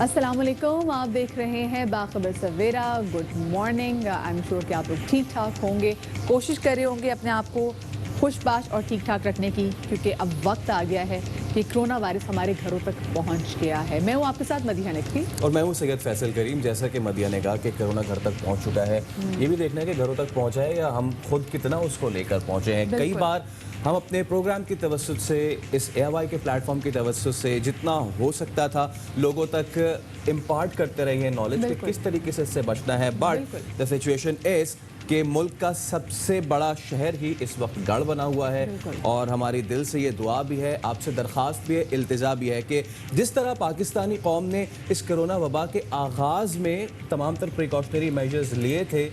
अस्सलाम वालेकुम, आप देख रहे हैं Bakhabar Savera. Good morning. I am sure कि आप लोग ठीक ठाक होंगे, कोशिश कर रहे होंगे अपने आप को खुशबाश और ठीक ठाक रखने की, क्योंकि अब वक्त आ गया है कि कोरोना वायरस हमारे घरों तक पहुंच गया है। मैं हूँ आपके साथ मदीहा नकवी और मैं हूँ सैयद फैसल करीम। जैसा कि मदीहा ने कहा कि कोरोना घर तक पहुंच चुका है, ये भी देखना है कि घरों तक पहुंचा है या हम खुद कितना उसको लेकर पहुंचे हैं। कई बार हम अपने प्रोग्राम की तवज्जुह से, इस AIY के प्लेटफॉर्म की तवज्जुह से जितना हो सकता था लोगों तक इम्पार्ट करते रहे हैं नॉलेज कि किस तरीके से इससे बचना है। बट द सिचुएशन इज कि मुल्क का सबसे बड़ा शहर ही इस वक्त गढ़ बना हुआ है और हमारी दिल से ये दुआ भी है, आपसे दरख्वास्त भी है, इल्तिजा भी है कि जिस तरह पाकिस्तानी कौम ने इस कोरोना वबा के आगाज़ में तमाम तर प्रिकॉशनरी मेजर्स लिए थे,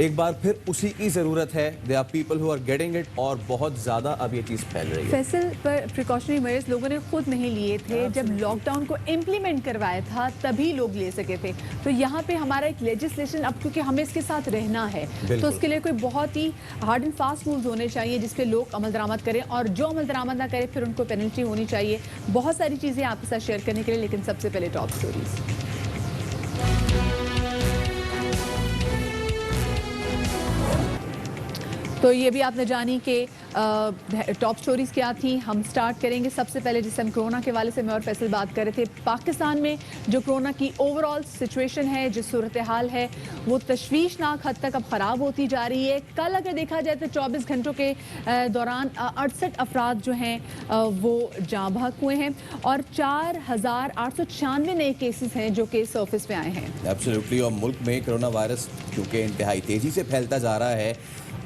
एक बार फिर उसी की ज़रूरत है। They are people who are getting it और बहुत ज़्यादा अब ये चीज़ फैल रही है। फैसल पर प्रिकॉशनरी मेजर्स लोगों ने खुद नहीं लिए थे, जब लॉकडाउन को इम्प्लीमेंट करवाया था तभी लोग ले सके थे। तो यहाँ पे हमारा एक लेजिस्लेशन, अब क्योंकि हमें इसके साथ रहना है तो उसके लिए कोई बहुत ही हार्ड एंड फास्ट रूल्स होने चाहिए जिस पे लोग अमल दरामद करें, और जो अमल दरामद ना करे फिर उनको पेनल्टी होनी चाहिए। बहुत सारी चीज़ें आपके साथ शेयर करने के लिए, लेकिन सबसे पहले टॉप स्टोरीज। तो ये भी आपने जानी कि टॉप स्टोरीज क्या थी। हम स्टार्ट करेंगे सबसे पहले जिस हम कोरोना के वाले से मैं और फैसल बात कर रहे थे। पाकिस्तान में जो कोरोना की ओवरऑल सिचुएशन है, जो सूरत हाल है, वो तशवीशनाक हद तक अब ख़राब होती जा रही है। कल अगर देखा जाए तो 24 घंटों के दौरान 68 अफराद जो हैं वो जाँ बहक हुए हैं और 4,896 नए केसेस हैं जो कि सर्फिस पे आए हैं। एब्सोल्युटली। और मुल्क में कोरोना वायरस क्योंकि इंतहाई तेज़ी से फैलता जा रहा है,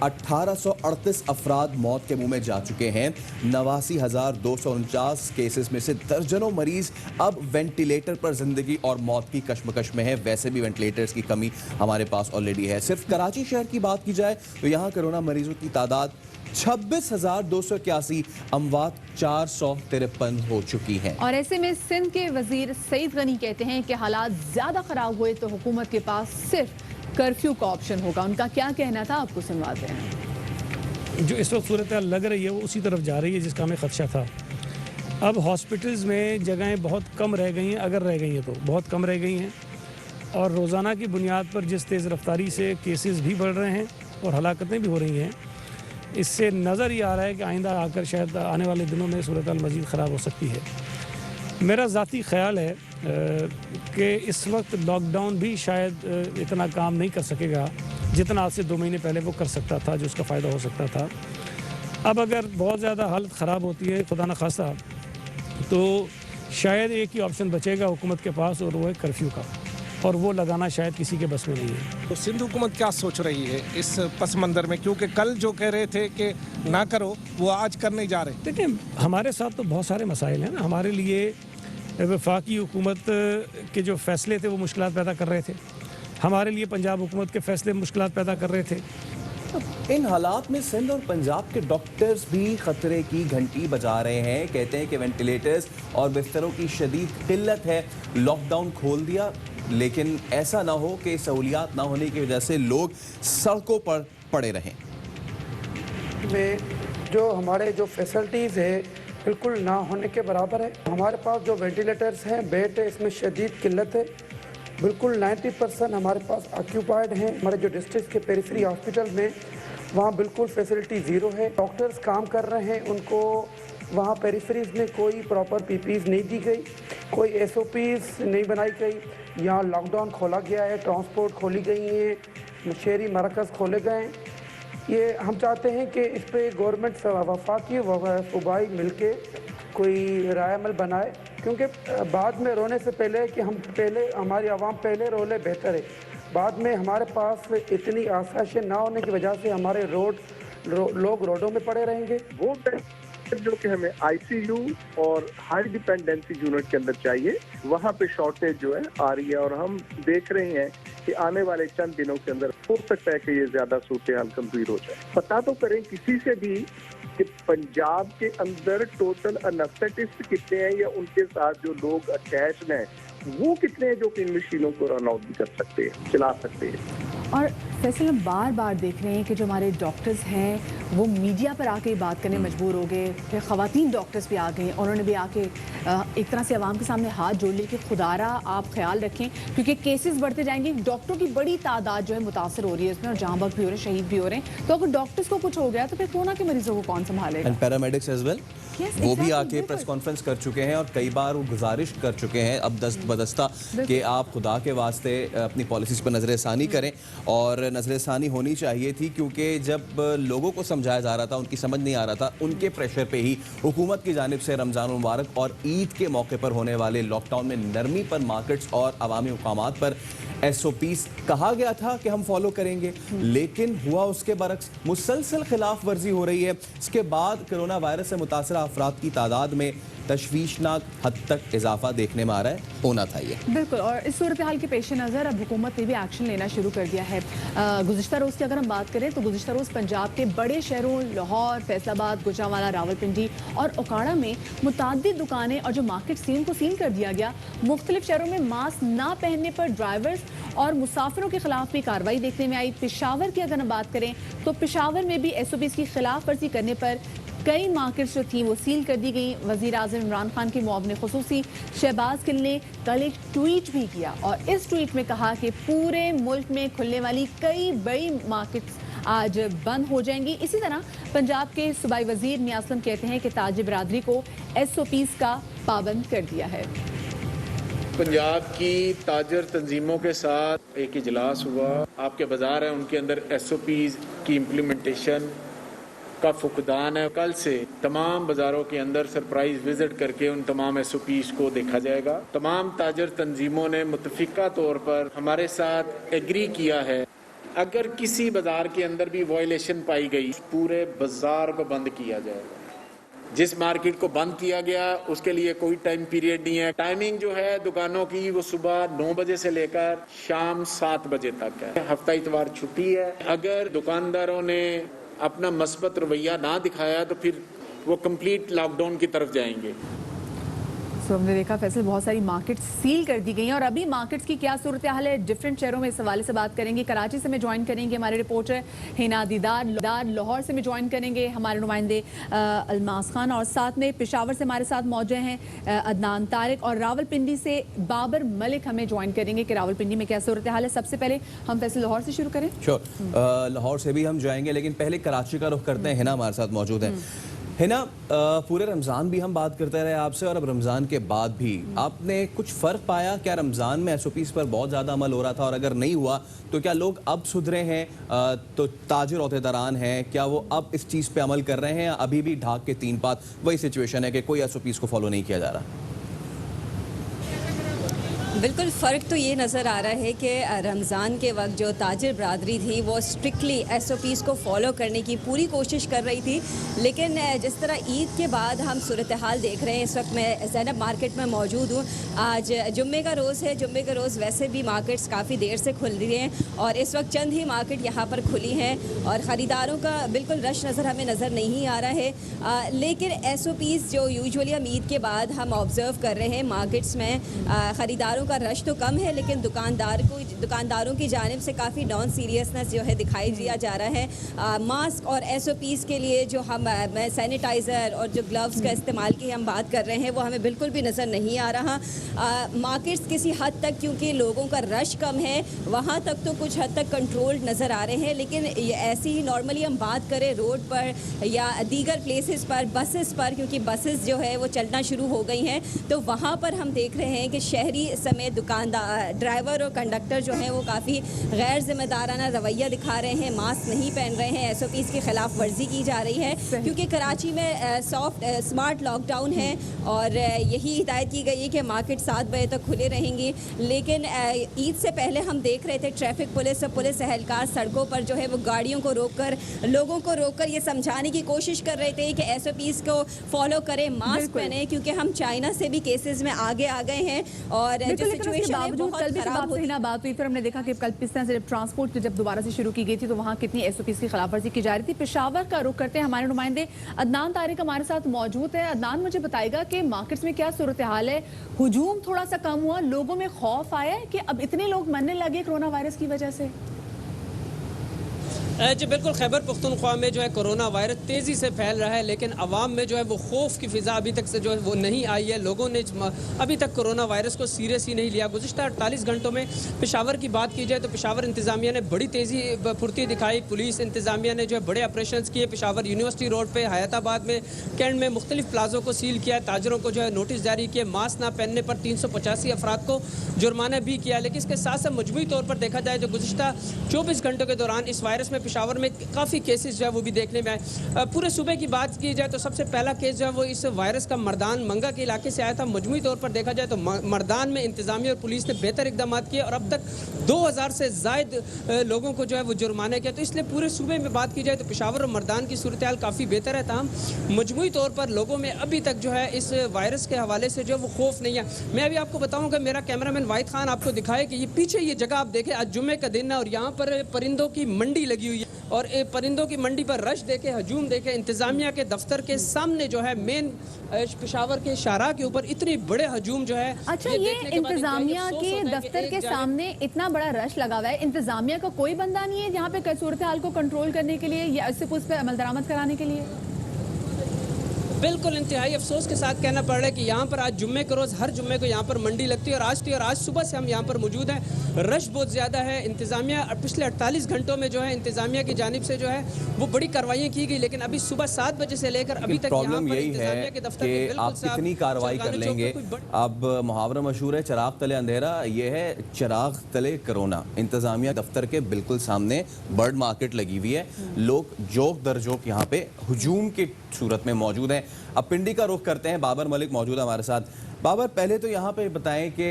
1838 अफराद मौत के मुंह में जा चुके हैं। 89,249 केसेस में से दर्जनों मरीज अब वेंटिलेटर पर जिंदगी और मौत की कश्मकश में है। वैसे भी वेंटिलेटर्स की कमी हमारे पास ऑलरेडी है। सिर्फ कराची शहर की बात की जाए तो यहाँ कोरोना मरीजों की तादाद 26,281, अमवात 453 हो चुकी हैं। और ऐसे में सिंध के वजीर सईद गनी कहते हैं कि हालात ज्यादा खराब हुए तो हुकूमत के पास सिर्फ कर्फ्यू का ऑप्शन होगा। उनका क्या कहना था, आपको सुनवाते हैं। जो इस वक्त सूरत लग रही है वो उसी तरफ जा रही है जिसका हमें खदशा था। अब हॉस्पिटल्स में जगहें बहुत कम रह गई हैं, अगर रह गई हैं तो बहुत कम रह गई हैं, और रोज़ाना की बुनियाद पर जिस तेज़ रफ्तारी से केसेस भी बढ़ रहे हैं और हलाकतें भी हो रही हैं, इससे नज़र ये आ रहा है कि आइंदा आकर शायद आने वाले दिनों में सूरत मज़ीद ख़राब हो सकती है। मेरा ज़ाती ख्याल है कि इस वक्त लॉकडाउन भी शायद इतना काम नहीं कर सकेगा जितना आज से 2 महीने पहले वो कर सकता था, जो उसका फ़ायदा हो सकता था। अब अगर बहुत ज़्यादा हालत ख़राब होती है, खुदा न खास्ता, तो शायद एक ही ऑप्शन बचेगा हुकूमत के पास और वो है कर्फ्यू का, और वो लगाना शायद किसी के बस में नहीं है। तो सिंध हुकूमत क्या सोच रही है इस पस मंज़र में, क्योंकि कल जो कह रहे थे कि ना करो वो आज कर नहीं जा रहे। देखिए, हमारे साथ तो बहुत सारे मसाइल हैं ना। हमारे लिए वफाकी हुकूमत के जो फ़ैसले थे वो मुश्किलात पैदा कर रहे थे, हमारे लिए पंजाब हुकूमत के फ़ैसले मुश्किलात पैदा कर रहे थे। इन हालात में सिंध और पंजाब के डॉक्टर्स भी खतरे की घंटी बजा रहे हैं। कहते हैं कि वेंटिलेटर्स और बिस्तरों की शदीद किल्लत है। लॉकडाउन खोल दिया, लेकिन ऐसा ना हो कि सहूलियात ना होने की वजह से लोग सड़कों पर पड़े रहें। में जो हमारे जो फैसिलिटीज़ है बिल्कुल ना होने के बराबर है। हमारे पास जो वेंटिलेटर्स हैं, बेड है, इसमें शदीद किल्लत है। बिल्कुल 90% हमारे पास ऑक्यूपाइड हैं। हमारे जो डिस्ट्रिक्ट के पेरिफेरी हॉस्पिटल में वहाँ बिल्कुल फैसिलिटी ज़ीरो है। डॉक्टर्स काम कर रहे हैं, उनको वहाँ पेरिफेरीज में कोई प्रॉपर PPEs नहीं दी गई, कोई SOPs नहीं बनाई गई। यहाँ लॉकडाउन खोला गया है, ट्रांसपोर्ट खोली गई हैं, शहरी मरकज़ खोले गए हैं। ये हम चाहते हैं कि इस पे गवर्नमेंट वफाकी व सूबाई मिलके कोई रायमल बनाए, क्योंकि बाद में रोने से पहले कि हम पहले हमारी आवाम पहले रोले बेहतर है। बाद में हमारे पास इतनी आसाइशें ना होने की वजह से हमारे लोग रोडों में पड़े रहेंगे। वो जो कि हमें ICU और हाई डिपेंडेंसी यूनिट के अंदर चाहिए, वहाँ पे शॉर्टेज जो है आ रही है, और हम देख रहे हैं कि आने वाले चंद दिनों के अंदर हो सकता है कि ये ज्यादा सूरत हाल गंभीर हो जाए। पता तो करें किसी से भी कि पंजाब के अंदर टोटल एनेस्थेटिस्ट कितने हैं, या उनके साथ जो लोग अटैच्ड हैं वो कितने हैं जो कि इन मशीनों को रन आउट भी कर सकते हैं, चला सकते हैं। और फैसल, हम बार बार देख रहे हैं कि जो हमारे डॉक्टर्स हैं वो मीडिया पर आके बात करने मजबूर हो गए। फिर ख़वातीन डॉक्टर्स भी आ गए, उन्होंने भी आके एक तरह से आवाम के सामने हाथ जोड़ लिए कि खुदारा आप ख्याल रखें क्योंकि केसेस बढ़ते जाएंगे। डॉक्टरों की बड़ी तादाद जो है मुतासर हो रही है इसमें, और जहाँ बख्त भी हो रहे हैं, शहीद भी हो रहे हैं। तो अगर डॉक्टर्स को कुछ हो गया तो फिर कोरोना के मरीजों को कौन संभालेगा? And paramedics as well, Yes, वो भी exactly, आके बिल्कुल। प्रेस कॉन्फ्रेंस कर चुके हैं और कई बार वो गुजारिश कर चुके हैं अब दस्त बदस्ता कि आप खुदा के वास्ते अपनी पॉलिसीज़ पर नज़र-ए-सानी करें। और नज़र-ए-सानी होनी चाहिए थी क्योंकि जब लोगों को समझाया जा रहा था, उनकी समझ नहीं आ रहा था, उनके प्रेशर पे ही हुकूमत की जानिब से रमज़ान मुबारक और ईद के मौके पर होने वाले लॉकडाउन में नरमी पर मार्केट्स और अवामी मकामात पर SOPs कहा गया था कि हम फॉलो करेंगे, लेकिन हुआ उसके बरक्स। मुसलसल खिलाफ वर्जी हो रही है। इसके बाद कोरोना वायरस से मुतासर अफराद की तादाद में तशवीशनाक हद तक इजाफा देखने में आ रहा है। होना था ये बिल्कुल, और इस सूरत हाल के पेश नज़र अब हुकूमत ने भी एक्शन लेना शुरू कर दिया है। गुज़िश्ता रोज़ की अगर हम बात करें तो गुज़िश्ता रोज़ पंजाब के बड़े शहरों लाहौर, फैसलाबाद, गुजरांवाला, रावलपिंडी और ओकाड़ा में मुताद्दिद दुकानें और जो मार्केट थी उनको सील कर दिया गया। मुख्तलिफ शहरों में मास्क ना पहनने पर ड्राइवर्स और मुसाफिरों के खिलाफ भी कार्रवाई देखने में आई। पेशावर की अगर हम बात करें तो पेशावर में भी SOPs की खिलाफ वर्जी करने पर कई मार्केट्स जो थी वो सील कर दी गई। वज़ीर आज़म इमरान खान के मुआविन ख़ुसूसी शहबाज गिल ने कल एक ट्वीट भी किया और इस ट्वीट में कहा कि पूरे मुल्क में खुलने वाली कई बड़ी मार्केट्स आज बंद हो जाएंगी। इसी तरह पंजाब के सूबाई वज़ीर मियां असलम कहते हैं कि ताजिर बरादरी को SOPs का पाबंद कर दिया है। पंजाब की ताजर तंजीमों के साथ एक इजलास हुआ। आपके बाज़ार हैं उनके अंदर SOPs की इम्प्लीमेंटेशन का फुकदान है। कल से तमाम बाज़ारों के अंदर सरप्राइज विजिट करके उन तमाम SOPs को देखा जाएगा। तमाम ताजर तंजीमों ने मुतफिका तौर पर हमारे साथ एग्री किया है, अगर किसी बाज़ार के अंदर भी वायलेशन पाई गई पूरे बाज़ार को बंद किया जाएगा। जिस मार्केट को बंद किया गया उसके लिए कोई टाइम पीरियड नहीं है। टाइमिंग जो है दुकानों की वो सुबह 9 बजे से लेकर शाम 7 बजे तक है। हफ्ता इतवार छुट्टी है। अगर दुकानदारों ने अपना मस्बत रवैया ना दिखाया तो फिर वो कंप्लीट लॉकडाउन की तरफ जाएंगे। तो हमने देखा फैसल बहुत सारी मार्केट्स सील कर दी गई हैं और अभी मार्केट्स की क्या सूरत हाल है डिफरेंट शहरों में, इस हवाले से बात करेंगे। कराची से हमें ज्वाइन करेंगे हमारे रिपोर्टर हिना दीदार, लाहौर से हमें ज्वाइन करेंगे हमारे नुमाइंदे अलमास खान, और साथ में पेशावर से हमारे साथ मौजूद हैं अदनान तारिक, और रावलपिंडी से बाबर मलिक हमें ज्वाइन करेंगे कि रावलपिंडी में क्या सूरत हाल है। सबसे पहले हम फैसल लाहौर से शुरू करें। श्योर, लाहौर से भी हम जाएंगे, लेकिन पहले कराची का रुख करते हैं। हिना हमारे साथ मौजूद है। हिना, पूरे रमज़ान भी हम बात करते रहे आपसे और अब रमज़ान के बाद भी आपने कुछ फ़र्क पाया? क्या रमज़ान में SOPs पर बहुत ज़्यादा अमल हो रहा था, और अगर नहीं हुआ तो क्या लोग अब सुधरे हैं? तो ताजिर ओहदेदारान हैं, क्या वो अब इस चीज़ पे अमल कर रहे हैं, या अभी भी ढाक के 3 पात वही सिचुएशन है कि कोई SOPs को फॉलो नहीं किया जा रहा? बिल्कुल फ़र्क तो ये नज़र आ रहा है कि रमज़ान के वक्त जो ताजिर बरादरी थी वो स्ट्रिक्टली SOPs को फॉलो करने की पूरी कोशिश कर रही थी, लेकिन जिस तरह ईद के बाद हम सूरत हाल देख रहे हैं, इस वक्त मैं ज़ैनब मार्केट में मौजूद हूँ। आज जुम्मे का रोज़ है। जुम्मे का रोज़ वैसे भी मार्केट्स काफ़ी देर से खुल रही हैं और इस वक्त चंद ही मार्केट यहाँ पर खुली हैं और ख़रीदारों का बिल्कुल रश हमें नज़र नहीं आ रहा है। लेकिन SOPs जो यूजुअली हम ईद के बाद हम ऑब्ज़र्व कर रहे हैं मार्केट्स में, ख़रीदारों का रश तो कम है, लेकिन दुकानदारों की जानिब से काफ़ी नॉन सीरियसनेस जो है दिखाई दिया जा रहा है। मास्क और SOPs के लिए जो हम सैनिटाइज़र और जो ग्लव्स का इस्तेमाल की हम बात कर रहे हैं वो हमें बिल्कुल भी नज़र नहीं आ रहा। मार्केट्स किसी हद तक, क्योंकि लोगों का रश कम है, वहाँ तक तो कुछ हद तक कंट्रोल्ड नज़र आ रहे हैं, लेकिन ऐसी ही नॉर्मली हम बात करें रोड पर या दीगर प्लेसेस पर, बसेस पर, क्योंकि बसेस जो है वो चलना शुरू हो गई हैं, तो वहाँ पर हम देख रहे हैं कि शहरी समेत दुकानदार, ड्राइवर और कंडक्टर जो हैं वो काफ़ी गैर जिम्मेदाराना रवैया दिखा रहे हैं, मास्क नहीं पहन रहे हैं, SOPs की खिलाफ वर्जी की जा रही है, क्योंकि कराची में स्मार्ट लॉकडाउन है और यही हिदायत की गई है कि मार्केट 7 बजे तक खुले रहेंगी। लेकिन ईद से पहले हम देख रहे थे ट्रैफिक पुलिस और पुलिस एहलकार सड़कों पर जो है वो गाड़ियों को रोककर, लोगों को रोककर ये समझाने की कोशिश कर रहे थे कि SOPs को फॉलो करें, मास्क पहने, क्योंकि हम चाइना से भी केसेस में आगे आ गए हैं और जो सिचुएशन है बहुत खराब हो रही है। बात हुई फिर हमने देखा कि कल किस तरह से ट्रांसपोर्ट जब दोबारा से शुरू की गई थी तो वहाँ कितनी SOPs की खिलाफवर्जी की जा रही थी। पेशावर का रुख करते हैं हमारे नुमाइंदे अदनान तारिक हमारे साथ मौजूद है। अदनान, मुझे बताएगा कि मार्केट्स में क्या सूरत हाल है? हुजूम थोड़ा सा कम हुआ, लोगों में खौफ आया है कि अब इतने लोग मरने लगे कोरोना वायरस की वजह से? जी बिल्कुल, खैबर पख्तूनख्वा में जो है कोरोना वायरस तेज़ी से फैल रहा है, लेकिन अवाम में जो है वो खौफ की फ़िज़ा अभी तक से जो है वो नहीं आई है। लोगों ने अभी तक कोरोना वायरस को सीरियस ही नहीं लिया। गुज़िश्ता 48 घंटों में पेशावर की बात की जाए तो पेशावर इंतज़ामिया ने बड़ी तेज़ी फुर्ती दिखाई। पुलिस इंतज़ामिया ने जो है बड़े ऑपरेशन किए। पेशावर यूनिवर्सिटी रोड पर, हयाताबाद में, कैंट में मुख्तलिफ प्लाज़ों को सील किया। ताजरों को जो है नोटिस जारी किए। मास्क ना पहनने पर 385 अफराद को जुर्माना भी किया। लेकिन इसके साथ साथ मजमूई तौर पर देखा जाए जो गुज़िश्ता 24 घंटों के दौरान इस वायरस में पेशावर में काफ़ी केसेस जो है वो भी देखने में आए। पूरे सूबे की बात की जाए तो सबसे पहला केस जो है वो इस वायरस का मर्दान मंगा के इलाके से आया था। मजमूई तौर पर देखा जाए तो मर्दान में इंतजामिया और पुलिस ने बेहतर इकदाम किए और अब तक 2000 से ज़ायद लोगों को जो है वो जुर्माने किया। तो इसलिए पूरे सूबे में बात की जाए तो पेशावर और मर्दान की सूरत हाल काफ़ी बेहतर है। ताहम मजमूई तौर पर लोगों में अभी तक जो है इस वायरस के हवाले से जो है वो खौफ नहीं है। मैं अभी आपको बताऊँगा, मेरा कैमरामैन वाहिद खान आपको दिखाए कि ये पीछे ये जगह आप देखें, आज जुम्मे का दिन है और यहाँ पर परिंदों की मंडी लगी हुई है और परिंदों की मंडी पर रश देखे, हजूम देखे। इंतजामिया के दफ्तर के सामने जो है मेन पेशावर के शाहराह के ऊपर इतने बड़े हजूम जो है। अच्छा, ये इंतजामिया के दफ्तर के सामने इतना बड़ा रश लगा हुआ है, इंतजामिया का कोई बंदा नहीं है यहाँ पे सूरत हाल को कंट्रोल करने के लिए या इससे उस पर अमल दरामद कराने के लिए? बिल्कुल इंतहाई अफसोस के साथ कहना पड़ रहा है कि यहाँ पर आज जुम्मे के रोज़ हर जुम्मे को यहाँ पर मंडी लगती है और आज सुबह से हम यहाँ पर मौजूद हैं। रश बहुत ज़्यादा है। इंतज़ामिया पिछले 48 घंटों में जो है इंतज़ामिया की जानिब से जो है वो बड़ी कार्रवाइयाँ की गई, लेकिन अभी सुबह 7 बजे से लेकर अभी तक प्रॉब्लम यही है कि आप कितनी कार्रवाई कर लेंगे। अब मुहावरा मशहूर है, चिराग तले अंधेरा, ये है चिराग तले कोरोना। इंतज़ामिया दफ्तर के बिल्कुल सामने बर्ड मार्केट लगी हुई है। लोग जोक दर जोक यहाँ पे हुजूम की सूरत में मौजूद हैं। अब पिंडी का रुख करते हैं, बाबर मलिक मौजूद है हमारे साथ। बाबर, पहले तो यहाँ पे बताएं कि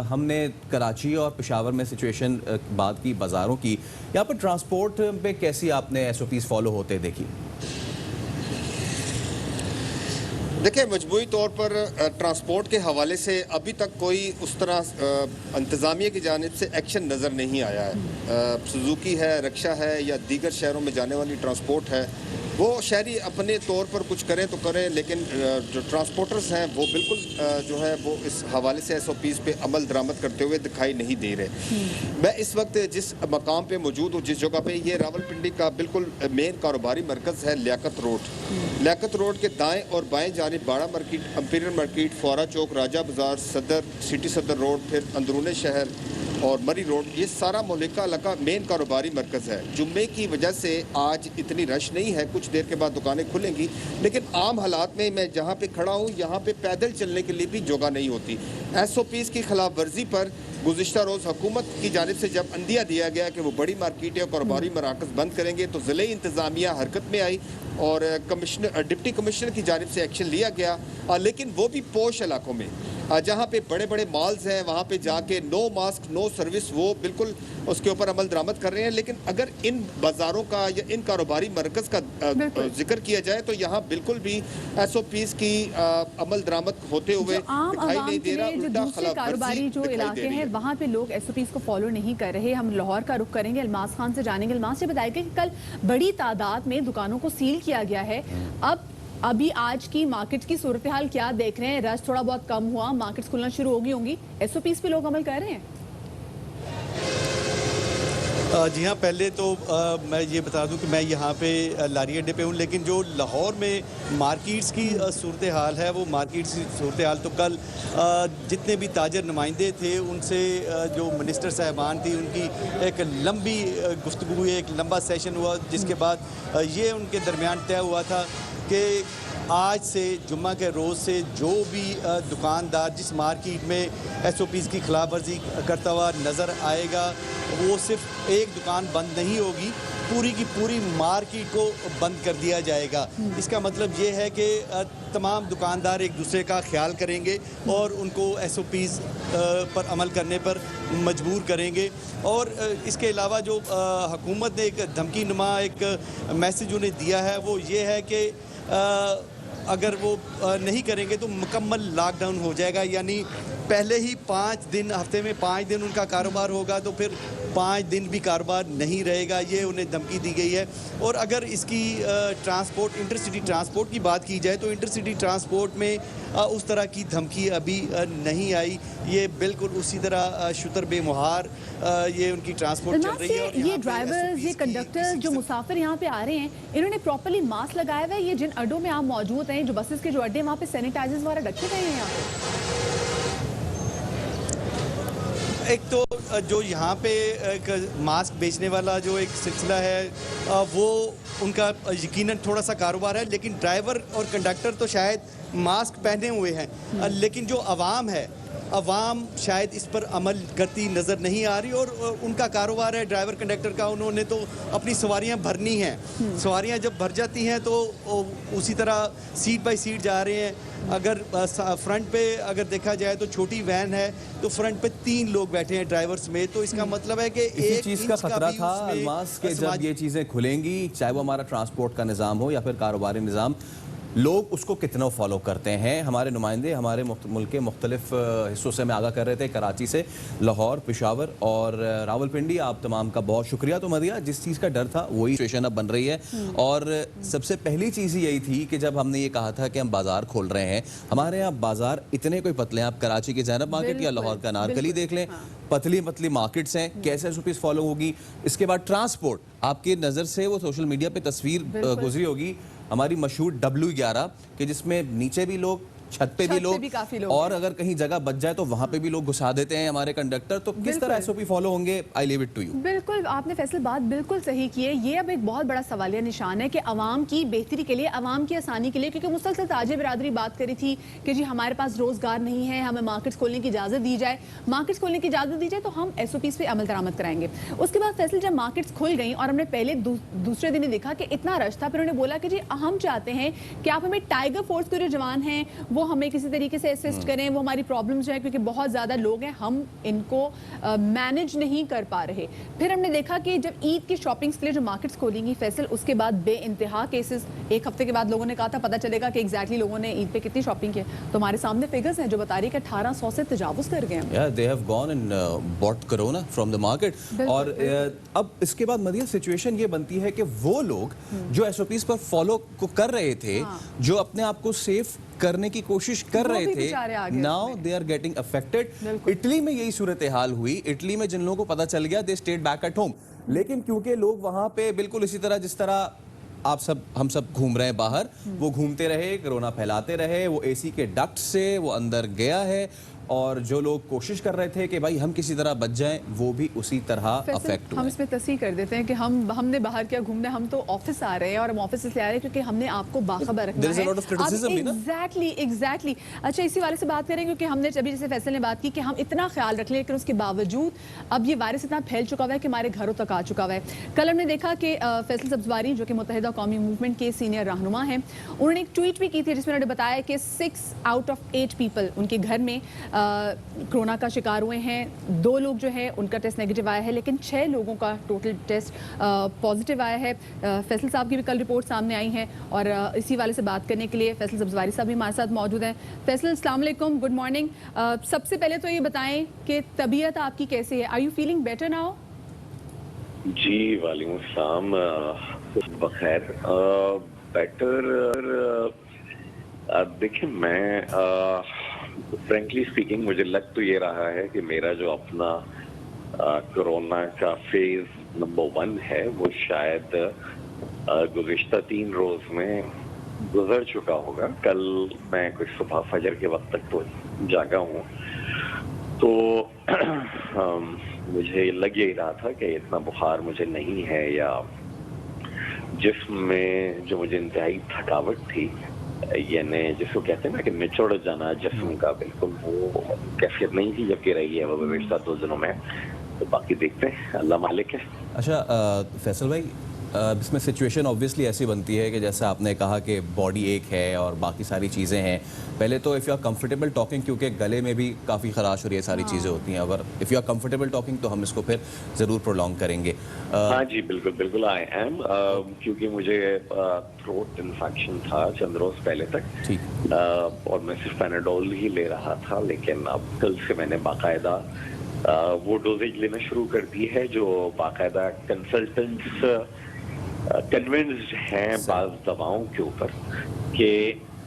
हमने कराची और पेशावर में सिचुएशन बात की, बाज़ारों की, यहाँ पर ट्रांसपोर्ट पे कैसी आपने SOPs फॉलो होते देखी? देखिए, मजबूरी तौर पर ट्रांसपोर्ट के हवाले से अभी तक कोई उस तरह इंतज़ामिया की जानिब से एक्शन नज़र नहीं आया है। सुजुकी है, रक्षा है या दीगर शहरों में जाने वाली ट्रांसपोर्ट है, वो शहरी अपने तौर पर कुछ करें तो करें, लेकिन जो ट्रांसपोर्टर्स हैं वो बिल्कुल जो है वो इस हवाले से SOPs पे अमल दरामद करते हुए दिखाई नहीं दे रहे। मैं इस वक्त जिस मकाम पे मौजूद हूँ, जिस जगह पे, ये रावलपिंडी का बिल्कुल मेन कारोबारी मरकज़ है लियाकत रोड। लियाकत रोड के दाएँ और बाएँ जानिब बाड़ा मार्केट, अम्पीरियल मार्केट, फोरा चौक, राजा बाज़ार, सदर, सिटी सदर रोड, फिर अंदरूनी शहर और मरी रोड, ये सारा मोहल्ला इलाका मेन कारोबारी मरकज़ है। जुम्मे की वजह से आज इतनी रश नहीं है, कुछ देर के बाद दुकानें खुलेंगी, लेकिन आम हालात में मैं जहाँ पे खड़ा हूँ यहाँ पे पैदल चलने के लिए भी जगह नहीं होती। SOPs की खिलाफ वर्जी पर गुज़िश्ता रोज़ हुकूमत की जानिब से जब अंदिया दिया गया कि वो बड़ी मार्केटें और कारोबारी मराकज़ बंद करेंगे, तो ज़िले इंतज़ामिया हरकत में आई और डिप्टी कमिश्नर की जानिब से एक्शन लिया गया। लेकिन वो भी पोश इलाकों में, जहाँ पे बड़े बड़े मॉल्स हैं, वहाँ पे जाके नो मास्क नो सर्विस, वो बिल्कुल उसके ऊपर अमल दरामद कर रहे हैं। लेकिन अगर इन बाज़ारों का या इन कारोबारी मरकज़ का जिक्र किया जाए तो यहाँ बिल्कुल भी SOPs की अमल दरामद होते हुए दिखाई नहीं दे रहा। जो दूसरे कारोबारी जो इलाके हैं वहाँ पे लोग SOPs को फॉलो नहीं कर रहे। हम लाहौर का रुख करेंगे, अल्मास खान से जानेंगे। अल्मास से बताया कि कल बड़ी तादाद में दुकानों को सील किया गया है। अभी आज की मार्केट की सूरत हाल क्या देख रहे हैं? रश थोड़ा बहुत कम हुआ, मार्केट्स खुलना शुरू हो गई होंगी, SOPs पे लोग अमल कर रहे हैं? जी हाँ, पहले तो मैं ये बता दूं कि मैं यहाँ पे लारी अड्डे पे हूँ, लेकिन जो लाहौर में मार्केट्स की सूरत हाल है, वो मार्केट्स की सूरत हाल तो कल जितने भी ताजर नुमाइंदे थे उनसे जो मिनिस्टर साहबान थी उनकी एक लंबी गुफ्तगू, एक लंबा सेशन हुआ, जिसके बाद ये उनके दरमियान तय हुआ था कि आज से जुम्मा के रोज़ से जो भी दुकानदार जिस मार्केट में SOPs की खिलाफ वर्जी करता हुआ नज़र आएगा, वो सिर्फ एक दुकान बंद नहीं होगी, पूरी की पूरी मार्केट को बंद कर दिया जाएगा। इसका मतलब ये है कि तमाम दुकानदार एक दूसरे का ख्याल करेंगे और उनको SOPs पर अमल करने पर मजबूर करेंगे। और इसके अलावा जो हुकूमत ने एक धमकी नुमा एक मैसेज उन्हें दिया है, वो ये है कि अगर वो नहीं करेंगे तो मुकम्मल लॉकडाउन हो जाएगा, यानी पहले ही 5 दिन, हफ्ते में 5 दिन उनका कारोबार होगा तो फिर 5 दिन भी कारोबार नहीं रहेगा, ये उन्हें धमकी दी गई है। और अगर इसकी ट्रांसपोर्ट, इंटरसिटी ट्रांसपोर्ट की बात की जाए तो इंटरसिटी ट्रांसपोर्ट में उस तरह की धमकी अभी नहीं आई। ये बिल्कुल उसी तरह शुतर बेमुहार ये उनकी ट्रांसपोर्ट चल रही है। और ये ड्राइवर्स, ये कंडक्टर्स जो मुसाफिर यहाँ पे आ रहे हैं, इन्होंने प्रॉपर्ली मास्क लगाया हुआ है? ये जिन अड्डों में आप मौजूद हैं, जो बसेस के जो अड्डे हैं, वहाँ पे सैनिटाइजर्स वगैरह रखे गए हैं यहाँ पे? एक तो जो यहाँ पे एक मास्क बेचने वाला जो एक सिलसिला है वो उनका यकीनन थोड़ा सा कारोबार है, लेकिन ड्राइवर और कंडक्टर तो शायद मास्क पहने हुए हैं, लेकिन जो आवाम है, अवाम शायद इस पर अमल करती नज़र नहीं आ रही। और उनका कारोबार है ड्राइवर कंडक्टर का, उन्होंने तो अपनी सवारियां भरनी हैं। सवारियां जब भर जाती हैं तो उसी तरह सीट बाय सीट जा रहे हैं। अगर फ्रंट पे अगर देखा जाए तो छोटी वैन है तो फ्रंट पे 3 लोग बैठे हैं ड्राइवर समेत, तो इसका मतलब है कि एक चीज़ का खतरा था अलमास के जब ये चीज़ें खुलेंगी, चाहे वो हमारा ट्रांसपोर्ट का निज़ाम हो या फिर कारोबारी निज़ाम, लोग उसको कितना फॉलो करते हैं। हमारे नुमाइंदे हमारे मुल्क के मुख्तलिफ हिस्सों से मैं आगाह कर रहे थे, कराची से, लाहौर, पेशावर और रावलपिंडी। आप तमाम का बहुत शुक्रिया। तो मदिया, जिस चीज़ का डर था वही सिचुएशन अब बन रही है। और सबसे पहली चीज़ यही थी कि जब हमने ये कहा था कि हम बाज़ार खोल रहे हैं, हमारे यहाँ बाज़ार इतने कोई पतले हैं, आप कराची के ज़ैनब मार्केट या लाहौर का अनारकली देख लें, पतली पतली मार्केट्स हैं, कैसे SOPs फॉलो होगी। इसके बाद ट्रांसपोर्ट, आपकी नज़र से वो सोशल मीडिया पे तस्वीर गुजरी होगी हमारी मशहूर W11 कि जिसमें नीचे भी लोग, छत पे भी लोग, और अगर कहीं जगह बच जाए तो वहाँ पे भी लोग घुसा देते हैं हमारे कंडक्टर। तो किस तरह SOP फॉलो होंगे? I leave it to you. बिल्कुल, आपने फैसल बात बिल्कुल सही की है। ये अब एक बहुत बड़ा सवालिया निशान है कि अवाम की बेहतरी के लिए, अवाम की आसानी के लिए, क्योंकि मुसलसल ताजिर बिरादरी बात करी थी कि जी हमारे पास रोजगार नहीं है, हमें मार्केट्स खोलने की इजाज़त दी जाए। मार्केट्स खोलने की इजाज़त दी जाए तो हम SOPs पे अमल दरामद कराएंगे। उसके बाद फैसल जब मार्केट्स खुल गई और हमने पहले दूसरे दिन ही देखा कि इतना रश था, फिर उन्होंने बोला कि जी हम चाहते हैं कि आप हमें टाइगर फोर्स के जो जवान हैं वो हमें किसी तरीके से असिस्ट करें, वो हमारी प्रॉब्लम्स जो है, क्योंकि बहुत ज़्यादा लोग हैं, हम इनको मैनेज नहीं कर पा रहे। फिर हमने देखा कि जब ईद की शॉपिंग्स के लिए जो मार्केट्स खोलेंगी फैसल, उसके बाद बेइंतहा केसेस। एक हफ्ते के बाद लोगों ने कहा था पता चलेगा कि एग्जैक्टली लोगों ने ईद पे कितनी शॉपिंग की। तो हमारे सामने फिगर्स हैं जो बता रही है कि 1800 से तजावुज कर गए हैं। They have gone and bought corona from the market. और अब इसके बाद मदिया सिचुएशन ये बनती है कि वो लोग जो SOPs पर फॉलो कर रहे थे, जो अपने आप को सेफ करने की कोशिश कर रहे थे, now they are getting affected. Italy में यही सूरत हाल हुई। इटली में जिन लोगों को पता चल गया, they stayed back at home. लेकिन क्योंकि लोग वहां पे बिल्कुल इसी तरह जिस तरह आप सब, हम सब घूम रहे हैं बाहर, वो घूमते रहे, कोरोना फैलाते रहे, वो AC के डक्ट से वो अंदर गया है। और जो लोग कोशिश कर रहे थे कि भाई हम किसी तरह बच जाएं, वो भी उसी तरह अफेक्ट हुए। हम इसमें तस्हीह कर देते हैं कि हमने बाहर क्या घूमना, हम तो ऑफिस आ रहे हैं और हम ऑफिस से आ रहे हैं क्योंकि हमने आपको बाखबर रखना है। एग्जैक्टली। अच्छा, इसी वाले से बात करें क्योंकि हमने अभी जैसे फैसल ने बात की कि हम इतना ख्याल रख लें, लेकिन उसके बावजूद अब ये वायरस इतना फैल चुका हुआ है कि हमारे घरों तक आ चुका हुआ है। कल हमने देखा कि फैसल सब्जवारी जो कि मुत्तहिदा कौमी मूवमेंट के सीनियर रहनुमा हैं, उन्होंने एक ट्वीट भी की थी जिसमें उन्होंने बताया कि 6 आउट ऑफ 8 पीपल उनके घर में कोरोना का शिकार हुए हैं। 2 लोग जो है उनका टेस्ट नेगेटिव आया है, लेकिन 6 लोगों का टोटल टेस्ट पॉजिटिव आया है। फैसल साहब की भी कल रिपोर्ट सामने आई है और इसी वाले से बात करने के लिए फैसल सब्जवारी साहब भी हमारे साथ मौजूद हैं। फैसल, अस्सलाम वालेकुम, गुड मॉर्निंग। सबसे पहले तो ये बताएं कि तबीयत आपकी कैसी है? Are you feeling better now? जी वालेकुम अस्सलाम, बखैर, बेटर। देखिए, मैं फ्रेंकली स्पीकिंग मुझे लग तो ये रहा है कि मेरा जो अपना कोरोना का फेज नंबर 1 है वो शायद गुज़िश्ता 3 रोज में गुजर चुका होगा। कल मैं कुछ सुबह फजर के वक्त तक तो जागा हूँ, तो मुझे लग यही रहा था कि इतना बुखार मुझे नहीं है, या जिस्म में जो मुझे इंतहाई थकावट थी, यानी जिसको कहते हैं ना कि निचोड़ जाना जिस्म का, बिल्कुल वो कैफियत नहीं थी जबकि रही है वो गुज़िश्ता 2 दिनों में। तो बाकी देखते हैं, अल्लाह मालिक है। अच्छा फैसल भाई, इसमें सिचुएशन ऑब्वियसली ऐसी बनती है कि जैसे आपने कहा कि बॉडी एक है और बाकी सारी चीज़ें हैं। पहले तो if you are comfortable talking, क्योंकि गले में भी काफ़ी खराश और ये सारी चीज़ें होती हैं, अगर if you are comfortable talking तो हम इसको फिर ज़रूर प्रोलॉन्ग करेंगे। हाँ जी, बिल्कुल बिल्कुल आई एम, क्योंकि मुझे थ्रोट इन्फेक्शन था चंद रोज पहले तक। ठीक। और मैं सिर्फ पैनाडोल ही ले रहा था, लेकिन अब कल से मैंने बाकायदा वो डोजेज लेना शुरू कर दी है जो बाकायदा कंसल्टेंट्स कन्विंस्ड हैं बाज़ दवाओं के ऊपर कि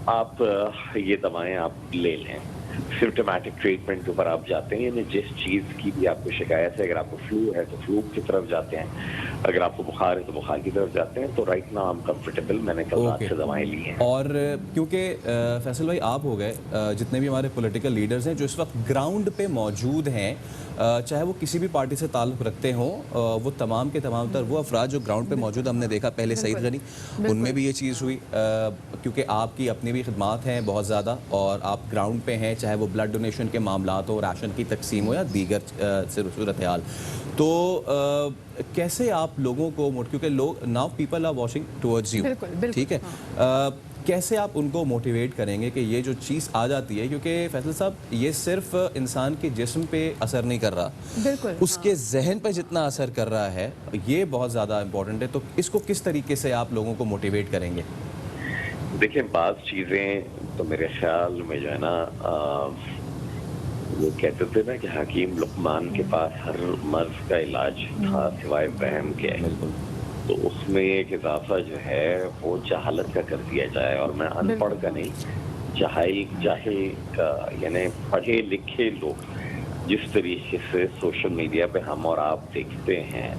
आप ये दवाएं आप ले लें। सिम्टोमेटिक ट्रीटमेंट के ऊपर आप जाते हैं, यानी जिस चीज़ की भी आपको शिकायत है, अगर आपको फ्लू है तो फ्लू की तरफ जाते हैं, अगर आपको बुखार है तो बुखार की तरफ जाते हैं। तो right now I am comfortable, मैंने कल रात से दवाएं ली हैं। और क्योंकि फैसल भाई आप हो गए, जितने भी हमारे पॉलिटिकल लीडर्स हैं जो इस वक्त ग्राउंड पे मौजूद हैं, चाहे वो किसी भी पार्टी से ताल्लुक़ रखते हों, वो तमाम के तमाम तर वो अफराद जो ग्राउंड पे मौजूद, हमने देखा पहले सईद गनी, उनमें भी ये चीज़ हुई, क्योंकि आपकी अपनी भी खिदमात हैं बहुत ज़्यादा और आप ग्राउंड पे हैं, चाहे वो ब्लड डोनेशन के मामलात हो, राशन की तकसीम हो या दीगर सूरत हाल। तो कैसे आप लोगों को, क्योंकि लोग now people are watching towards you, ठीक है, कैसे आप उनको मोटिवेट करेंगे कि ये जो चीज़ आ जाती है, क्योंकि फैसल साहब ये सिर्फ इंसान के जिस्म पे असर नहीं कर रहा, बिल्कुल उसके जहन पे जितना असर कर रहा है ये बहुत ज़्यादा इम्पोर्टेंट है। तो इसको किस तरीके से आप लोगों को मोटिवेट करेंगे? देखिए, बाज़ चीज़ें तो मेरे ख्याल में जो है ना, वो कहते थे ना कि हकीम लुकमान के पास हर मर्ज का इलाज था सिवाय वहम के। तो उसमें एक इजाफा जो है वो जहालत का कर दिया जाए, और मैं अनपढ़ का नहीं, जाहिल का, यानी पढ़े लिखे लोग जिस तरीके से सोशल मीडिया पे हम और आप देखते हैं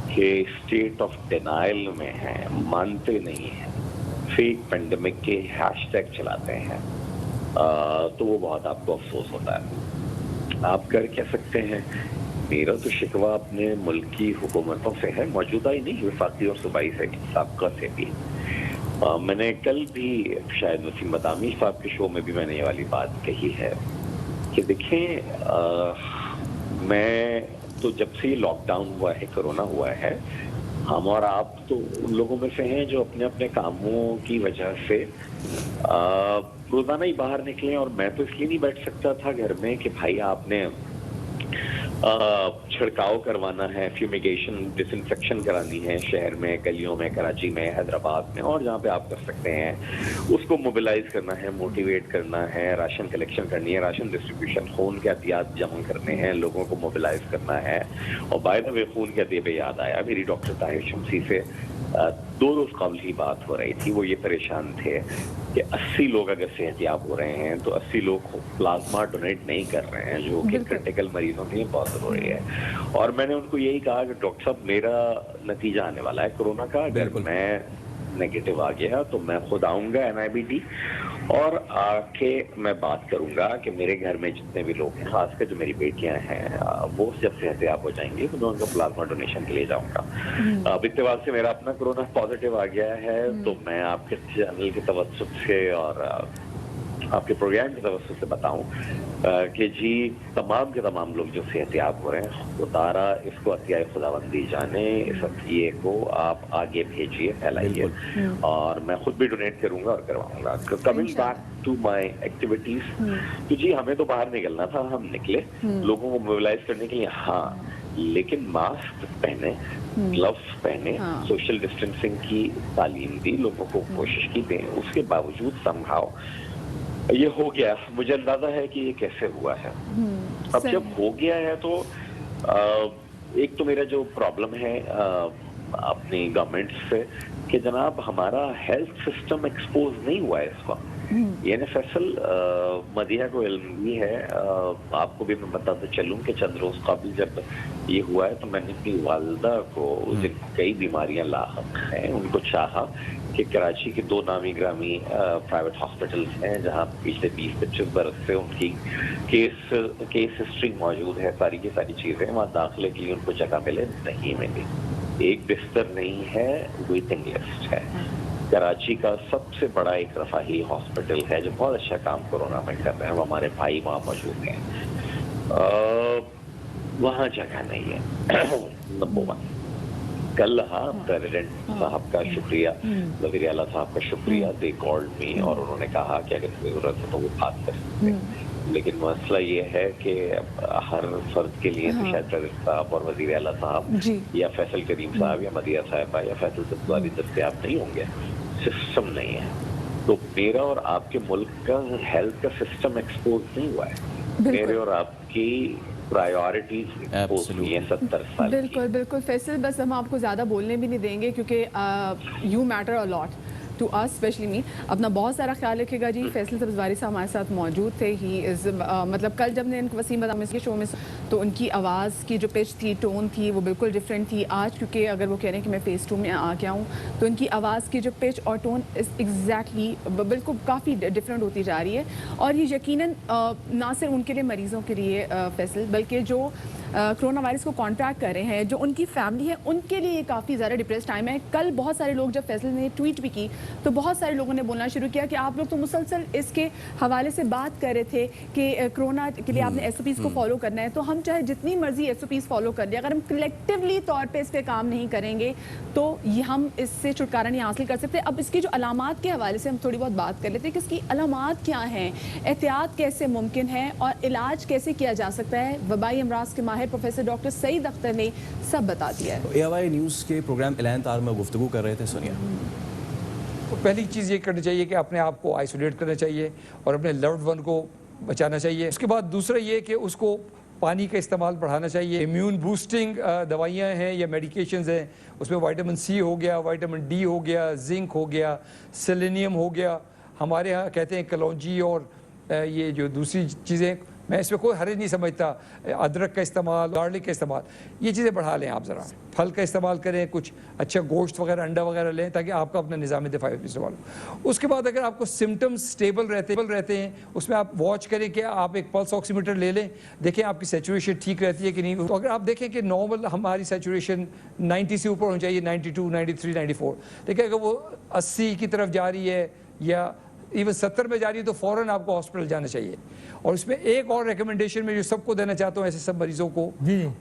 कि स्टेट ऑफ डिनाइल में हैं, मानते नहीं हैं, फेक पेंडेमिक के हैशटैग चलाते हैं, तो वो बहुत आपको अफसोस होता है। आप कर क्या सकते हैं? मेरा तो शिकवा अपने मुल्क की हुकूमतों से है, मौजूदा ही नहीं, वफाकी और सूबाई से, साबका से भी। मैंने कल भी शायद वसीम बदामी साहब के शो में भी मैंने ये वाली बात कही है कि देखें, मैं तो जब से लॉकडाउन हुआ है, कोरोना हुआ है, हम और आप तो उन लोगों में से हैं जो अपने अपने कामों की वजह से रोजाना ही बाहर निकले, और मैं तो इसलिए नहीं बैठ सकता था घर में कि भाई आपने छिड़काव करवाना है, फ्यूमिगेशन, डिसइंफेक्शन करानी है शहर में, गलियों में, कराची में, हैदराबाद में, और जहाँ पे आप कर सकते हैं उसको मोबिलाइज करना है, मोटिवेट करना है, राशन कलेक्शन करनी है, राशन डिस्ट्रीब्यूशन, खून के अतियात जमा करने हैं, लोगों को मोबिलाइज करना है। और बाय द वे खून के अतिये पे याद आया, मेरी डॉक्टर ताहिर शमसी से 2 रोज कबल ही बात हो रही थी। वो ये परेशान थे कि 80 लोग अगर सेहतियाब हो रहे हैं तो 80 लोग प्लाज्मा डोनेट नहीं कर रहे हैं, जो कि क्रिटिकल मरीजों के लिए बहुत जरूरी है। और मैंने उनको यही कहा कि डॉक्टर साहब, मेरा नतीजा आने वाला है कोरोना का, अगर मैं नेगेटिव आ गया तो मैं खुद आऊंगा NIBD और आके मैं बात करूंगा कि मेरे घर में जितने भी लोग हैं, खासकर जो मेरी बेटियां हैं, वो जब सेहतियाब हो जाएंगे तो मैं उनका प्लाज्मा डोनेशन के लिए जाऊंगा। अब इत्तेफाक से मेरा अपना कोरोना पॉजिटिव आ गया है, तो मैं आपके चैनल के तवज्जुह से और आपके प्रोग्राम की तवज्जुह से बताऊं कि जी तमाम के तमाम लोग जो सेहतियाब हो रहे हैं, खुदारा इसको अतियाए खुदाबंदी जाने, इस अतिये को आप आगे भेजिए, फैलाइए, और मैं खुद भी डोनेट करूंगा और करवाऊंगा। Coming back to my activities, तो जी हमें तो बाहर निकलना था, हम निकले लोगों को मोबिलाइज करने के लिए, हाँ, लेकिन मास्क पहने, ग्लव्स पहने, सोशल डिस्टेंसिंग की तालीम दी, लोगों को कोशिश की दें, उसके बावजूद संभाव ये हो गया। मुझे अंदाजा है कि ये कैसे हुआ है। अब जब हो गया है तो एक तो मेरा जो प्रॉब्लम है अपनी गवर्नमेंट से कि जनाब हमारा हेल्थ सिस्टम एक्सपोज नहीं हुआ है इस वक्त। यानी फैसल मदिया को इल्म भी है, आपको भी मैं बताता चलूं कि चंद रोज कबल जब ये हुआ है तो मैंने अपनी वालदा को, जिनको कई बीमारियां लाहक हैं, उनको चाहा कि कराची के 2 नामी ग्रामी प्राइवेट हॉस्पिटल्स हैं जहां पिछले 20-25 बरस से उनकी केस हिस्ट्री मौजूद है, सारी की सारी चीजें, वहाँ दाखिले के लिए उनको जगह मिले, नहीं मिली। एक बिस्तर नहीं है, वेटिंग लिस्ट है। कराची का सबसे बड़ा एक रफाही हॉस्पिटल है जो बहुत अच्छा काम कोरोना में कर रहे हैं, वो हमारे भाई वहाँ मौजूद हैं, वहाँ जगह नहीं है। नंबर 1। कल हाँ प्रेसिडेंट साहब का शुक्रिया, वज़ीर आला साहब का शुक्रिया, दे कॉल्ड मी और उन्होंने कहा कि अगर जरूरत है तो वो बात कर सकते हैं। लेकिन मसला ये है कि हर फर्द के लिए तो शायद प्रेसिडेंट साहब और वज़ीर आला साहब या फैसल करीम साहब या मदिया साहिबा या फैसल सब्ज़वारी दस्तयाब नहीं होंगे, सिस्टम नहीं है। तो मेरा और आपके मुल्क का हेल्थ का सिस्टम एक्सपोज नहीं हुआ है, मेरे और आपकी प्रायोरिटीज एक्सपोज हुई है 70 साल। बिल्कुल बिल्कुल फैसल, बस हम आपको ज़्यादा बोलने भी नहीं देंगे क्योंकि you matter a lot to us, specially me. अपना बहुत सारा ख्याल रखेगा जी। फैसल सब्ज़वारी साहब हमारे साथ मौजूद थे। ही इज़ मतलब कल जब ने इनको वसीम बदाम के शो में तो उनकी आवाज़ की जो पिच थी, टोन थी, वो बिल्कुल डिफरेंट थी। आज क्योंकि अगर वो कह रहे हैं कि मैं फेज़ 2 में आ गया हूँ तो उनकी आवाज़ की जो पिच और टोन एग्जैक्टली बिल्कुल काफ़ी डिफरेंट होती जा रही है। और ये यकीनन ना सिर्फ उनके लिए, मरीज़ों के लिए फैसल, बल्कि जो कोरोना वायरस को कॉन्ट्रैक्ट कर रहे हैं, जो उनकी फैमिली है, उनके लिए ये काफ़ी ज़्यादा डिप्रेस टाइम है। कल बहुत सारे लोग, जब फैसल ने ट्वीट भी की तो बहुत सारे लोगों ने बोलना शुरू किया कि आप लोग तो मुसलसल इसके हवाले से बात कर रहे थे कि कोरोना के लिए आपने SOPs को फॉलो करना है। तो हम चाहे जितनी मर्जी SOPs फॉलो कर लें, अगर हम कलेक्टिवली तौर पे इस पर काम नहीं करेंगे तो ये हम इससे छुटकारा नहीं हासिल कर सकते। अब इसकी जो अलामात के हवाले से हम थोड़ी बहुत बात कर लेते हैं कि इसकी अलामात क्या हैं, एहतियात कैसे मुमकिन है और इलाज कैसे किया जा सकता है। वबाई अमराज के माहिर प्रोफेसर डॉक्टर सईद अख्तर ने सब बता दिया है। AIY न्यूज़ के प्रोग्राम इलान तार में गुफ्तगू कर रहे थे, सुनिए। तो पहली चीज़ ये करनी चाहिए कि अपने आप को आइसोलेट करना चाहिए और अपने लव्ड वन को बचाना चाहिए। उसके बाद दूसरा ये कि उसको पानी का इस्तेमाल बढ़ाना चाहिए। इम्यून बूस्टिंग दवाइयाँ हैं या मेडिकेशंस हैं, उसमें विटामिन C हो गया, विटामिन D हो गया, जिंक हो गया, सेलेनियम हो गया। हमारे यहाँ कहते हैं कलौंजी और ये जो दूसरी चीज़ें, मैं इसमें कोई हर्ज नहीं समझता। अदरक का इस्तेमाल, गार्लिक का इस्तेमाल, ये चीज़ें बढ़ा लें आप ज़रा। फल का इस्तेमाल करें, कुछ अच्छा गोश्त वगैरह, अंडा वगैरह लें ताकि आपका अपना निज़ाम दिफाई भी इस्तेमाल हो। उसके बाद अगर आपको सिम्टम्स स्टेबल रहते हैं, उसमें आप वॉच करें कि आप एक पल्स ऑक्सीमीटर ले लें, देखें आपकी सैचुरेशन ठीक रहती है कि नहीं। तो अगर आप देखें कि नॉर्मल हमारी सैचुरेशन 90 से ऊपर होनी चाहिए, 92, 93, 94, लेकिन अगर वो 80 की तरफ जा रही है या इवन 70 में जा रही है तो फ़ौरन आपको हॉस्पिटल जाना चाहिए। और इसमें एक और रिकमेंडेशन मैं जो सबको देना चाहता हूँ ऐसे सब मरीजों को,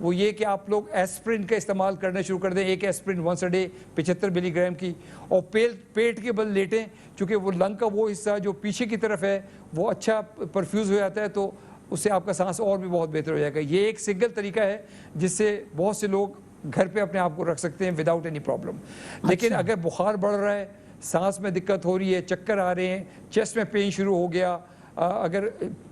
वो ये कि आप लोग एस्प्रिन का इस्तेमाल करना शुरू कर दें। एक aspirin once a day 75 milligram की, और पेट के बल लेटें, क्योंकि वो लंग का वो हिस्सा जो पीछे की तरफ है वो अच्छा परफ्यूज़ हो जाता है, तो उससे आपका सांस और भी बहुत बेहतर हो जाएगा। ये एक सिंगल तरीका है जिससे बहुत से लोग घर पर अपने आप को रख सकते हैं विदाउट एनी प्रॉब्लम। लेकिन अगर बुखार बढ़ रहा है, सांस में दिक्कत हो रही है, चक्कर आ रहे हैं, चेस्ट में पेन शुरू हो गया, अगर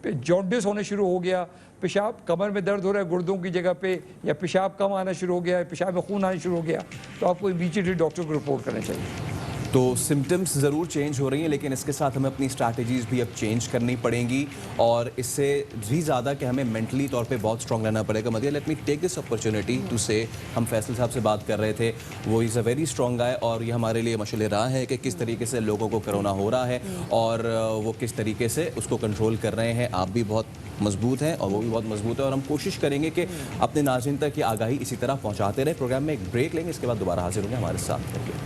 जॉन्डिस होने शुरू हो गया, पेशाब, कमर में दर्द हो रहा है गुर्दों की जगह पे, या पेशाब कम आना शुरू हो गया, पेशाब में खून आना शुरू हो गया, तो आपको इमीडिएटली डॉक्टर को रिपोर्ट करना चाहिए। तो सिम्टम्स ज़रूर चेंज हो रही हैं, लेकिन इसके साथ हमें अपनी स्ट्रैटेजीज़ भी अब चेंज करनी पड़ेंगी और इससे भी ज़्यादा कि हमें मेंटली तौर पे बहुत स्ट्रॉन्ग रहना पड़ेगा। मदिया, let me take this opportunity to say, हम फैसल साहब से बात कर रहे थे, वो इज़ अ वेरी स्ट्रॉन्ग गाय और ये हमारे लिए मशअल राह है कि किस तरीके से लोगों को कोरोना हो रहा है और वो किस तरीके से उसको कंट्रोल कर रहे हैं। आप भी बहुत मजबूत हैं और वो भी बहुत मजबूत है और हम कोशिश करेंगे कि अपने नाज़रीन तक ये आगाही इसी तरह पहुँचाते रहे। प्रोग्राम में एक ब्रेक लेंगे, इसके बाद दोबारा हाजिर होंगे हमारे साथ करके।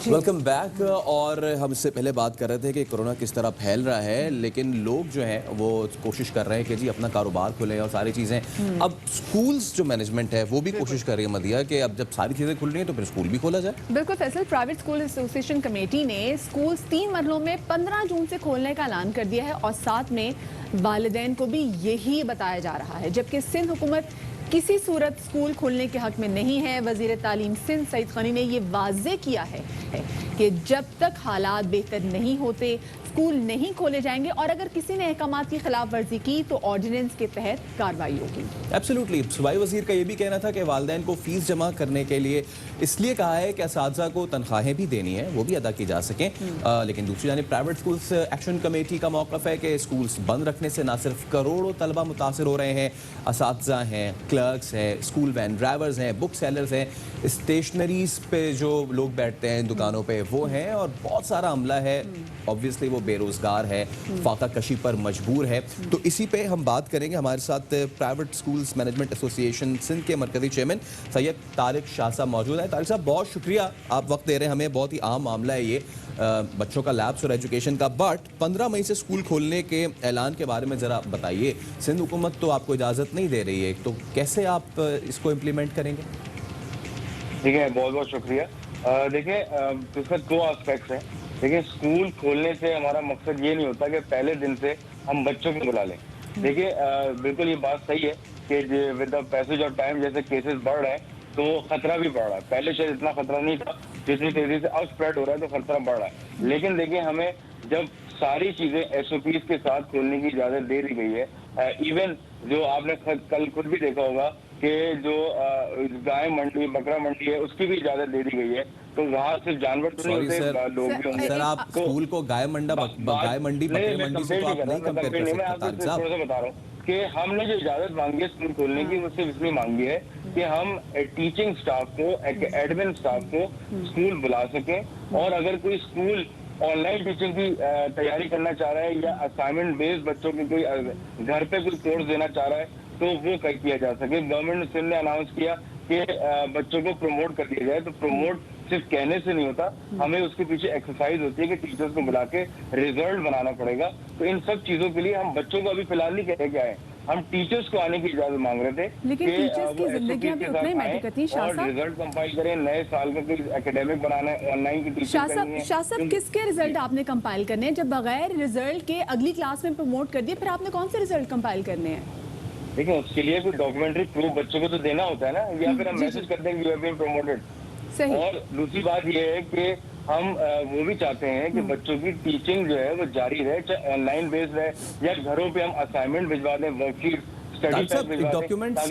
Welcome back. और हम इससे पहले बात कर रहे थे कि कोरोना किस तरह फैल रहा है, लेकिन लोग जो हैं वो कोशिश कर रहे हैं कि जी अपना कारोबार खोलें और सारी चीज़ें। अब स्कूल्स जो मैनेजमेंट है वो भी कोशिश कर रही है मदिया कि अब जब सारी चीज़ें खुल रही हैं तो फिर स्कूल भी खोला जाए। बिल्कुल Faisal, private school association committee ने स्कूल्स 3 मरहलों में 15 जून से खोलने का ऐलान कर दिया है और साथ में वालिदैन को भी यही बताया जा रहा है, जबकि सिंध हुकूमत किसी सूरत स्कूल खोलने के हक में नहीं है। वज़ीर तालीम सिंध सईद ख़ानी ने ये वाज़े किया है कि जब तक हालात बेहतर नहीं होते स्कूल नहीं खोले जाएंगे और अगर किसी ने अहकामात की खिलाफ वर्जी की तो ऑर्डिनेंस के तहत कार्रवाई होगी। एब्सोल्युटली। सूबाई वज़ीर का ये भी कहना था कि वालिदैन को फ़ीस जमा करने के लिए इसलिए कहा है कि असातिज़ा को तनख्वाहें भी देनी है, वो भी अदा की जा सकें। लेकिन दूसरी जानिब प्राइवेट स्कूल्स एक्शन कमेटी का मौक़िफ़ है कि स्कूल्स बंद रखने से ना सिर्फ करोड़ों तलबा मुतासर हो रहे हैं, असातिज़ा हैं, क्लर्क क्लर्क्स हैं, स्कूल वैन ड्राइवर्स हैं, बुक सेलर्स हैं, स्टेशनरीज पे जो लोग बैठते हैं दुकानों पे वो हैं, और बहुत सारा अमला है ऑब्वियसली वो बेरोजगार है, फाका कशी पर मजबूर है। तो इसी पे हम बात करेंगे। हमारे साथ private schools management association Sindh के मरकजी चेयरमैन सैयद तारिक शाह साहब मौजूद हैं। तारिक साहब, बहुत शुक्रिया, आप वक्त दे रहे हैं हमें। बहुत ही आम मामला है ये बच्चों का लैप्स और एजुकेशन का, बट 15 मई से स्कूल खोलने के ऐलान के बारे में ज़रा बताइए। सिंध हुकूमत तो आपको इजाज़त नहीं दे रही है, तो कैसे आप इसको इम्प्लीमेंट करेंगे? ठीक है, बहुत बहुत शुक्रिया। देखिए, इसमें दो एस्पेक्ट्स हैं। देखिए, स्कूल खोलने से हमारा मकसद ये नहीं होता कि पहले दिन से हम बच्चों को बुला लें। देखिए, बिल्कुल ये बात सही है कि with the passage of time जैसे केसेस बढ़ रहे हैं तो खतरा भी बढ़ रहा है। पहले शायद इतना खतरा नहीं था, जितनी तेजी से अब स्प्रेड हो रहा है तो खतरा बढ़ रहा है। लेकिन देखिए, हमें जब सारी चीजें एसओपीज के साथ खोलने की इजाजत दे दी गई है, इवन जो आपने कल खुद भी देखा होगा कि जो गाय मंडी, बकरा मंडी है, उसकी भी इजाजत दे दी गई है, तो वहाँ सिर्फ जानवर तो नहीं होते, लोग भी होंगे। सर, आप स्कूल को गाय मंडी बकरे मंडी से तो आप नहीं कंपेयर कर सकते। तारिक साहब, थोड़ा सा बता रहा हूँ कि हमने जो इजाजत मांगी है स्कूल खोलने की, वो सिर्फ इसलिए मांगी है कि हम टीचिंग स्टाफ को, एडमिन स्टाफ को स्कूल बुला सकें, और अगर कोई स्कूल ऑनलाइन टीचिंग की तैयारी करना चाह रहा है या असाइनमेंट बेस्ड बच्चों की कोई घर पे कोई कोर्स देना चाह रहा है तो वो किया जा सके। गवर्नमेंट सिंध ने अनाउंस किया कि बच्चों को प्रमोट कर दिया जाए, तो प्रमोट सिर्फ कहने से नहीं होता, हमें उसके पीछे एक्सरसाइज होती है कि टीचर्स को बुला के रिजल्ट बनाना पड़ेगा। तो इन सब चीजों के लिए हम बच्चों को अभी फिलहाल नहीं कह के आए, हम टीचर्स को आने की इजाजत मांग रहे थे। लेकिन टीचर्स की जिंदगियां भी उतनी मेहनत करती हैं। शाह साहब, रिजल्ट कंपाइल करें, नए साल का कोई एकेडमिक बनाना है, ऑनलाइन की टीचिंग करनी है। शाह साहब, किसके रिजल्ट आपने कंपाइल करने हैं? जब बगैर रिजल्ट के अगली क्लास में प्रमोट कर दिए, फिर आपने कौन से रिजल्ट कंपाइल करने हैं? देखिए, उसके लिए कोई डॉक्यूमेंट्री प्रूफ बच्चों को तो देना होता है ना, या फिर हम मैसेज करते हैं कि यू हैव बीन प्रमोटेड। और दूसरी बात ये है कि हम वो भी चाहते हैं कि बच्चों की टीचिंग जो है वो जारी रहे, चाहे ऑनलाइन बेस्ड रहे या घरों पे हम असाइनमेंट भिजवा दें, वर्कशीट, डॉक्यूमेंट्स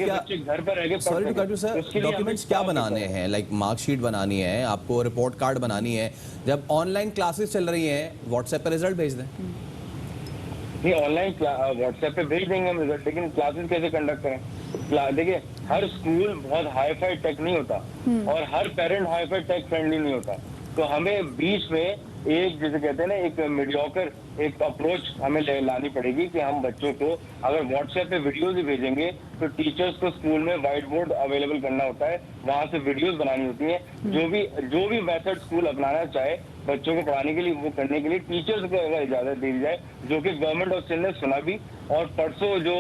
क्या बनाने हैं? लाइक मार्कशीट बनानी है, आपको रिपोर्ट कार्ड बनानी है। जब ऑनलाइन क्लासेस चल रही हैं, व्हाट्सएप पे रिजल्ट भेज दें। नहीं, ऑनलाइन व्हाट्सएप पे भेज देंगे हम रिजल्ट, लेकिन क्लासेस कैसे कंडक्ट करें? देखिए, हर स्कूल बहुत हाईफाई टेक नहीं होता और हर पेरेंट हाईफाई टेक फ्रेंडली नहीं होता, तो हमें बीच में एक, जैसे कहते हैं ना, एक मीडियोकर एक अप्रोच हमें लानी पड़ेगी कि हम बच्चों को अगर व्हाट्सएप पे वीडियोज ही भेजेंगे तो टीचर्स को स्कूल में व्हाइट बोर्ड अवेलेबल करना होता है, वहां से वीडियोज बनानी होती है। जो भी मेथड स्कूल अपनाना चाहे बच्चों को पढ़ाने के लिए, वो करने के लिए टीचर्स को अगर इजाजत दी जाए, जो कि गवर्नमेंट ऑफ सिंध ने सुना भी। और परसों जो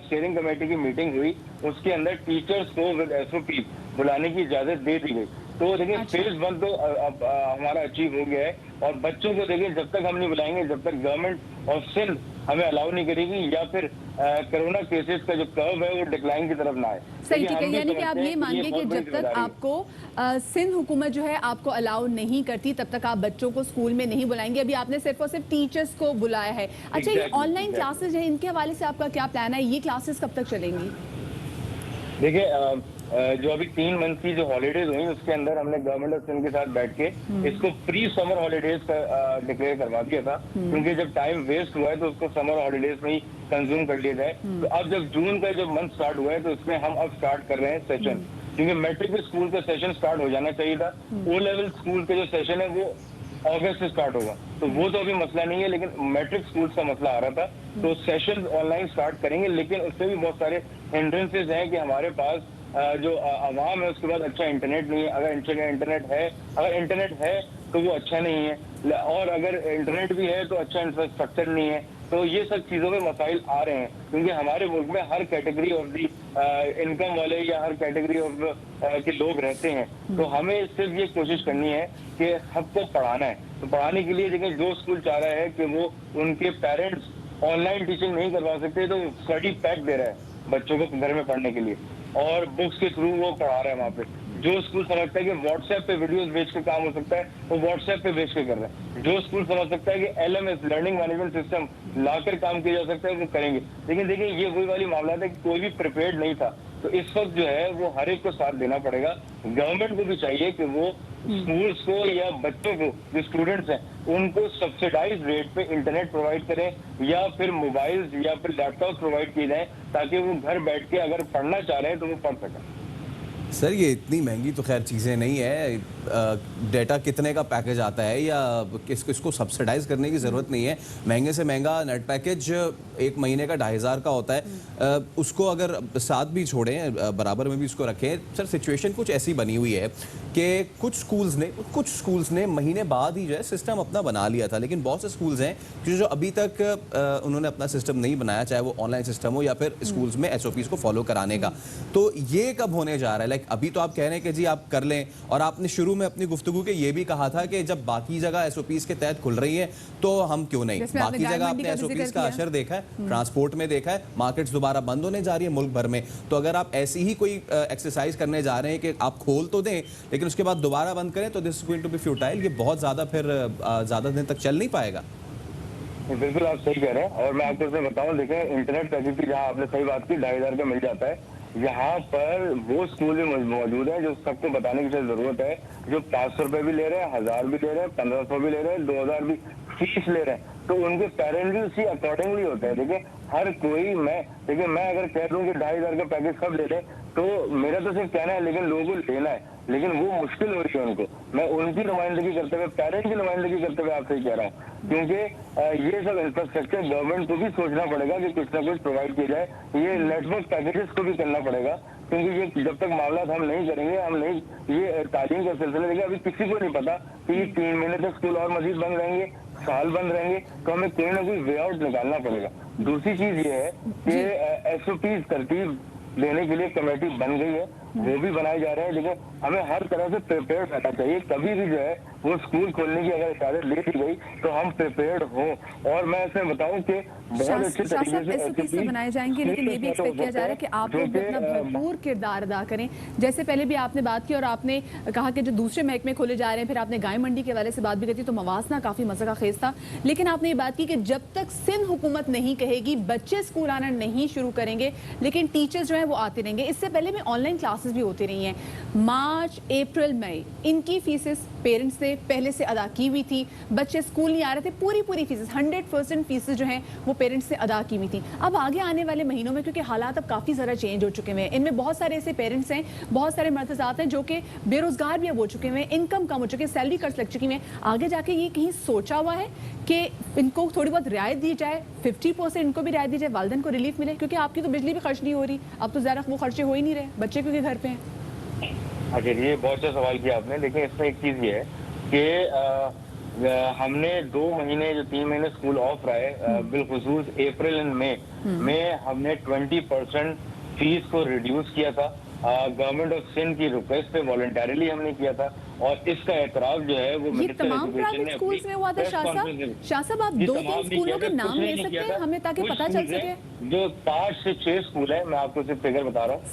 स्टीयरिंग कमेटी की मीटिंग हुई उसके अंदर टीचर्स को विद एसओपी बुलाने की इजाजत दे दी गई। तो देखिए, फेज 1 तो अब हमारा अचीव हो गया है, और बच्चों को देखिए जब तक हम नहीं बुलाएंगे, जब तक गवर्नमेंट ऑफ सिंध हमें अलाउ नहीं करेगी या फिर कोरोना केसेस का जो कर्व है वो डिक्लाइन की तरफ ना आए। सही, ठीक है। यानी कि आप ये मानिए कि जब तक आपको सिंध हुकूमत जो है आपको अलाउ नहीं करती, तब तक आप बच्चों को स्कूल में नहीं बुलाएंगे। अभी आपने सिर्फ और सिर्फ टीचर्स को बुलाया है। अच्छा, ये ऑनलाइन क्लासेज है, इनके हवाले से आपका क्या प्लान है? ये क्लासेस कब तक चलेंगी? देखिए, जो अभी 3 मंथ की जो हॉलीडेज हुई उसके अंदर हमने गवर्नमेंट ऑफ सिंध के साथ बैठ के इसको प्री समर हॉलीडेज का डिक्लेयर करवा दिया था, क्योंकि जब टाइम वेस्ट हुआ है तो उसको समर हॉलीडेज में ही कंज्यूम कर लिया जाए। तो अब जब जून का जब मंथ स्टार्ट हुआ है तो इसमें हम अब स्टार्ट कर रहे हैं सेशन, क्योंकि मैट्रिक के स्कूल का सेशन स्टार्ट हो जाना चाहिए था। ओ लेवल स्कूल का जो सेशन है वो अगस्त से स्टार्ट होगा, तो वो तो अभी मसला नहीं है, लेकिन मैट्रिक स्कूल का मसला आ रहा था। तो सेशन ऑनलाइन स्टार्ट करेंगे, लेकिन उससे भी बहुत सारे हिंड्रेंसेज हैं कि हमारे पास जो आवाम है उसके पास अच्छा इंटरनेट नहीं है। अगर इंटरनेट है तो वो अच्छा नहीं है, और अगर इंटरनेट भी है तो अच्छा इंफ्रास्ट्रक्चर नहीं है। तो ये सब चीज़ों में मसाइल आ रहे हैं, क्योंकि हमारे मुल्क में हर कैटेगरी ऑफ दी इनकम वाले या हर कैटेगरी ऑफ के लोग रहते हैं। तो हमें सिर्फ ये कोशिश करनी है कि सबको पढ़ाना है। तो पढ़ाने के लिए देखिए, जो स्कूल चाह रहा है कि वो उनके पेरेंट्स ऑनलाइन टीचिंग नहीं करवा सकते, तो स्टडी पैक दे रहा है बच्चों को घर में पढ़ने के लिए, और बुक्स के थ्रू वो पढ़ा रहा है वहाँ पे। जो स्कूल समझता है कि व्हाट्सएप पे वीडियोस भेज के काम हो सकता है, वो व्हाट्सएप पे भेज के कर रहे हैं। जो स्कूल समझ सकता है कि LMS लर्निंग मैनेजमेंट सिस्टम लाकर काम किया जा सकता है, वो करेंगे। लेकिन देखिए, ये वही वाली मामला है कि कोई भी प्रिपेयर्ड नहीं था, तो इस वक्त जो है वो हर एक को साथ देना पड़ेगा। गवर्नमेंट को भी चाहिए कि वो स्कूल्स को या बच्चों को, जो स्टूडेंट्स हैं, उनको सब्सिडाइज रेट पे इंटरनेट प्रोवाइड करें या फिर मोबाइल्स या फिर लैपटॉप प्रोवाइड किए जाएं, ताकि वो घर बैठ के अगर पढ़ना चाह रहे हैं तो वो पढ़ सकें। सर ये इतनी महंगी तो खैर चीज़ें नहीं है, डेटा कितने का पैकेज आता है या इसको सब्सिडाइज करने की ज़रूरत नहीं है। महंगे से महंगा नेट पैकेज एक महीने का 2500 का होता है, उसको अगर साथ भी छोड़ें, बराबर में भी उसको रखें। सर सिचुएशन कुछ ऐसी बनी हुई है कि कुछ स्कूल्स ने महीने बाद ही जो है सिस्टम अपना बना लिया था, लेकिन बहुत से स्कूल्स हैं जो अभी तक उन्होंने अपना सिस्टम नहीं बनाया, चाहे वो ऑनलाइन सिस्टम हो या फिर स्कूल्स में SOPs को फॉलो कराने का। तो ये कब होने जा रहा है? लाइक अभी तो आप कह रहे हैं कि जी आप कर लें, और आपने शुरू में अपनी गुफ्तगू के ये भी कहा था कि जब बाकी जगह SOPs के तहत खुल रही है तो हम क्यों नहीं। बाकी जगह आपने SOPs का असर देखा है, ट्रांसपोर्ट में देखा है, मार्केट्स दोबारा बंद होने जा रही है मुल्क भर में। तो अगर आप ऐसी ही कोई एक्सरसाइज करने जा रहे हैं कि आप खोल तो दें लेकिन उसके बाद दोबारा बंद करें, तो this is going to be futile. ये बहुत ज़्यादा फिर ज़्यादा दिन तक चल नहीं पाएगा। बिल्कुल आप सही कह रहे हैं, और मैं आपको इसमें बताऊं, देखें इंटरनेट पैकेज की जहाँ आपने सही बात की 2500 का मिल जाता है, यहाँ पर वो स्कूल भी मौजूद है जो सबको बताने की जरूरत है, जो 500 रुपए भी ले रहे हैं, 1000 भी ले रहे हैं, 1500 भी ले रहे हैं, 2000 भी फीस ले रहे हैं, तो उनके पेरेंट्स भी उसी अकॉर्डिंगली होते हैं। देखिए हर कोई, मैं अगर कह दूं कि 2500 का पैकेज सब ले लें तो मेरा तो सिर्फ कहना है, लेकिन लोगों को लेना है, लेकिन वो मुश्किल हो रही है उनको। मैं उनकी नुमाइंदगी करते हुए, पेरेंट्स की नुमाइंदगी करते हुए आपसे ही कह रहा हूँ, क्योंकि ये सब इंफ्रास्ट्रक्चर गवर्नमेंट को भी सोचना पड़ेगा कि कुछ ना कुछ प्रोवाइड किया जाए। ये नेटवर्क पैकेजेस को भी करना पड़ेगा, क्योंकि ये जब तक मामला हम नहीं करेंगे, हम नहीं, ये तालीम का सिलसिला देखिए अभी किसी को नहीं पता कि ये 3 महीने तक स्कूल और मजीद बंद रहेंगे, साल बंद रहेंगे, तो हमें कोई ना कोई वे आउट निकालना पड़ेगा। दूसरी चीज ये है कि SOPs तरतीब देने के लिए कमेटी बन गई है, वो भी बनाए जा रहे हैं, लेकिन हमें हर तरह से प्रिपेयर रहना चाहिए। कभी भी जो है वो स्कूल खोलने की अगर इजाजत दे दी गई तो हम प्रिपेयर्ड हों। और मैं ऐसे बताऊं कि बहुत अच्छे तरीके से बनाए जाएंगे, लेकिन ये भी एक्सपेक्ट किया जा रहा है कि आप लोग अपना भरपूर किरदार अदा करें। जैसे पहले भी आपने बात की और आपने कहा कि जो दूसरे महकमे खोले जा रहे हैं, फिर आपने गाय मंडी के हवाले से बात भी की थी, तो मवाजना काफी मजा का खेज था। लेकिन आपने ये बात की कि जब तक सिंध हुकूमत नहीं कहेगी बच्चे स्कूल आना नहीं शुरू करेंगे, लेकिन टीचर्स जो है वो आते रहेंगे। इससे पहले भी ऑनलाइन क्लासेस भी होती रही हैं। मार्च, अप्रैल, मई इनकी फीसेस पेरेंट्स ने पहले से अदा की हुई थी, बच्चे स्कूल नहीं आ रहे थे, पूरी फीसेस 100% फीसेस जो हैं वो पेरेंट्स ने अदा की हुई थी। अब आगे आने वाले महीनों में, क्योंकि हालात अब काफ़ी ज़्यादा चेंज हो चुके हैं, इनमें बहुत सारे ऐसे पेरेंट्स हैं, बहुत सारे मर्तज़ात हैं जो कि बेरोज़गार भी अब हो चुके हैं, इनकम कम हो चुकी है, सैलरी कट्स लग चुकी हैं। आगे जाके ये कहीं सोचा हुआ है कि इनको थोड़ी बहुत रियायत दी जाए, 50% इनको भी रियायत दी जाए, वालिदैन को रिलीफ मिले, क्योंकि आपकी तो बिजली भी खर्च नहीं हो रही, अब तो ज़्यादा वो खर्चे हो ही नहीं रहे, बच्चे क्योंकि घर पे हैं। अच्छा, ये बहुत अच्छा सवाल किया आपने। देखिए इसमें एक चीज ये है कि हमने 2 महीने, जो 3 महीने स्कूल ऑफ रहे, बिलखुसूस अप्रैल एंड मई में हमने 20% फीस को रिड्यूस किया था। गवर्नमेंट ऑफ सिंध की रिक्वेस्ट पे वॉलंटरीली हमने किया था, और इसका एतराफ जो है वो ये तमाम प्राइवेट स्कूल्स में हुआ था। शाह साहब आप 2-3 स्कूलों के नाम ले सकते हैं हमें, ताकि पता चल सके। जो 5 से 6 स्कूल है, मैं आपको सिर्फ फिगर बता रहा हूँ,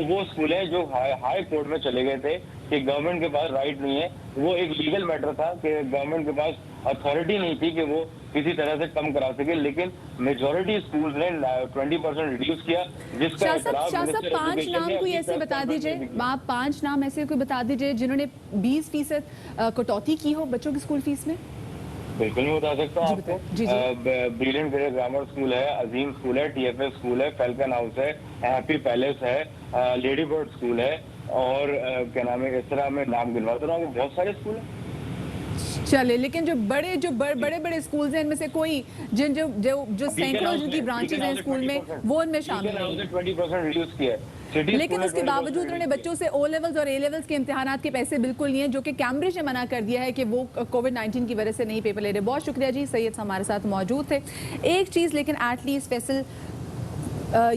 वो स्कूल है जो हाई कोर्ट में चले गए थे कि गवर्नमेंट के पास राइट नहीं है। वो एक लीगल मैटर था कि गवर्नमेंट के पास अथॉरिटी नहीं थी कि वो किसी तरह से कम करा सके, लेकिन मेजॉरिटी स्कूल्स ने 20% रिड्यूस किया, जिसका शाह साहब 5 नाम कोई ऐसे बता दीजिए, आप 5 नाम ऐसे कोई बता दीजिए जिन्होंने 20% कटौती की हो बच्चों की स्कूल फीस में। बिल्कुल नहीं बता सकता आपको। ब्रिलियंट ग्रामर स्कूल है, अजीम स्कूल है, TFS स्कूल है, फैल्कन हाउस है, हैप्पी पैलेस है, लेडी बर्ड स्कूल है, और क्या नाम है, इस तरह में नाम गिनवाता रहा हूँ, बहुत सारे स्कूल हैं। चले, लेकिन जो बड़े स्कूल्स हैं, इनमें से कोई जो सैकड़ों जिनकी ब्रांचेस हैं स्कूल में, वो इनमें शामिल हैं। 20% रिड्यूस किया है, लेकिन उसके बावजूद उन्होंने बच्चों से O लेवल्स और A लेवल्स के इम्तिहानात के पैसे बिल्कुल नहीं है, जो कि कैम्ब्रिज ने मना कर दिया है कि वो कोविड-19 की वजह से नहीं पेपर ले रहे। बहुत शुक्रिया जी, सैयद हमारे साथ मौजूद थे। एक चीज़ लेकिन एटलीस्ट फैसल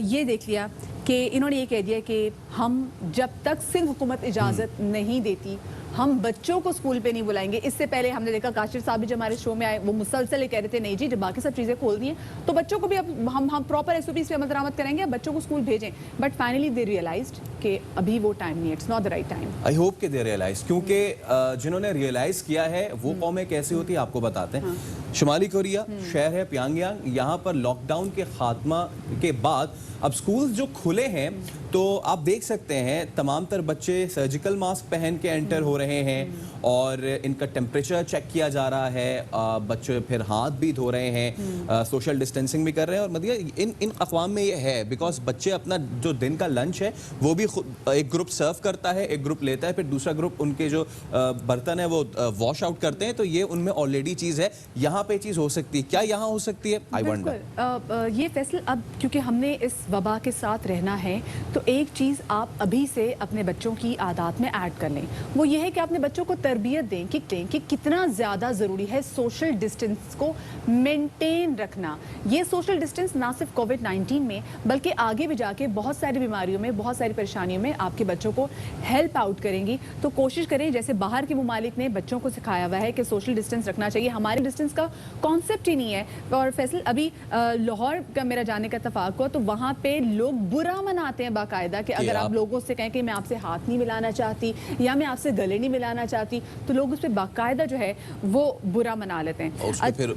ये देख लिया कि इन्होंने ये कह दिया कि हम जब तक सिंध हुकूमत इजाज़त नहीं देती हम बच्चों को स्कूल पे नहीं बुलाएंगे। इससे पहले हमने देखा काशिर साहब भी जब हमारे शो में आए, वो मुसलसल कह रहे थे नहीं जी, जब बाकी सब चीज़ें खोल दी हैं तो बच्चों को भी अब हम प्रॉपर SOPs पे अमल दरामद करेंगे, बच्चों को स्कूल भेजें। बट फाइनली दे रियलाइज्ड कि अभी वो टाइम नहीं, it's not the right time. I hope कि दे रियलाइज, क्योंकि जिन्होंने रियलाइज किया है वो कौमें कैसी होती है आपको बताते हैं। शुमाली कोरिया शहर है प्यांगयांग, यहाँ पर लॉकडाउन के खात्मा के बाद अब स्कूल जो खुले हैं तो आप देख सकते हैं तमाम तर बच्चे सर्जिकल मास्क पहन के एंटर हो रहे हैं और इनका टेम्परेचर चेक किया जा रहा है, बच्चे फिर हाथ भी धो रहे हैं, सोशल डिस्टेंसिंग भी कर रहे हैं। और मतलब इन अक़वाम में ये है बिकॉज बच्चे अपना जो दिन का लंच है वो भी एक ग्रुप सर्व करता है, एक ग्रुप लेता है, फिर दूसरा ग्रुप उनके जो बर्तन है वो वॉश आउट करते हैं। तो ये उनमें ऑलरेडी चीज़ है, यहाँ पे चीज़ हो सकती है। क्या यहाँ हो सकती है? I wonder. ये फैसल अब क्योंकि हमने इस वबा के साथ रहना है तो एक चीज़ आप अभी से अपने बच्चों की आदत में ऐड कर लें, वो ये है कि अपने बच्चों को तरबियत दें कि कितना ज़्यादा ज़रूरी है सोशल डिस्टेंस को मेंटेन रखना। ये सोशल डिस्टेंस ना सिर्फ कोविड-19 में बल्कि आगे भी जाके बहुत सारी बीमारियों में, बहुत सारी परेशानियों में आपके बच्चों को हेल्प आउट करेंगी। तो कोशिश करें, जैसे बाहर के ममालिक ने बच्चों को सिखाया हुआ है कि सोशल डिस्टेंस रखना चाहिए, हमारे डिस्टेंस का कॉन्सेप्ट ही नहीं है। और फैसल अभी लाहौर का मेरा जाने का इत्तेफाक हुआ तो वहाँ पे लोग बुरा मनाते हैं बाकायदा कि अगर आप लोगों से कहें कि मैं आपसे हाथ नहीं मिलाना चाहती या मैं आपसे गले नहीं मिलाना चाहती तो लोग उस पर बाकायदा जो है वो बुरा मना लेते हैं। उसमें फिर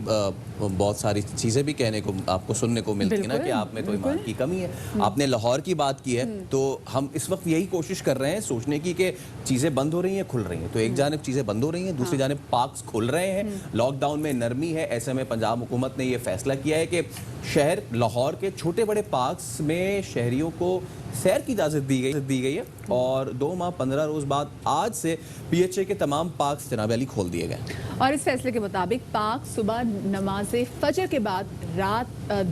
बहुत सारी चीज़ें भी कहने को आपको सुनने को मिलती है ना कि आप में तो ईमान की कमी है। आपने लाहौर की बात की है तो हम इस वक्त यही कोशिश कर रहे हैं सोचने की कि चीज़ें बंद हो रही हैं, खुल रही हैं। तो एक जानिब चीज़ें बंद हो रही हैं, दूसरी जानिब पार्क्स खुल रहे हैं, लॉकडाउन में नरमी है। ऐसे में पंजाब हुकूमत ने यह फैसला किया है कि शहर लाहौर के छोटे बड़े पार्क्स में शहरियों को सैर की इजाज़त दी गई है और 2 माह 15 रोज़ बाद आज से PHA के तमाम पार्क्स जनाब अली खोल दिए गए। और इस फैसले के मुताबिक पार्क सुबह नमाज फजर के बाद रात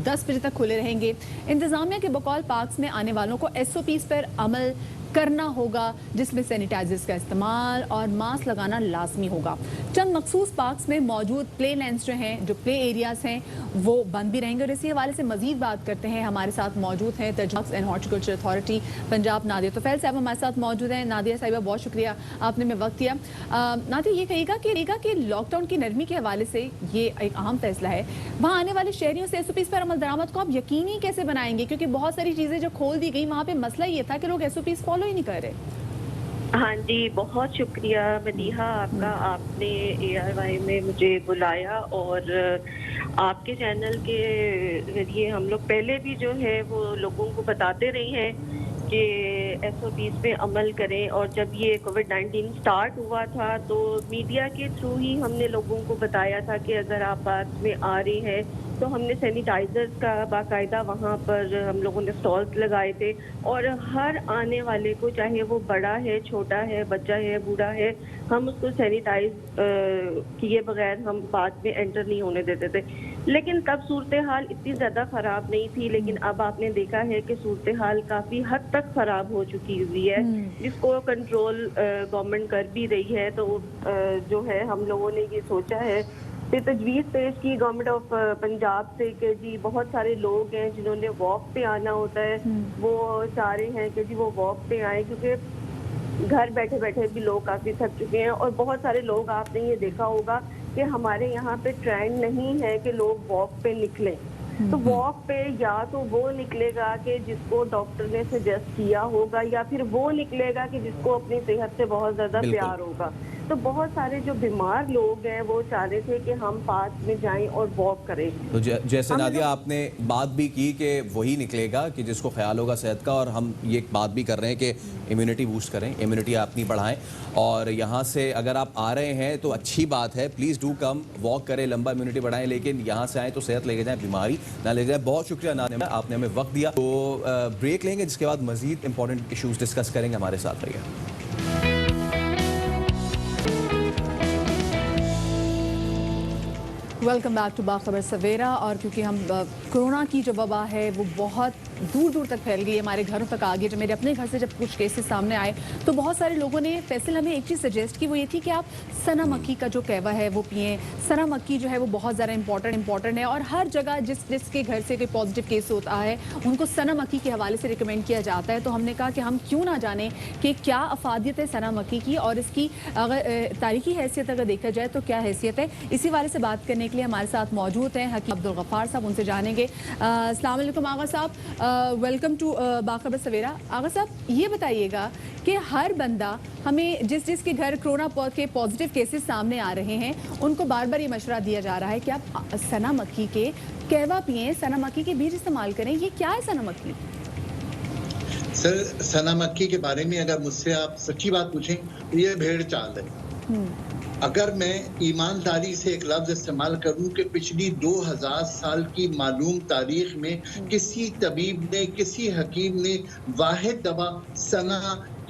10 बजे तक खुले रहेंगे। इंतजामिया के बकौल पार्क्स में आने वालों को SOPs पर अमल करना होगा, जिसमें सैनिटाइजर्स का इस्तेमाल और मास्क लगाना लाजमी होगा। चंद मखसूस पार्क्स में मौजूद प्ले लैंड्स जो हैं, जो प्ले एरियाज हैं, वो बंद भी रहेंगे। और इसी हवाले से मजीद बात करते हैं, हमारे साथ मौजूद हैं तर्जुमा and horticulture authority Punjab Nadia Tufail साहब हमारे साथ मौजूद हैं। नादिया साहिबा बहुत शुक्रिया आपने में वक्त दिया। नादिया ये कहेगा कि लॉकडाउन की नरमी के हवाले से ये एक अहम फैसला है, वहाँ आने वाले शहरियों से SOPs पर अमल दरामद को आप यकीनी कैसे बनाएंगे? क्योंकि बहुत सारी चीज़ें जो खोल दी गई वहाँ पे मसला ये था कि लोग SOPs फॉलो ही नहीं कर रहे। हाँ जी, बहुत शुक्रिया मदीहा आपका, आपने ARY में मुझे बुलाया और आपके चैनल के जरिए हम लोग पहले भी जो है वो लोगों को बताते रहे हैं कि SOPs पे अमल करें। और जब ये कोविड-19 स्टार्ट हुआ था तो मीडिया के थ्रू ही हमने लोगों को बताया था कि अगर आप पार्क में आ रहे हैं तो हमने सैनिटाइजर्स का बाकायदा वहाँ पर हम लोगों ने स्टॉल्स लगाए थे और हर आने वाले को, चाहे वो बड़ा है, छोटा है, बच्चा है, बूढ़ा है, हम उसको सैनिटाइज किए बगैर हम पार्क में एंटर नहीं होने देते थे। लेकिन तब सूरत हाल इतनी ज़्यादा ख़राब नहीं थी, लेकिन अब आपने देखा है कि सूरत हाल काफ़ी हद तक ख़राब हो चुकी हुई है, जिसको कंट्रोल गवर्नमेंट कर भी रही है। तो जो है हम लोगों ने ये सोचा है, तजवीज़ पेश की गवर्नमेंट ऑफ पंजाब से कि जी बहुत सारे लोग हैं जिन्होंने वॉक पे आना होता है, वो चाह रहे हैं कि जी वो वॉक पे आए, क्योंकि घर बैठे बैठे भी लोग काफ़ी थक चुके हैं। और बहुत सारे लोग, आपने ये देखा होगा कि हमारे यहाँ पे ट्रेंड नहीं है कि लोग वॉक पे निकलें। तो वॉक पे या तो वो निकलेगा कि जिसको डॉक्टर ने सजेस्ट किया होगा, या फिर वो निकलेगा कि जिसको अपनी सेहत से बहुत ज़्यादा प्यार होगा। तो बहुत सारे जो बीमार लोग हैं वो चाह रहे थे कि हम पार्क में जाएं और वॉक करें। तो जैसे नादिया आपने बात भी की कि वही निकलेगा कि जिसको ख्याल होगा सेहत का, और हम ये बात भी कर रहे हैं कि इम्यूनिटी बूस्ट करें, इम्यूनिटी अपनी बढ़ाएं। और यहाँ से अगर आप आ रहे हैं तो अच्छी बात है, प्लीज़ डू कम, वॉक करें, लंबा इम्यूनिटी बढ़ाएं, लेकिन यहाँ से आएँ तो सेहत लेके जाएँ, बीमारी ना ले जाए। बहुत शुक्रिया नादिया, आपने हमें वक्त दिया। तो ब्रेक लेंगे, जिसके बाद मज़ीद इंपॉर्टेंट इशूज़ डिस्कस करेंगे। हमारे साथ रहिए। वेलकम बैक टू बाखबर सवेरा। और क्योंकि हम कोरोना की जो वबा है वो बहुत दूर दूर तक फैल गई, हमारे घरों तक आ गई। जब मेरे अपने घर से जब कुछ केसेस सामने आए तो बहुत सारे लोगों ने फैसल हमें एक चीज़ सजेस्ट की, वो ये थी कि आप सना मक्खी का जो कहवा है वो पिएं। सना मक्खी जो है वो बहुत ज़्यादा इंपॉर्टेंट है और हर जगह जिसके घर से कोई पॉजिटिव केस होता है उनको सना मक्खी के हवाले से रिकमेंड किया जाता है। तो हमने कहा कि हम क्यों ना जाने कि क्या अफादियत है सना मक्खी की और इसकी अगर तारीखी हैसियत अगर देखा जाए तो क्या हैसियत है। इसी वाले से बात करने के लिए हमारे साथ मौजूद हैं हकीम अब्दुल गफ्फार साहब, उनसे जानेंगे। अस्सलाम वालेकुम आगा साहब, वेलकम टू बाखबर सवेरा। आगा साहब, ये बताइएगा कि हर बंदा, हमें जिसके घर कोरोना के पॉजिटिव केसेस सामने आ रहे हैं उनको बार बार ये मशवरा दिया जा रहा है कि आप सना मक्खी के कहवा पिएं, सना मक्खी के बीज इस्तेमाल करें। ये क्या है सना मक्खी? सर, सना मक्की के बारे में अगर मुझसे आप सच्ची बात पूछें तो ये भेड़ चाल है। अगर मैं ईमानदारी से एक लफ्ज इस्तेमाल करूं कि पिछली 2000 साल की मालूम तारीख में किसी तबीब ने, किसी हकीम ने वाहिद दवा सना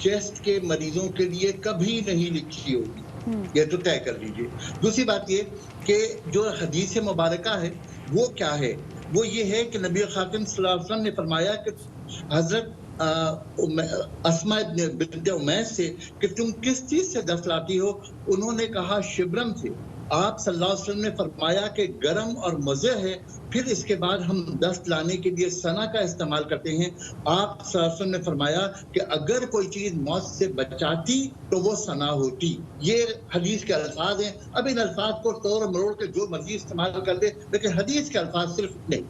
चेस्ट के मरीजों के लिए कभी नहीं लिखी होगी, ये तो तय कर लीजिए। दूसरी बात ये कि जो हदीस मुबारका है वो क्या है, वो ये है कि नबी खातिम सल्लल्लाहु अलैहि वसल्लम ने फरमाया कि हजरत अस्मा बिन्त उमैस से कि तुम किस चीज से दस्त लाती हो, उन्होंने कहा शिब्रम से। आप सल्लल्लाहु अलैहि वसल्लम ने फरमाया कि गरम और मज़े है, फिर इसके बाद हम दस्त लाने के लिए सना का इस्तेमाल करते हैं। आप सल्लल्लाहु अलैहि वसल्लम ने फरमाया कि अगर कोई चीज मौत से बचाती तो वो सना होती। ये हदीस के अल्फाज हैं। अब इन अल्फाज को तोड़ मरोड़ के जो मर्जी इस्तेमाल कर दे, लेकिन हदीस के अल्फाज सिर्फ नहीं।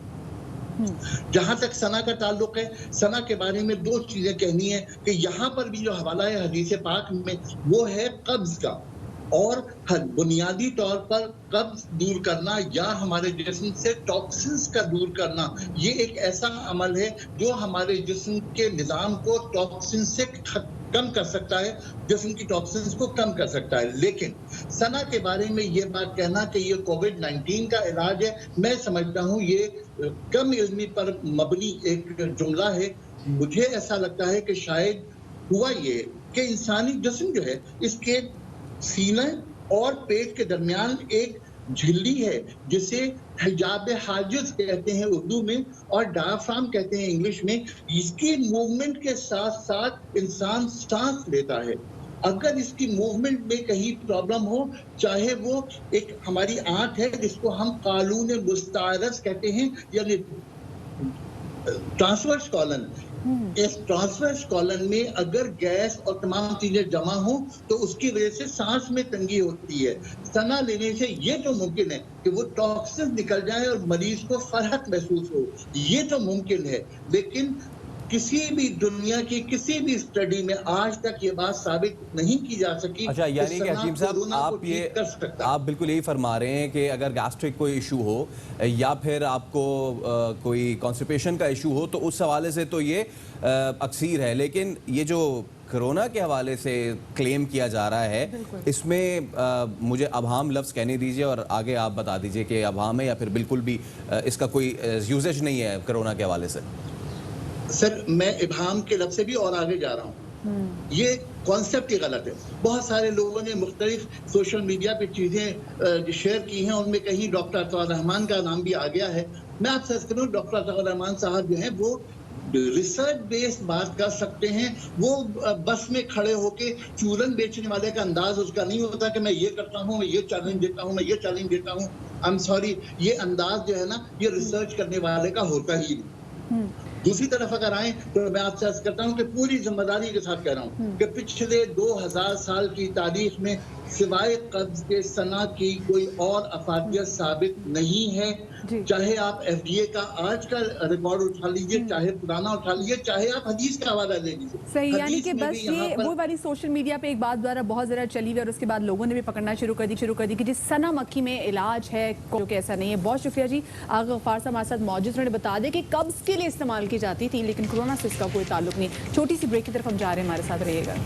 जहां तक सना का ताल्लुक है, सना के बारे में दो चीजें कहनी है कि यहाँ पर भी जो हवाला है हदीस पाक में वो है कब्ज का, और बुनियादी तौर पर कब्ज दूर करना या हमारे जिस्म से टॉक्सिन्स का दूर करना, ये एक ऐसा अमल है जो हमारे जिस्म के निज़ाम को टॉक्सिन से कम कर सकता है, जिस्म की टॉक्सिन्स को कम कर सकता है। लेकिन सना के बारे में ये बात कहना कि ये कोविड-19 का इलाज है, मैं समझता हूँ ये कम इल्मी पर मबनी एक जुमला है। मुझे ऐसा लगता है कि शायद हुआ ये कि इंसानी जिस्म जो है इसके सीने और पेट के दरमियान एक झिल्ली है जिसे हिजाब हाजिज कहते हैं उर्दू में और डायफ्राम कहते हैं इंग्लिश में। इसकी मूवमेंट के साथ साथ इंसान सांस लेता है। अगर इसकी मूवमेंट में कहीं प्रॉब्लम हो, चाहे वो एक हमारी आंख है जिसको हम कालून मुस्तारस कहते हैं, यानी ट्रांसवर्स कॉलन, इस ट्रांसवर्स कॉलन में अगर गैस और तमाम चीजें जमा हो तो उसकी वजह से सांस में तंगी होती है। सना लेने से ये तो मुमकिन है कि वो टॉक्सिन निकल जाए और मरीज को फर्हत महसूस हो, ये तो मुमकिन है। लेकिन किसी भी दुनिया की किसी भी स्टडी में आज तक ये बात साबित नहीं की जा सकी। अच्छा, यानी कि हकीम साहब आप बिल्कुल यही फरमा रहे हैं कि अगर गैस्ट्रिक कोई इशू हो या फिर आपको कोई कॉन्स्टिपेशन का इशू हो तो उस हवाले से तो ये अक्सीर है, लेकिन ये जो कोरोना के हवाले से क्लेम किया जा रहा है इसमें मुझे अभाम लफ्ज़ कहने दीजिए और आगे आप बता दीजिए कि अभाम है या फिर बिल्कुल भी इसका कोई यूजेज नहीं है कोरोना के हवाले से। सर, मैं इबाम के लफ्ज़ से भी और आगे जा रहा हूँ। ये कॉन्सेप्ट ही गलत है। बहुत सारे लोगों ने मुख्तलिफ सोशल मीडिया पे चीज़ें शेयर की हैं, उनमें कहीं डॉक्टर अताउर रहमान का नाम भी आ गया है। मैं आपसे अर्ज़ करूँ, डॉक्टर अताउर रहमान साहब जो हैं वो रिसर्च बेस्ड बात कर सकते हैं। वो बस में खड़े होके चूरन बेचने वाले का अंदाज उसका नहीं होता कि मैं ये करता हूँ, मैं ये चैलेंज देता हूँ, मैं ये चैलेंज देता हूँ। आई एम सॉरी, ये अंदाज जो है ना, ये रिसर्च करने वाले का होता ही नहीं। दूसरी तरफ अगर आए तो मैं आपसे अर्ज करता हूँ कि पूरी जिम्मेदारी के साथ कह रहा हूँ कि पिछले 2000 साल की तारीख में सिवाय कब्ज के सना की कोई और अफादियत साबित नहीं है। चाहे आप FDA का आज का रिकॉर्ड उठा लीजिए, चाहे पुराना उठा लीजिए, चाहे आप हदीस का हवाला ले लीजिए। सही, यानी कि बस ये वो वाली सोशल मीडिया पे एक बात द्वारा बहुत ज़रा चली हुई और उसके बाद लोगों ने भी पकड़ना शुरू कर दी कि जिस सना मक्खी में इलाज है, जो कि ऐसा नहीं है। बहुत शुक्रिया जी। आगा गफ्फार साहब हमारे साथ मौजूद, उन्होंने बता दें कि कब्ज के लिए इस्तेमाल की जाती थी लेकिन कोरोना से इसका कोई ताल्लुक नहीं। छोटी सी ब्रेक की तरफ हम जा रहे हैं, हमारे साथ रहिएगा।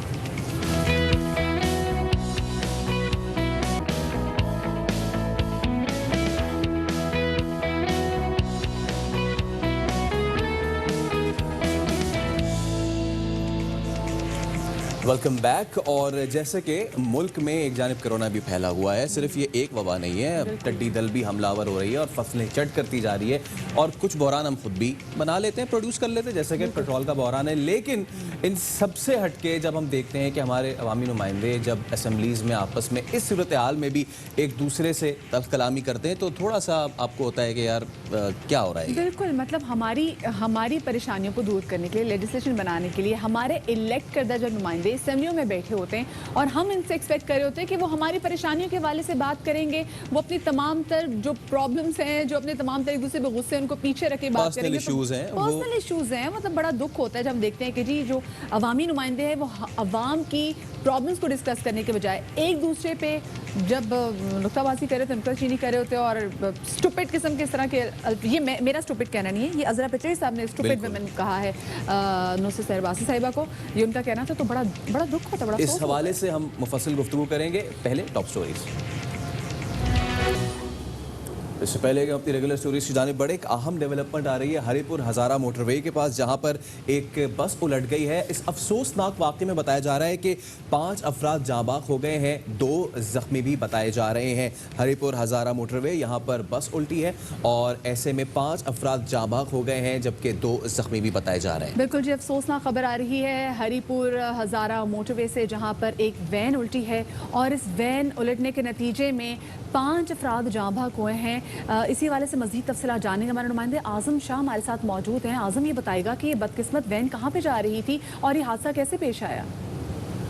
Welcome back. और जैसे कि मुल्क में एक जानिब कोरोना भी फैला हुआ है, सिर्फ ये एक वबा नहीं है, टिड्डी दल भी हमलावर हो रही है और फसलें चट करती जा रही है और कुछ बहरान हम खुद भी बना लेते हैं, प्रोड्यूस कर लेते हैं, जैसे कि पेट्रोल का बहरान है। लेकिन इन सबसे हटके जब हम देखते हैं कि हमारे अवामी नुमाइंदे जब असम्बलीज़ में आपस में इस सूरत हाल में भी एक दूसरे से तल्ख कलामी करते हैं तो थोड़ा सा आपको होता है कि यार क्या हो रहा है। बिल्कुल, मतलब हमारी परेशानियों को दूर करने के लिए, लेजिस्लेशन बनाने के लिए हमारे इलेक्ट करदा जो नुमाइंदे असेंबलियों में बैठे होते हैं और हम इनसे एक्सपेक्ट कर रहे होते हैं कि वो हमारी परेशानियों के हवाले से बात करेंगे, वो अपनी तमाम तर जो प्रॉब्लम्स हैं, जो अपने तमाम तर एक दूसरे पे गुस्से उनको पीछे रखे बात करेंगे। पर्सनल इश्यूज हैं, मतलब बड़ा दुख होता है जब हम देखते हैं कि जी जो अवामी नुमाइंदे हैं वो अवाम की प्रॉब्लम्स को डिस्कस करने के बजाय एक दूसरे पे जब नुक्ताबाजी कर रहे थे, नुक्ताचीनी कर रहे होते और स्टूपिड किस्म के इस तरह के, ये मेरा स्टूपिड कहना नहीं है, ये अजरा पिचई साहब ने स्टूपिड वुमेन कहा है नुसरत सहरबासी साहिबा को, ये उनका कहना था, तो बड़ा दुख होता, बड़ा इस हवाले से हम मुफस्सिल गुफ्तगू करेंगे। पहले टॉप स्टोरीज। इससे पहले कि अपनी रेगुलर स्टोरीज की जाने बढ़े, एक अहम डेवलपमेंट आ रही है हरिपुर हज़ारा मोटरवे के पास, जहां पर एक बस उलट गई है। इस अफसोसनाक वाक़े में बताया जा रहा है कि 5 अफराद जाँ बाग हो गए हैं, 2 ज़ख्मी भी बताए जा रहे हैं। हरिपुर हज़ारा मोटरवे, यहाँ पर बस उल्टी है और ऐसे में 5 अफराद जाँ बाग हो गए हैं, जबकि 2 ज़ख्मी भी बताए जा रहे हैं। बिल्कुल जी, अफसोसनाक खबर आ रही है हरिपुर हज़ारा मोटरवे से, जहाँ पर एक वैन उल्टी है और इस वैन उलटने के नतीजे में 5 अफराद जाँ बाग हुए हैं। इसी हवाले से मज़ीद तफसीलात जानने के हमारे नुमाइंदे आज़म शाह हमारे साथ मौजूद हैं। आज़म, ये बताएगा कि ये बदकिस्मत वैन कहाँ पे जा रही थी और ये हादसा कैसे पेश आया?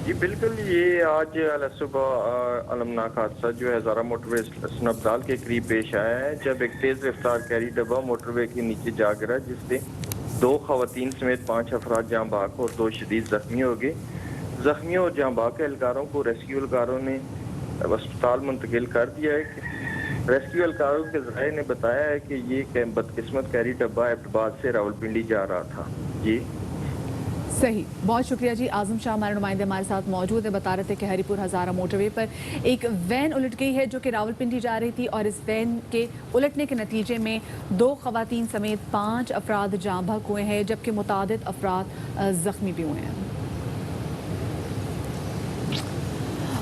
जी बिल्कुल, ये आज सुबह अलमनाक हादसा जो है हज़ारा मोटरवे स्नबदाल के करीब पेश आया है, जब एक तेज़ रफ्तार कैरी डब्बा मोटरवे के नीचे जा गिरा, जिससे 2 खवातीन समेत 5 अफराद जाँ बाग और 2 शदीद जख्मी हो गए। जख्मियों और जाँ बाग के एहलकारों को रेस्क्यू एहलकारों ने अस्पताल मुंतकिल कर दिया है। रेस्क्यू एहलकारों के ज़राए ने बताया है कि ये बदकिस्मत कैरी डब्बा एबटाबाद से रावलपिंडी जा रहा था। जी सही, बहुत शुक्रिया जी। आज़म शाह हमारे नुमाइंदे हमारे साथ मौजूद है, बता रहे थे कि हरिपुर हज़ारा मोटरवे पर एक वैन उलट गई है जो कि रावलपिंडी जा रही थी और इस वैन के उलटने के नतीजे में 2 खवातीन समेत 5 अफराद जाँ बाग हुए हैं, जबकि मुतादिद अफराद ज़ख्मी भी हुए हैं।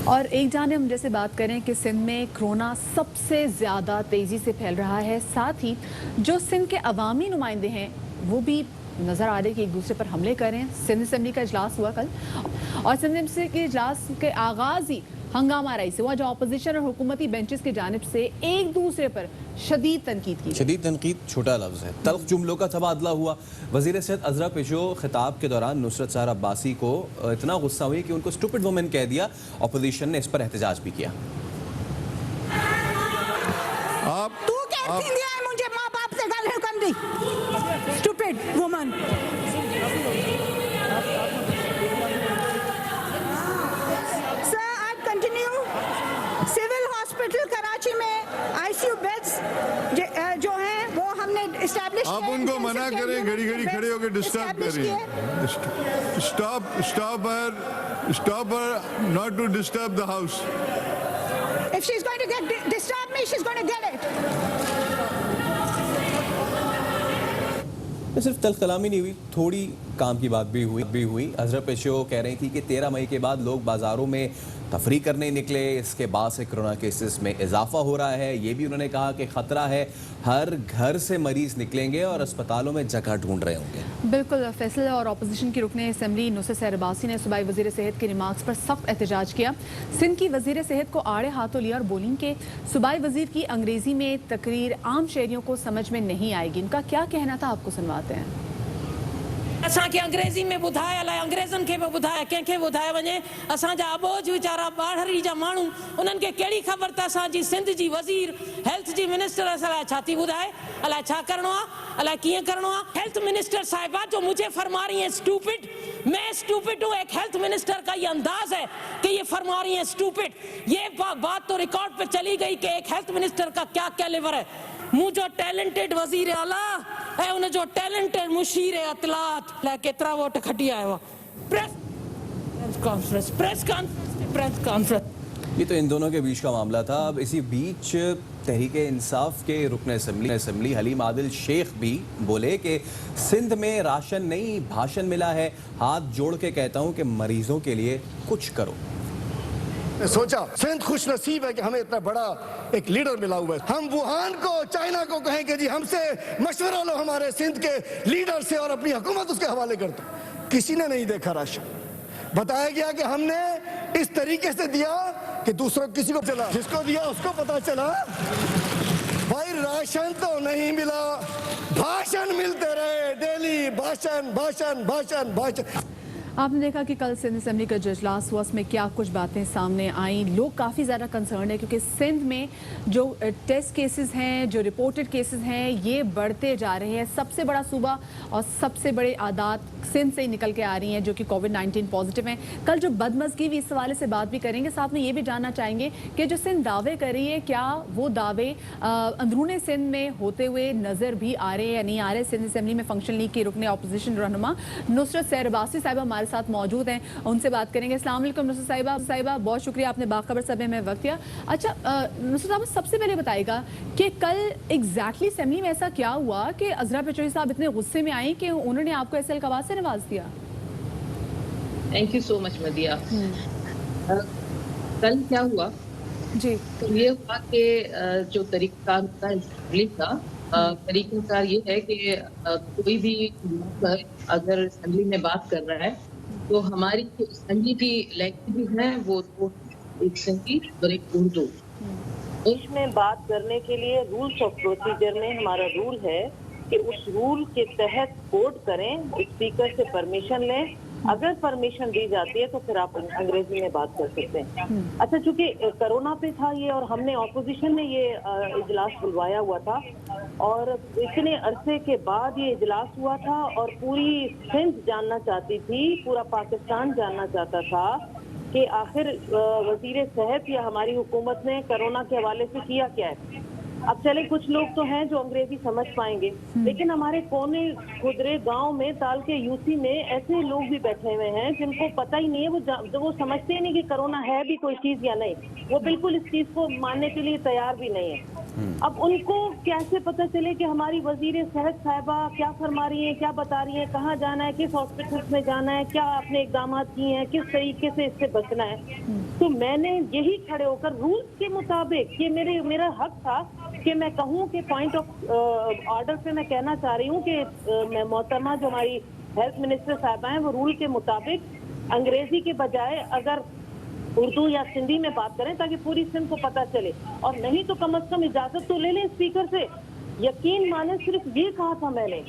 और एक जाने हम जैसे बात करें कि सिंध में कोरोना सबसे ज़्यादा तेज़ी से फैल रहा है, साथ ही जो सिंध के अवामी नुमाइंदे हैं वो भी नज़र आ रहे कि एक दूसरे पर हमले करें। सिंध असेंबली का इजलास हुआ कल और सिंध असेंबली के इजलास के आगाज़ ही हंगामा राई से हुआ, जो अपोजिशन और हुकूमती बेंचेस की जानिब से एक दूसरे पर शदीद तनकीद की। शदीद तनकीद छोटा लफ्ज़ है, तल्ख जुमलों का तबादला हुआ। वज़ीर सेहत अज़रा पेशो खिताब के दौरान नुसरत सहर अब्बासी को इतना गुस्सा हुई कि उनको स्टूपिड वुमेन कह दिया। अपोजिशन ने इस पर एहतजाज भी किया। तू कहती दिया है मुझे माँ बाप से गाली कम दी, stupid woman. Civil hospital Karachi में आईसीयू बेड्स जो हैं वो हमने एस्टैब्लिश आप उनको मना करें, घड़ी घड़ी खड़े होकर डिस्टर्ब करें। Stop her not to disturb the house. If she's going to get disturb me, she's going to get it. सिर्फ तल्ख कलामी नहीं हुई, थोड़ी काम की बात भी हुई। अज़रा पेशो कह रही थी कि 13 मई के बाद लोग बाज़ारों में तफरी करने निकले, इसके बाद से कोरोना केसेस में इजाफा हो रहा है। ये भी उन्होंने कहा कि ख़तरा है, हर घर से मरीज़ निकलेंगे और अस्पतालों में जगह ढूंढ रहे होंगे। बिल्कुल, फैसल और अपोजिशन की रुकने असेंबली नुसरत सहर अब्बासी ने सूबाई वज़ीर सेहत के रिमार्क्स पर सख्त एहतजाज किया। सिंध की वज़ीर सेहत को आड़े हाथों लिया और बोली कि सूबाई वज़ीर की अंग्रेज़ी में तकरीर आम शहरियों को समझ में नहीं आएगी। उनका क्या कहना था, आपको सुनवाते हैं। असांखे अंग्रेज़ी में ॿुधाए, अलाए अंग्रेज़नि खे बि ॿुधाए, कंहिंखे ॿुधाए वञे। असांजा अबोज वीचारा ॿाहिरि जा माण्हू, उन्हनि खे कहिड़ी ख़बर त असांजी सिंध जी वज़ीर, हेल्थ जी मिनिस्टर अलाए छा थी ॿुधाए, अलाए छा करिणो आहे, अलाए कीअं करिणो आहे। हेल्थ मिनिस्टर साहिबा जो मुझे फरमा रही हैं स्टूपिड, मैं स्टूपिड हूँ। एक हेल्थ मिनिस्टर का ये अंदाज है कि ये फरमा रही हैं स्टूपिड। ये बात तो रिकॉर्ड पे चली गई कि एक हेल्थ मिनिस्टर का क्या कैलिबर है। मुझो टैलेंटेड वज़ीर आला ऐं उन जो टैलेंटेड मुशीर अतलात लाइ केतिरा वोट खटी आयो आहे। Press conference. ये तो इन दोनों के बीच का मामला था। अब इसी बीच तहरीक इंसाफ के रुकन असेंबली हलीम आदिल शेख भी बोले कि सिंध में राशन नहीं, भाषण मिला है। हाथ जोड़ के कहता हूँ कि मरीजों के लिए कुछ करो। सोचा सिंध खुश नसीब है कि हमें इतना बड़ा एक लीडर मिला हुआ है। हम वुहान को, चाइना को कहें कि जी हमसे मशवरा लो हमारे सिंध के लीडर से और अपनी हुकूमत उसके हवाले कर दो। किसी ने नहीं देखा राशन। बताया गया कि हमने इस तरीके से दिया कि दूसरों किसी को चला, जिसको दिया उसको पता चला। भाई राशन तो नहीं मिला, भाषण मिलते रहे डेली, भाषण भाषण भाषण भाषण। आपने देखा कि कल सिंध असेंबली का जो इजलास हुआ उसमें क्या कुछ बातें सामने आई। लोग काफ़ी ज़्यादा कंसर्न है क्योंकि सिंध में जो टेस्ट केसेस हैं, जो रिपोर्टेड केसेस हैं, ये बढ़ते जा रहे हैं। सबसे बड़ा सूबा और सबसे बड़े आदात सिंध से ही निकल के आ रही हैं जो कि कोविड-19 पॉजिटिव हैं। कल जो बदमज़गी हुई इस हवाले से बात भी करेंगे, साथ में ये भी जानना चाहेंगे कि जो सिंध दावे कर रही है क्या वो दावे अंदरूनी सिंध में होते हुए नज़र भी आ रहे हैं या नहीं आ रहे। सिंध असेंबली में फंक्शन लीग की रुकने अपोजिशन रहनुमा नुसरत सहरबासी साहिबा हमारे साथ मौजूद हैं, उनसे बात करेंगे। अस्सलाम वालेकुम नुसरत साहिबा, बहुत शुक्रिया आपने बाखबर सभा में वक्त दिया। अच्छा नुसरत साहब, सबसे पहले बताइएगा कि कल एग्जैक्टली असेंबली में ऐसा क्या हुआ कि अजरा पेचोई साहब इतने गुस्से में आई कि उन्होंने आपको ऐसे अलकावाज से नवाज दिया? Thank you so much मदिया। कल क्या हुआ जी, तो ये हुआ कि जो तरीक़ाकार होता है असेंबली का, तरीक़ाकार ये है कि कोई भी अगर असेंबली में बात कर रहा है तो हमारी जो असेंबली की लैंग्वेज है वो एक सिंधी और एक उर्दू। उसमें बात करने के लिए रूल्स ऑफ प्रोसीजर में हमारा रूल है कि उस रूल के तहत कोट करें, स्पीकर से परमिशन लें। अगर परमिशन दी जाती है तो फिर आप अंग्रेजी में बात कर सकते हैं। अच्छा, चूंकि कोरोना पे था ये और हमने ऑपोजिशन ने ये इजलास बुलवाया हुआ था और इतने अरसे के बाद ये इजलास हुआ था और पूरी सिंध जानना चाहती थी, पूरा पाकिस्तान जानना चाहता था कि आखिर वजीर सेहत या हमारी हुकूमत ने कोरोना के हवाले से किया क्या है। अब चले, कुछ लोग तो हैं जो अंग्रेजी समझ पाएंगे, लेकिन हमारे कोने खुदरे गांव में ताल के यूसी में ऐसे लोग भी बैठे हुए हैं जिनको पता ही नहीं है, वो समझते ही नहीं कि कोरोना है भी कोई चीज या नहीं। वो बिल्कुल इस चीज को मानने के लिए तैयार भी नहीं है। अब उनको कैसे पता चले कि हमारी वजीर सेहत साहिबा क्या फरमा रही है, क्या बता रही है, कहाँ जाना है, किस हॉस्पिटल में जाना है, क्या आपने इकदाम किए हैं, किस तरीके से इससे बचना है। तो मैंने यही खड़े होकर रूल्स के मुताबिक, ये मेरा हक था कि मैं कहूँ कि पॉइंट ऑफ ऑर्डर पे मैं कहना चाह रही हूँ कि मैं मोहतरमा जो हमारी हेल्थ मिनिस्टर साहिबा हैं वो रूल के मुताबिक अंग्रेजी के बजाय अगर उर्दू या सिंधी में बात करें ताकि पूरी सिंध को पता चले, और नहीं तो कम से कम इजाजत तो ले लें स्पीकर से। यकीन माने सिर्फ ये कहा था मैंने,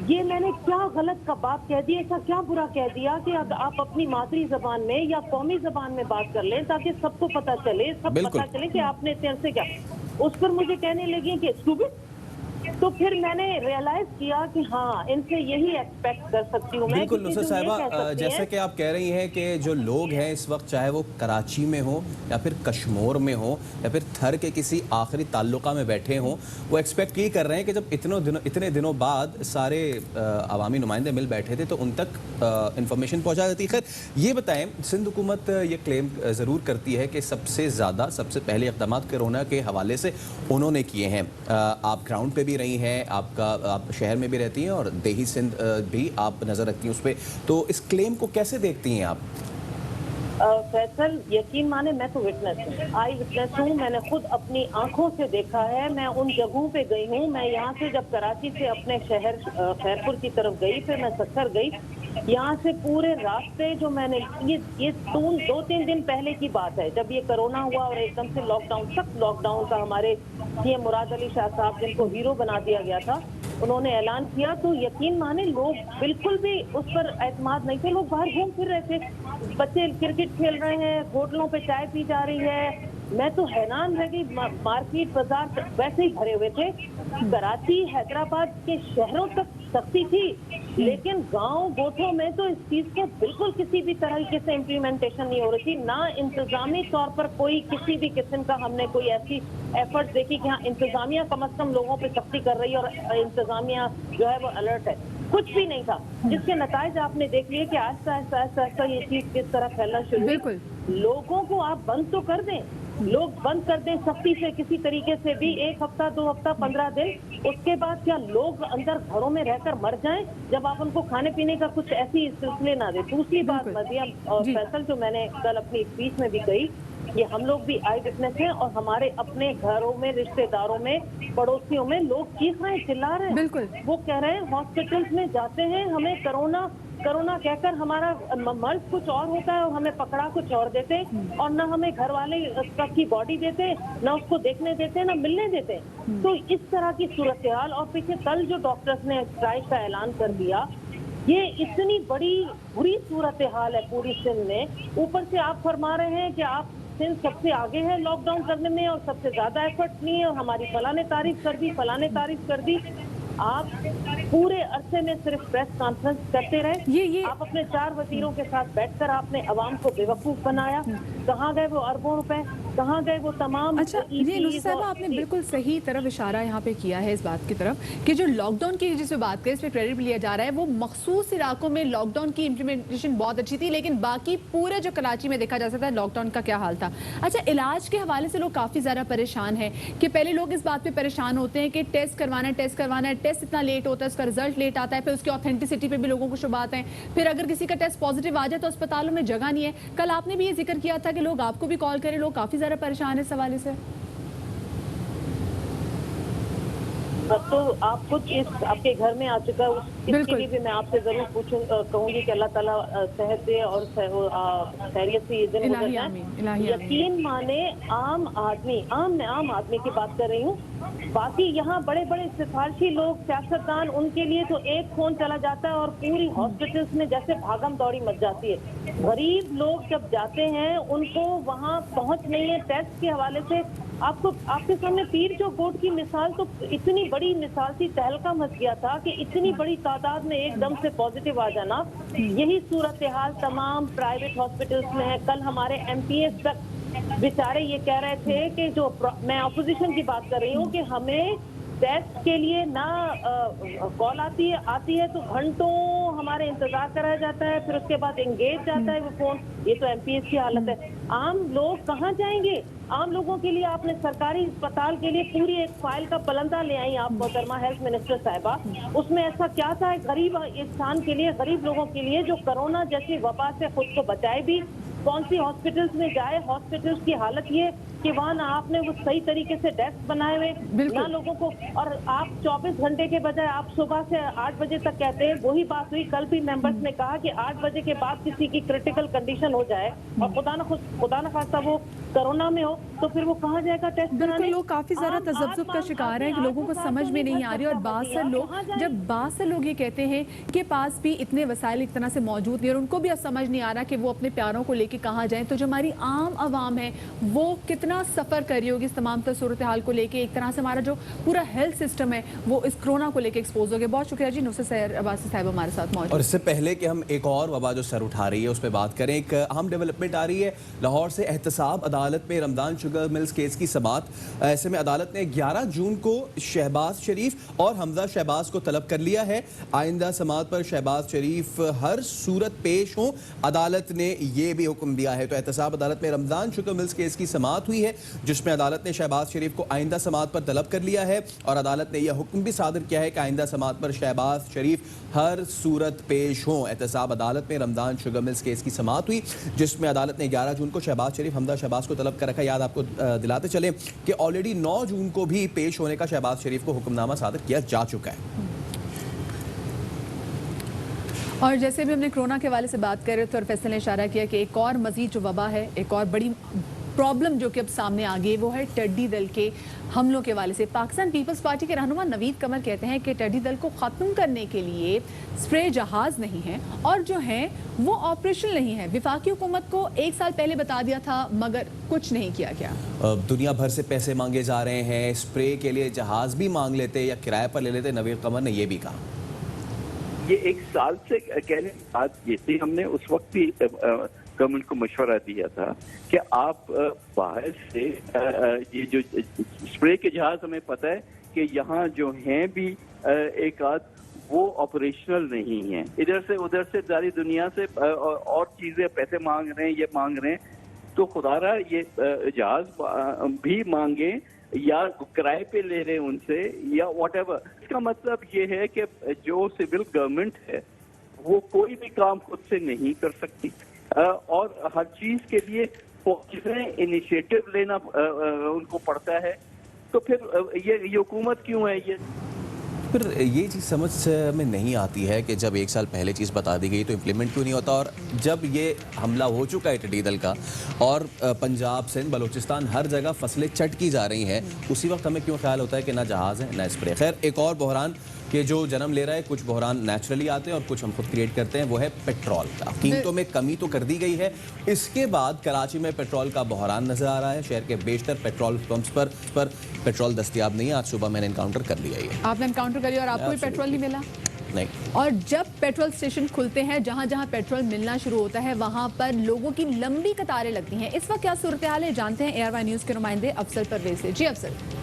ये मैंने क्या गलत का बात कह दी, ऐसा क्या बुरा कह दिया कि अब आप अपनी मातृ जबान में या कौमी जबान में बात कर लें ताकि सबको पता चले, सब पता चले कि आपने इतने अरसे क्या। उस पर मुझे कहने लगी कि स्टूपिड। तो फिर मैंने रियलाइज किया कि हाँ, इनसे यही एक्सपेक्ट कर सकती हूँ मैं। बिल्कुल नुसरत साहिबा, जैसे कि आप कह रही हैं कि जो लोग हैं इस वक्त, चाहे वो कराची में हो या फिर कश्मीर में हो या फिर थर के किसी आखिरी ताल्लुका में बैठे हों, वो एक्सपेक्ट ये कर रहे हैं कि जब इतने दिनों बाद सारे अवामी नुमाइंदे मिल बैठे थे तो उन तक इंफॉर्मेशन पहुँचा जाती है। खैर ये बताएं, सिंध हुकूमत ये क्लेम ज़रूर करती है कि सबसे सबसे पहले इक़दाम कोरोना के हवाले से उन्होंने किए हैं। आप ग्राउंड पे भी रही हैं, आप शहर में भी रहती हैं और देही सिंध भी आप नजर रखती हैं उस पर, तो इस क्लेम को कैसे देखती हैं आप? फैसल, यकीन माने मैं तो विटनेस हूँ, आई विटनेस हूँ। मैंने खुद अपनी आंखों से देखा है, मैं उन जगहों पे गई हूँ। मैं यहाँ से जब कराची से अपने शहर खैरपुर की तरफ गई, फिर मैं सक्खर गई, यहाँ से पूरे रास्ते जो मैंने ये 2-3 दिन पहले की बात है जब ये कोरोना हुआ और एकदम से लॉकडाउन, सख्त लॉकडाउन का हमारे सीएम मुराद अली शाह साहब, जिनको हीरो बना दिया गया था, उन्होंने ऐलान किया। तो यकीन माने लोग बिल्कुल भी उस पर एतमाद नहीं थे। लोग बाहर घूम फिर रहे थे, बच्चे क्रिकेट खेल रहे हैं, होटलों पे चाय पी जा रही है। मैं तो हैरान रह गई, मार्केट बाजार वैसे ही भरे हुए थे। कराची हैदराबाद के शहरों तक सख्ती थी, लेकिन गांव गोठों में तो इस चीज को बिल्कुल किसी भी तरीके से इम्प्लीमेंटेशन नहीं हो रही थी। ना इंतजामी तौर पर कोई किसी भी किस्म का हमने कोई ऐसी एफर्ट देखी कि हाँ इंतजामिया कम से कम लोगों पे सख्ती कर रही है और इंतजामिया जो है वो अलर्ट है। कुछ भी नहीं था, जिसके नताइज आपने देख लिए कि आहिस्ता आहिस्ता ये चीज किस तरह फैलना शुरू। बिल्कुल, लोगों को आप बंद तो कर दें, लोग बंद कर दें सख्ती से, किसी तरीके से भी, 1 हफ्ता 2 हफ्ता 15 दिन, उसके बाद क्या लोग अंदर घरों में रहकर मर जाएं जब आप उनको खाने पीने का कुछ ऐसी सिलसिले ना दे। दूसरी बात मदिया और फैसल, जो मैंने कल अपनी स्पीच में भी कही, ये हम लोग भी आई विटनेस हैं और हमारे अपने घरों में, रिश्तेदारों में, पड़ोसियों में लोग चीख रहे हैं, चिल्ला रहे हैं। बिल्कुल, वो कह रहे हैं हॉस्पिटल्स में जाते हैं, हमें कोरोना कहकर हमारा मर्ज कुछ और होता है और हमें पकड़ा कुछ और देते, और ना हमें घर वाले की बॉडी देते, ना उसको देखने देते, ना मिलने देते। तो इस तरह की सूरत हाल, और पीछे कल जो डॉक्टर्स ने स्ट्राइक का ऐलान कर दिया, ये इतनी बड़ी बुरी सूरत हाल है पूरी सिंध में। ऊपर से आप फरमा रहे हैं कि आप सिंध सबसे आगे है लॉकडाउन करने में और सबसे ज्यादा एफर्ट नहीं है और हमारी फलाने तारीफ कर दी, फलाने तारीफ कर दी। आप पूरे अरसे में सिर्फ प्रेस कॉन्फ्रेंस करते रहे। आप अपने 4 वजीरों के साथ बैठकर आपने अवाम को बेवकूफ बनाया। कहाँ गए वो अरबों रुपए, कहाँ गए वो तमाम। अच्छा, ये नुसरत साहब आपने बिल्कुल सही तरफ इशारा यहाँ पे किया है इस बात की तरफ कि जो लॉकडाउन की जिसमें बात करें, इस पर क्रेडिट लिया जा रहा है, वो मखसूस इलाकों में लॉकडाउन की इम्प्लीमेंटेशन बहुत अच्छी थी, लेकिन बाकी पूरे जो कराची में देखा जा सकता है लॉकडाउन का क्या हाल था। अच्छा, इलाज के हवाले से लोग काफ़ी ज़्यादा परेशान हैं कि पहले लोग इस बात पर परेशान होते हैं कि टेस्ट करवाना है, टेस्ट इतना लेट होता है, उसका रिजल्ट लेट आता है, फिर उसकी ऑथेंटिसिटी पे भी लोगों को शुबहत हैं। फिर अगर किसी का टेस्ट पॉजिटिव आ जाए तो अस्पतालों में जगह नहीं है। कल आपने भी ये जिक्र किया था कि लोग आपको भी कॉल करें, लोग काफी ज्यादा परेशान है इस हवाले से। तो आप खुद इस आपके घर में आ चुका है, इसके लिए भी मैं आपसे जरूर कहूंगी कि अल्लाह ताला सेहत दे और खैरियत से ये दिन गुजर जाए। यकीन माने आम आदमी की बात कर रही हूँ, बाकी यहाँ बड़े बड़े सिफारशी लोग, सियासतदान, उनके लिए तो एक फोन चला जाता है और पूरी हॉस्पिटल्स में जैसे भागम दौड़ी मच जाती है। गरीब लोग जब जाते हैं उनको वहाँ पहुँच नहीं है। टेस्ट के हवाले से आपके सामने पीर जो गोट की मिसाल तो इतनी बड़ी मिसाल थी, तहलका मच गया था कि इतनी बड़ी तादाद में एकदम से पॉजिटिव आ जाना। यही सूरत हाल तमाम प्राइवेट हॉस्पिटल्स में है। कल हमारे MPS तक बेचारे ये कह रहे थे कि जो मैं अपोजिशन की बात कर रही हूँ कि हमें टेस्ट के लिए ना कॉल आती है तो घंटों हमारे इंतजार कराया जाता है, फिर उसके बाद एंगेज जाता है वो फोन। ये तो MPS की हालत है। आम लोग कहाँ जाएंगे? आम लोगों के लिए आपने सरकारी अस्पताल के लिए पूरी एक फाइल का पलंदा ले आई आप मोहतरमा हेल्थ मिनिस्टर साहिबा। उसमें ऐसा क्या था गरीब इंसान के लिए, गरीब लोगों के लिए जो कोरोना जैसी वबा से खुद को बचाए भी? कौन सी हॉस्पिटल्स में जाए, हॉस्पिटल्स की हालत ये कि वहाँ ना आपने वो सही तरीके से डेस्क बनाए हुए ना लोगों को, और आप 24 घंटे के बजाय आप सुबह से 8 बजे तक कहते हैं। वही बात हुई कल भी मेंबर्स ने कहा कि 8 बजे के बाद किसी की क्रिटिकल कंडीशन हो जाए और खुदा न खास्ता वो कोरोना में हो तो फिर वो कहाँ जाएगा टेस्ट कराने? लोग काफी ज्यादा तजब्जुब का शिकार है कि लोगों को समझ में नहीं आ रही। और बात से लोग ये कहते हैं कि पास भी इतने वसाइल एक तरह से मौजूद नहीं और उनको भी अब समझ नहीं आ रहा कि वो अपने प्यारों को लेके कहाँ जाएं। तो जो हमारी आम आवाम है वो कितना सफर कर रही होगी इस तमाम सूरत हाल को लेके। एक तरह से हमारा जो पूरा हेल्थ सिस्टम है वो इस कोरोना को लेके एक्सपोज हो गया। बहुत शुक्रिया जी नुसरत अब्बासी साहब हमारे साथ मौजूद। और इससे पहले कि हम एक और वबा जो सर उठा रही है उस पर बात करें, एक अहम डेवलपमेंट आ रही है। लाहौर से एहतसाब अदालत में रमदान शुगर मिल्स केस की समाअत। ऐसे में अदालत ने 11 जून को शहबाज शरीफ और हमजा शहबाज को तलब कर लिया है। आइंदा समाअत पर शहबाज शरीफ हर सूरत पेश हों, अदालत ने यह भी हुक्म दिया है। तो एहतसाब अदालत में रमदान शुगर मिल्स केस की समाअत हुई है जिसमें अदालत ने शहबाज शरीफ को आइंदा समाअत पर तलब कर लिया है और अदालत ने यह हुक्म भी सादर किया है कि आइंदा समाअत पर शहबाज शरीफ हर सूरत पेश हों। एहतसाब अदालत में रमदान शुगर मिल्स केस की समाअत हुई जिसमें अदालत ने 11 जून को शहबाज शरीफ हमजा शहबाज को तलब कर रखा। याद आपको दिलाते चले कि ऑलरेडी 9 जून को भी पेश होने का शहबाज शरीफ को हुक्मनामा सादर किया जा चुका है। और जैसे भी हमने कोरोना के हवाले से बात कर रहे थे और फैसल ने इशारा किया कि एक और मजीद जो वबा है, एक और बड़ी प्रॉब्लम जो कि अब सामने आ गई वो है टिड्डी दल के हमलों के हवाले से। पाकिस्तान पीपल्स पार्टी के रहनुमा नवीद कमर कहते हैं कि टिड्डी दल को ख़त्म करने के लिए स्प्रे जहाज़ नहीं है और जो है वो ऑपरेशनल नहीं है। वफाकी हुकूमत को 1 साल पहले बता दिया था मगर कुछ नहीं किया गया। दुनिया भर से पैसे मांगे जा रहे हैं, स्प्रे के लिए जहाज़ भी मांग लेते या किराए पर ले लेते। नवीद कमर ने यह भी कहा ये 1 साल से कहने की बात ये थी, हमने उस वक्त भी गवर्नमेंट को मशवरा दिया था कि आप बाहर से ये जो स्प्रे के जहाज, हमें पता है कि यहाँ जो हैं भी एक आध वो ऑपरेशनल नहीं है। इधर से उधर से सारी दुनिया से और चीजें पैसे मांग रहे हैं, ये मांग रहे हैं, तो खुदारा ये जहाज भी मांगे या किराए पे ले रहे हैं उनसे या व्हाटएवर। इसका मतलब ये है कि जो सिविल गवर्नमेंट है वो कोई भी काम खुद से नहीं कर सकती और हर चीज के लिए इनिशिएटिव लेना उनको पड़ता है। तो फिर ये हुकूमत क्यों है? ये फिर ये चीज़ समझ में नहीं आती है कि जब 1 साल पहले चीज़ बता दी गई तो इम्प्लीमेंट क्यों नहीं होता। और जब ये हमला हो चुका है टिड्डी दल का और पंजाब सिंध बलूचिस्तान हर जगह फसलें चट की जा रही हैं, उसी वक्त हमें क्यों ख्याल होता है कि ना जहाज़ है ना स्प्रे। खैर, एक और बहरान कि जो जन्म ले रहा है, कुछ बहरान नेचुरली आते हैं और कुछ हम खुद क्रिएट करते हैं, वो है पेट्रोल का। कीमतों में कमी तो कर दी गई है, इसके बाद कराची में पेट्रोल का बहरान नजर आ रहा है। शहर के बेशतर पेट्रोल पंप्स पर पेट्रोल दस्तयाब नहीं है। आज सुबह मैंने इनकाउंटर कर लिया है। आपने इनकाउंटर कर लिया और आपको भी पेट्रोल नहीं मिला? नहीं। और जब पेट्रोल स्टेशन खुलते हैं, जहां जहां पेट्रोल मिलना शुरू होता है, वहां पर लोगों की लंबी कतारें लगती हैं। इस वक्त क्या सूरत हाल है, जानते हैं ARY न्यूज़ के नुमाइंदे अफसर परवेज से। जी अफसर।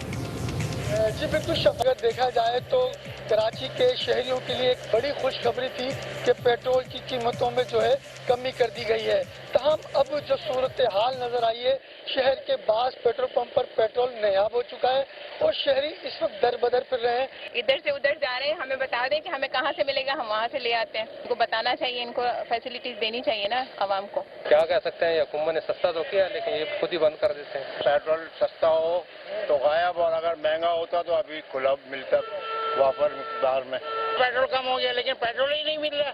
जी बिल्कुल, अगर देखा जाए तो कराची के शहरियों के लिए एक बड़ी खुशखबरी थी कि पेट्रोल की कीमतों में जो है कमी कर दी गई है। तमाम अब जो सूरत हाल नजर आई है, शहर के बास पेट्रोल पंप पर पेट्रोल नायाब हो चुका है और शहरी इस वक्त दर बदर फिर रहे हैं, इधर से उधर जा रहे हैं। हमें बता दें कि हमें कहाँ से मिलेगा, हम वहाँ से ले आते हैं। उनको बताना चाहिए, इनको फैसिलिटीज देनी चाहिए ना आवाम को। क्या कह सकते हैं, हुकूमत ने सस्ता तो किया लेकिन ये खुद ही बंद कर देते हैं। पेट्रोल सस्ता हो तो गायब, और अगर महंगा होता तो अभी खुला मिलता वाफर मिकदार में। पेट्रोल कम हो गया लेकिन पेट्रोल ही नहीं मिल रहा।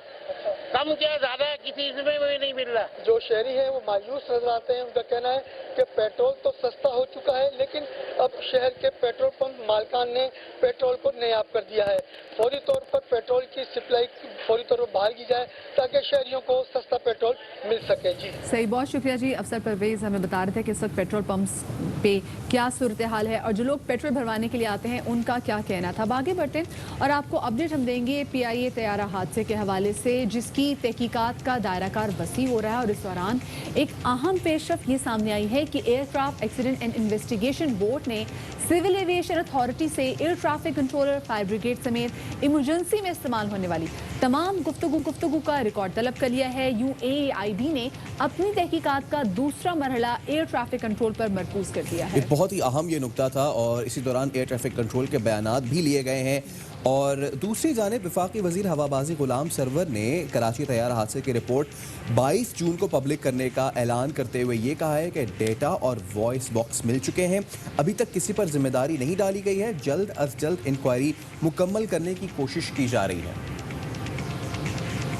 कम क्या ज्यादा है, किसी इसमें भी नहीं मिल रहा। जो शहरी हैं वो मायूस नजर आते हैं। उनका कहना है कि पेट्रोल तो सस्ता हो चुका है, लेकिन अब शहर के पेट्रोल पंप मालिकान ने पेट्रोल को नायाब कर दिया है। फौरी तौर पर पेट्रोल की सप्लाई फौरी तौर पर बहाल की जाए ताकि शहरियों को सस्ता पेट्रोल मिल सके। जी सही, बहुत शुक्रिया जी। अफसर परवेज हमें बता रहे थे कि इस वक्त पेट्रोल पंप्स पे क्या सूरत हाल है और जो लोग पेट्रोल भरवाने के लिए आते हैं उनका क्या कहना था। आगे बढ़ते हैं और आपको अपडेट हम देंगे PIA तैयारा हादसे के हवाले से, जिसकी तहकीकात का दायराकार वसी हो रहा है। और इस दौरान एक अहम पेशरफ ये सामने आई है कि aircraft accident and investigation board ने सिविल एविएशन अथॉरिटी से air traffic controller, fire brigade समेत इमरजेंसी में इस्तेमाल होने वाली तमाम गुफ्तगू का रिकॉर्ड तलब कर लिया है। UAAIB ने अपनी तहकीकात का दूसरा मरहला एयर ट्रैफिक कंट्रोल पर मरकूज कर दिया है। एक बहुत ही अहम ये नुकता था और इसी दौरान एयर ट्रैफिक कंट्रोल के बयानात भी लिए गए हैं। और दूसरी जानिब वफाकी वजीर हवाबाजी गुलाम सरवर ने कराची तैयार हादसे की रिपोर्ट 22 जून को पब्लिक करने का ऐलान करते हुए ये कहा है कि डेटा और वॉइस बॉक्स मिल चुके हैं। अभी तक किसी पर जिम्मेदारी नहीं डाली गई है। जल्द अज जल्द इंक्वायरी मुकम्मल करने की कोशिश की जा रही है।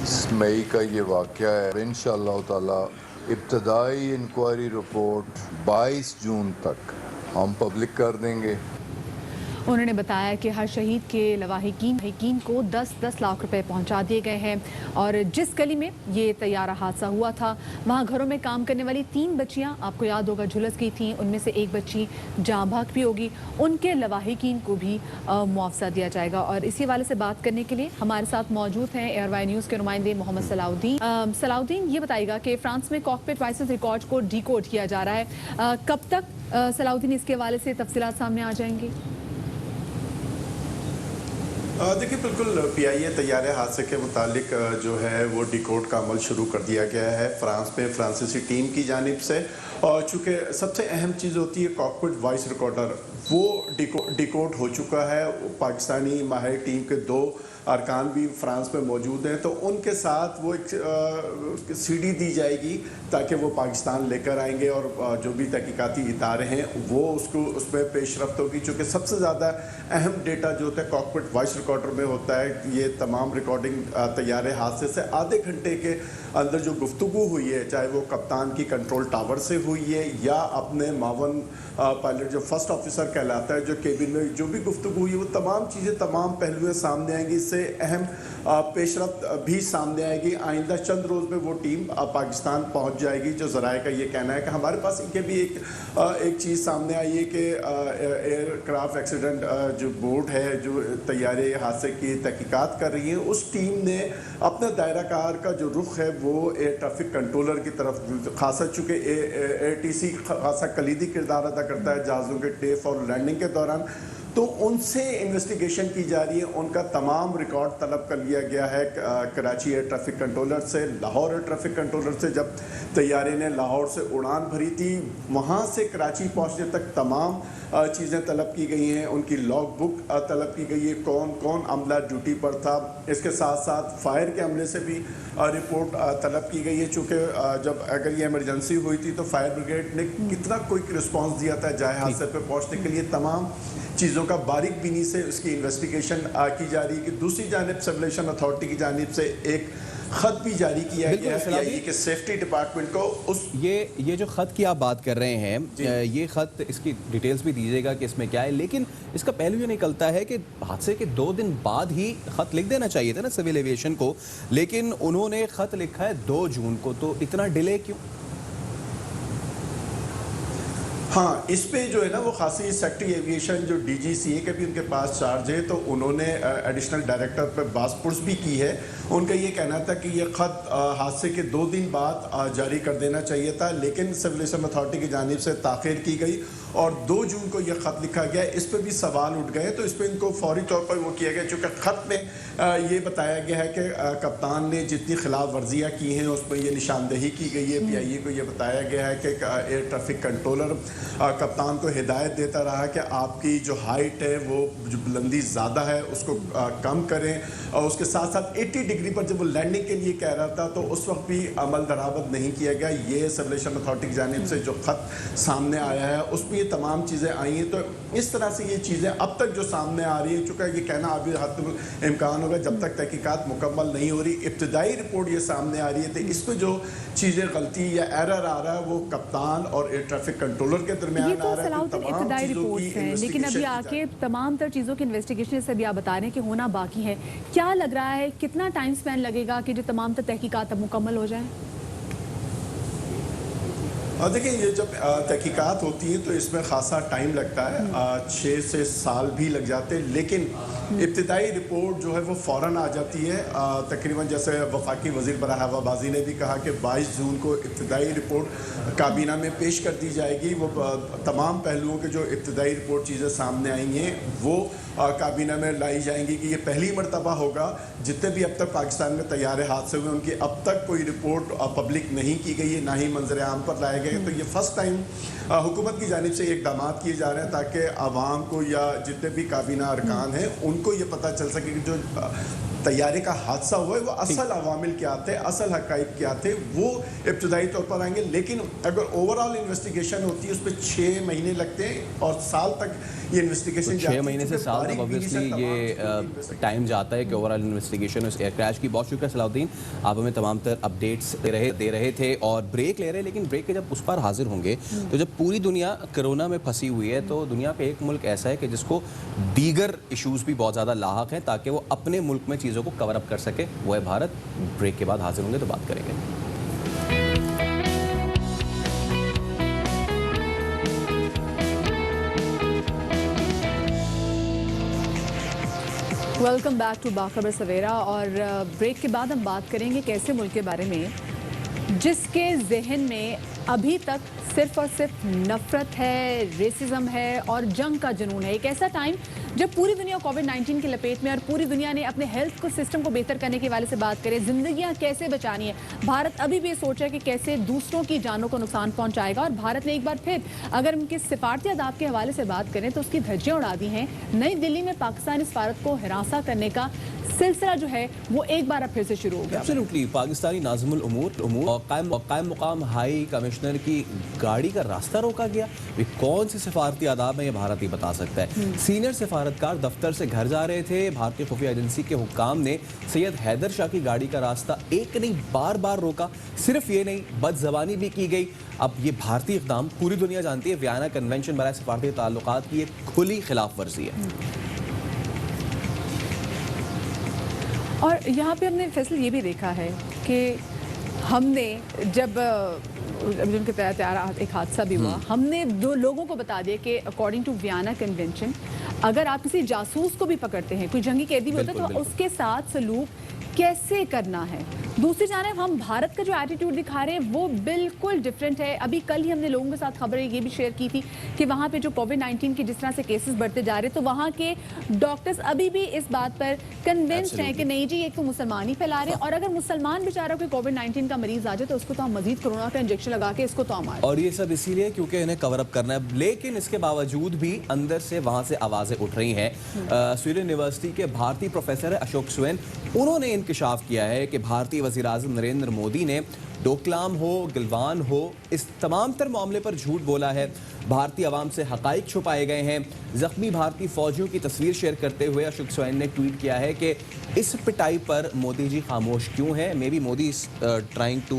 इस मई का ये वाक़या है। इंशाअल्लाह ताला इब्तदाई इंक्वायरी रिपोर्ट 22 जून तक हम पब्लिक कर देंगे। उन्होंने बताया कि हर शहीद के लवाहिकीन को 10-10 लाख रुपए पहुंचा दिए गए हैं। और जिस गली में ये तैयारा हादसा हुआ था, वहां घरों में काम करने वाली 3 बच्चियां, आपको याद होगा, झुलस गई थी। उनमें से एक बच्ची जाँ भाग भी होगी। उनके लवाहिकीन को भी मुआवजा दिया जाएगा। और इसी वाले से बात करने के लिए हमारे साथ मौजूद हैं ARY न्यूज़ के नुमाइंदे मोहम्मद सलाउद्दीन। सलाउद्दीन, ये बताइएगा कि फ्रांस में कॉकपिट वॉइस रिकॉर्ड को डिकोड किया जा रहा है, कब तक सलाउद्दीन इसके हवाले से तफसीलात सामने आ जाएंगी? देखिए, बिल्कुल PIA तैयारे हादसे के मुतालिक जो है वो डिकोड का अमल शुरू कर दिया गया है फ्रांस में फ्रांसीसी टीम की जानिब से। और चूँकि सबसे अहम चीज़ होती है कॉकपिट वॉइस रिकॉर्डर, वो डिकोड हो चुका है। पाकिस्तानी माहिर टीम के 2 अरकान भी फ्रांस में मौजूद हैं, तो उनके साथ वो एक CD दी जाएगी ताकि वो पाकिस्तान लेकर आएंगे और जो भी तहकीकाती इदारे हैं वो उसको उसमें पेशरफ्त होगी। चूँकि सबसे ज़्यादा अहम डेटा जो होता है कॉकपिट वॉइस रिकॉर्डर में होता है। ये तमाम रिकॉर्डिंग तैयारे हादसे से आधे घंटे के अंदर जो गुफ्तगू हुई है, चाहे वो कप्तान की कंट्रोल टावर से हुई है या अपने मावन पायलट जो फर्स्ट ऑफिसर कहलाता है, जो केबिन में जो भी गुफ्तगू हुई है, वो तमाम चीज़ें तमाम पहलुएं सामने आएंगी। इससे अहम पेशरफ्त भी सामने आएगी। आइंदा चंद रोज़ में वो टीम पाकिस्तान पहुंच जाएगी। जो ज़राए का ये कहना है कि हमारे पास इनके भी एक चीज़ सामने आई है कि एयरक्राफ्ट एक्सीडेंट जो बोर्ड है जो तैयारे हादसे की तहकीकात कर रही है, उस टीम ने अपना दायरा कार का जो रुख है वो एयर ट्रैफिक कंट्रोलर की तरफ खासा, चूँकि ATC खासा कलीदी किरदार अदा करता है जहाज़ों के टेक और लैंडिंग के दौरान, तो उनसे इन्वेस्टिगेशन की जा रही है। उनका तमाम रिकॉर्ड तलब कर लिया गया है कराची एयर ट्रैफिक कंट्रोलर से, लाहौर एयर ट्रैफिक कंट्रोलर से। जब तैयारे ने लाहौर से उड़ान भरी थी, वहाँ से कराची पहुँचने तक तमाम चीज़ें तलब की गई हैं। उनकी लॉग बुक तलब की गई है, कौन कौन अमला ड्यूटी पर था। इसके साथ साथ फायर के अमले से भी रिपोर्ट तलब की गई है। चूँकि जब अगर ये इमरजेंसी हुई थी तो फायर ब्रिगेड ने कितना क्विक रिस्पॉन्स दिया था जाए हादसे पर पहुँचने के लिए, तमाम चीज़ों का बारीक बीनी से उसकी इन्वेस्टिगेशन की जा रही है। कि दूसरी जानिब सिविल एविएशन अथॉरिटी की जानिब से एक खत भी जारी किया गया है PIA के सेफ्टी डिपार्टमेंट को। उस ये जो खत की आप बात कर रहे हैं, ये खत, इसकी डिटेल्स भी दीजिएगा कि इसमें क्या है। लेकिन इसका पहलू ये निकलता है कि हादसे के 2 दिन बाद ही खत लिख देना चाहिए था ना सिविल एविएशन को, लेकिन उन्होंने खत लिखा है 2 जून को, तो इतना डिले क्यों? हाँ, इस पे जो है ना वो खासी सेक्रेटरी एविएशन जो DGCA के भी उनके पास चार्ज है, तो उन्होंने एडिशनल डायरेक्टर पर बासपुर्स भी की है। उनका ये कहना था कि ये खत हादसे के 2 दिन बाद जारी कर देना चाहिए था, लेकिन सिविल एविएशन अथॉरिटी की जानिब से ताख़ीर की गई और 2 जून को यह खत लिखा गया। इस पर भी सवाल उठ गए, तो इस पर इनको फौरी तौर पर वो किया गया, चूँकि खत में ये बताया गया है कि कप्तान ने जितनी खिलाफ वर्जियाँ की हैं उस पर यह निशानदेही की गई है। PIA को ये बताया गया है कि एयर ट्रैफिक कंट्रोलर कप्तान को हिदायत देता रहा कि आपकी जो हाइट है वो जो बुलंदी ज़्यादा है उसको कम करें, और उसके साथ साथ 80 डिग्री पर जब वो लैंडिंग के लिए कह रहा था तो उस वक्त भी अमल दरामद नहीं किया गया। ये सिविल एविएशन अथॉरिटी की जानिब से जो खत सामने आया है उसमें ये तमाम चीज़ें आई हैं। तो इस तरह से ये चीज़ें अब तक जो सामने आ रही है, चूँकि ये कहना अभी हद इम्कान होगा जब तक तहकीकात मुकम्मल नहीं हो रही, इब्तदाई रिपोर्ट ये सामने आ रही है, तो इसमें जो चीज़ें गलती या एरर आ रहा है वो कप्तान और एयर ट्रैफिक कंट्रोलर के दरमियान ये तो सलाहुद्दीन इब्तदाई रिपोर्ट्स हैं, लेकिन अभी आके तमाम तर चीज़ों की इन्वेस्टिगेशन से भी आप बता रहे हैं कि होना बाकी है। क्या लग रहा है कितना टाइम स्पेन लगेगा कि जो तमाम तर तहकीकात अब मुकम्मल हो जाए? और देखिए, ये जब तहकीकात होती है तो इसमें खासा टाइम लगता है, 6 से साल भी लग जाते हैं, लेकिन इब्तिदाई रिपोर्ट जो है वो फ़ौरन आ जाती है। तकरीबन जैसे वफाकी वज़ीर बराह हवाबाजी ने भी कहा कि 22 जून को इब्तिदाई रिपोर्ट काबीना में पेश कर दी जाएगी। वो तमाम पहलुओं के जो इब्तिदाई रिपोर्ट चीज़ें सामने आई हैं वो काबीना में लाई जाएंगी कि ये पहली मरतबा होगा जितने भी अब तक पाकिस्तान में तैयारे हादसे हुए उनकी अब तक कोई रिपोर्ट पब्लिक नहीं की गई है, ना ही मंजर आम पर लाए गए। तो ये फर्स्ट टाइम हुकूमत की जानिब से इकदाम किए जा रहे हैं ताकि आवाम को या जितने भी काबीना अरकान हैं उनको ये पता चल सके कि जो तैयारे का हादसा हुआ है वो असल अवामिल क्या थे, असल हकाइक क्या थे, वो इब्तदाई तौर पर आएंगे। लेकिन अगर ओवरऑल इन्वेस्टिगेशन होती है उस पर 6 महीने लगते हैं और साल तक ये इन्वेस्टिगेशन 6 महीने से साल तक ऑब्वियसली ये टाइम जाता है कि ओवरऑल इन्वेस्टिगेशन उस एयर क्रैश की। बहुत शुक्रिया सलाहुद्दीन, आप हमें तमाम तर अपडेट्स दे रहे थे और ब्रेक ले रहे हैं। लेकिन ब्रेक के जब उस पर हाजिर होंगे तो जब पूरी दुनिया कोरोना में फंसी हुई है तो दुनिया पे एक मुल्क ऐसा है कि जिसको दीगर इशूज़ भी बहुत ज़्यादा लाहक हैं ताकि वो अपने मुल्क में चीज़ों को कवर अप कर सके, वो है भारत। ब्रेक के बाद हाजिर होंगे तो बात करेंगे। वेलकम बैक टू बाखबर सवेरा। और ब्रेक के बाद हम बात करेंगे कैसे मुल्क के बारे में जिसके जहन में अभी तक सिर्फ और सिर्फ नफरत है, रेसिज्म है और जंग का जुनून है। एक ऐसा टाइम जब पूरी दुनिया कोविड-19 की लपेट में और पूरी दुनिया ने अपने हेल्थ को सिस्टम को बेहतर करने के हवाले से बात करें, जिंदगियां कैसे बचानी है। भारत अभी भी सोच रहा है कि कैसे दूसरों की जानों को नुकसान पहुंचाएगा। और भारत ने एक बार फिर अगर उनके सिफारती आदाब के हवाले से बात करें तो उसकी धज्जियां उड़ा दी हैं। नई दिल्ली में पाकिस्तानी सफारत को हिरासा करने का सिलसिला जो है वो एक बार फिर से शुरू हो गया। एब्सोल्युटली, पाकिस्तानी नाज़िमुल उमूर और कायम मुकाम हाई कमिश्नर की गाड़ी का रास्ता रोका गया। वे कौन से सिफारती आदाब में ये भारत ही बता सकता है। सीनियर सिफारतकार दफ्तर से घर जा रहे थे, भारतीय खुफिया एजेंसी के हुक्काम ने सैयद हैदर शाह की गाड़ी का रास्ता एक नहीं बार बार रोका। सिर्फ ये नहीं, बदजबानी भी की गई। अब ये भारतीय इक़दाम पूरी दुनिया जानती है वियना कन्वेंशन बराए सिफारती ताल्लुकात की एक खुली खिलाफ वर्जी है। और यहाँ पे हमने फैसल ये भी देखा है कि हमने जब उनके तहत एक हादसा भी हुआ, हमने 2 लोगों को बता दिया कि अकॉर्डिंग टू वियना कन्वेंशन अगर आप किसी जासूस को भी पकड़ते हैं, कोई जंगी कैदी भी होता है तो उसके साथ सलूक कैसे करना है। दूसरी जानिब हम भारत का जो एटीट्यूड दिखा रहे हैं वो बिल्कुल डिफरेंट है। अभी कल ही हमने लोगों के साथ खबरें ये भी शेयर की थी कि वहाँ पे जो कोविड-19 के जिस तरह से केसेस बढ़ते जा रहे हैं तो वहाँ के डॉक्टर्स अभी भी इस बात पर कन्विंस्ड हैं कि नहीं जी एक तो मुसलमान ही फैला रहे हैं और अगर मुसलमान बेचारा कोई कोविड-19 का मरीज आ जाए तो उसको तो हम मजीद कोरोना का इंजेक्शन लगा के इसको तो हमारे। और ये सब इसीलिए क्योंकि इन्हें कवर अप करना है। लेकिन इसके बावजूद भी अंदर से वहाँ से आवाज़ें उठ रही हैं। स्वीडन यूनिवर्सिटी के भारतीय प्रोफेसर अशोक स्वेन, उन्होंने इंकशाफ किया है कि भारतीय वज़ीर आज़म नरेंद्र मोदी ने डोकलाम हो, गिलवान हो, इस तमाम तर मामले पर झूठ बोला है। भारतीय आवाम से हकाइक छुपाए गए हैं। जख्मी भारतीय फौजियों की तस्वीर शेयर करते हुए अशोक स्वैन ने ट्वीट किया है कि इस पिटाई पर मोदी जी खामोश क्यों हैं। Maybe Modi trying to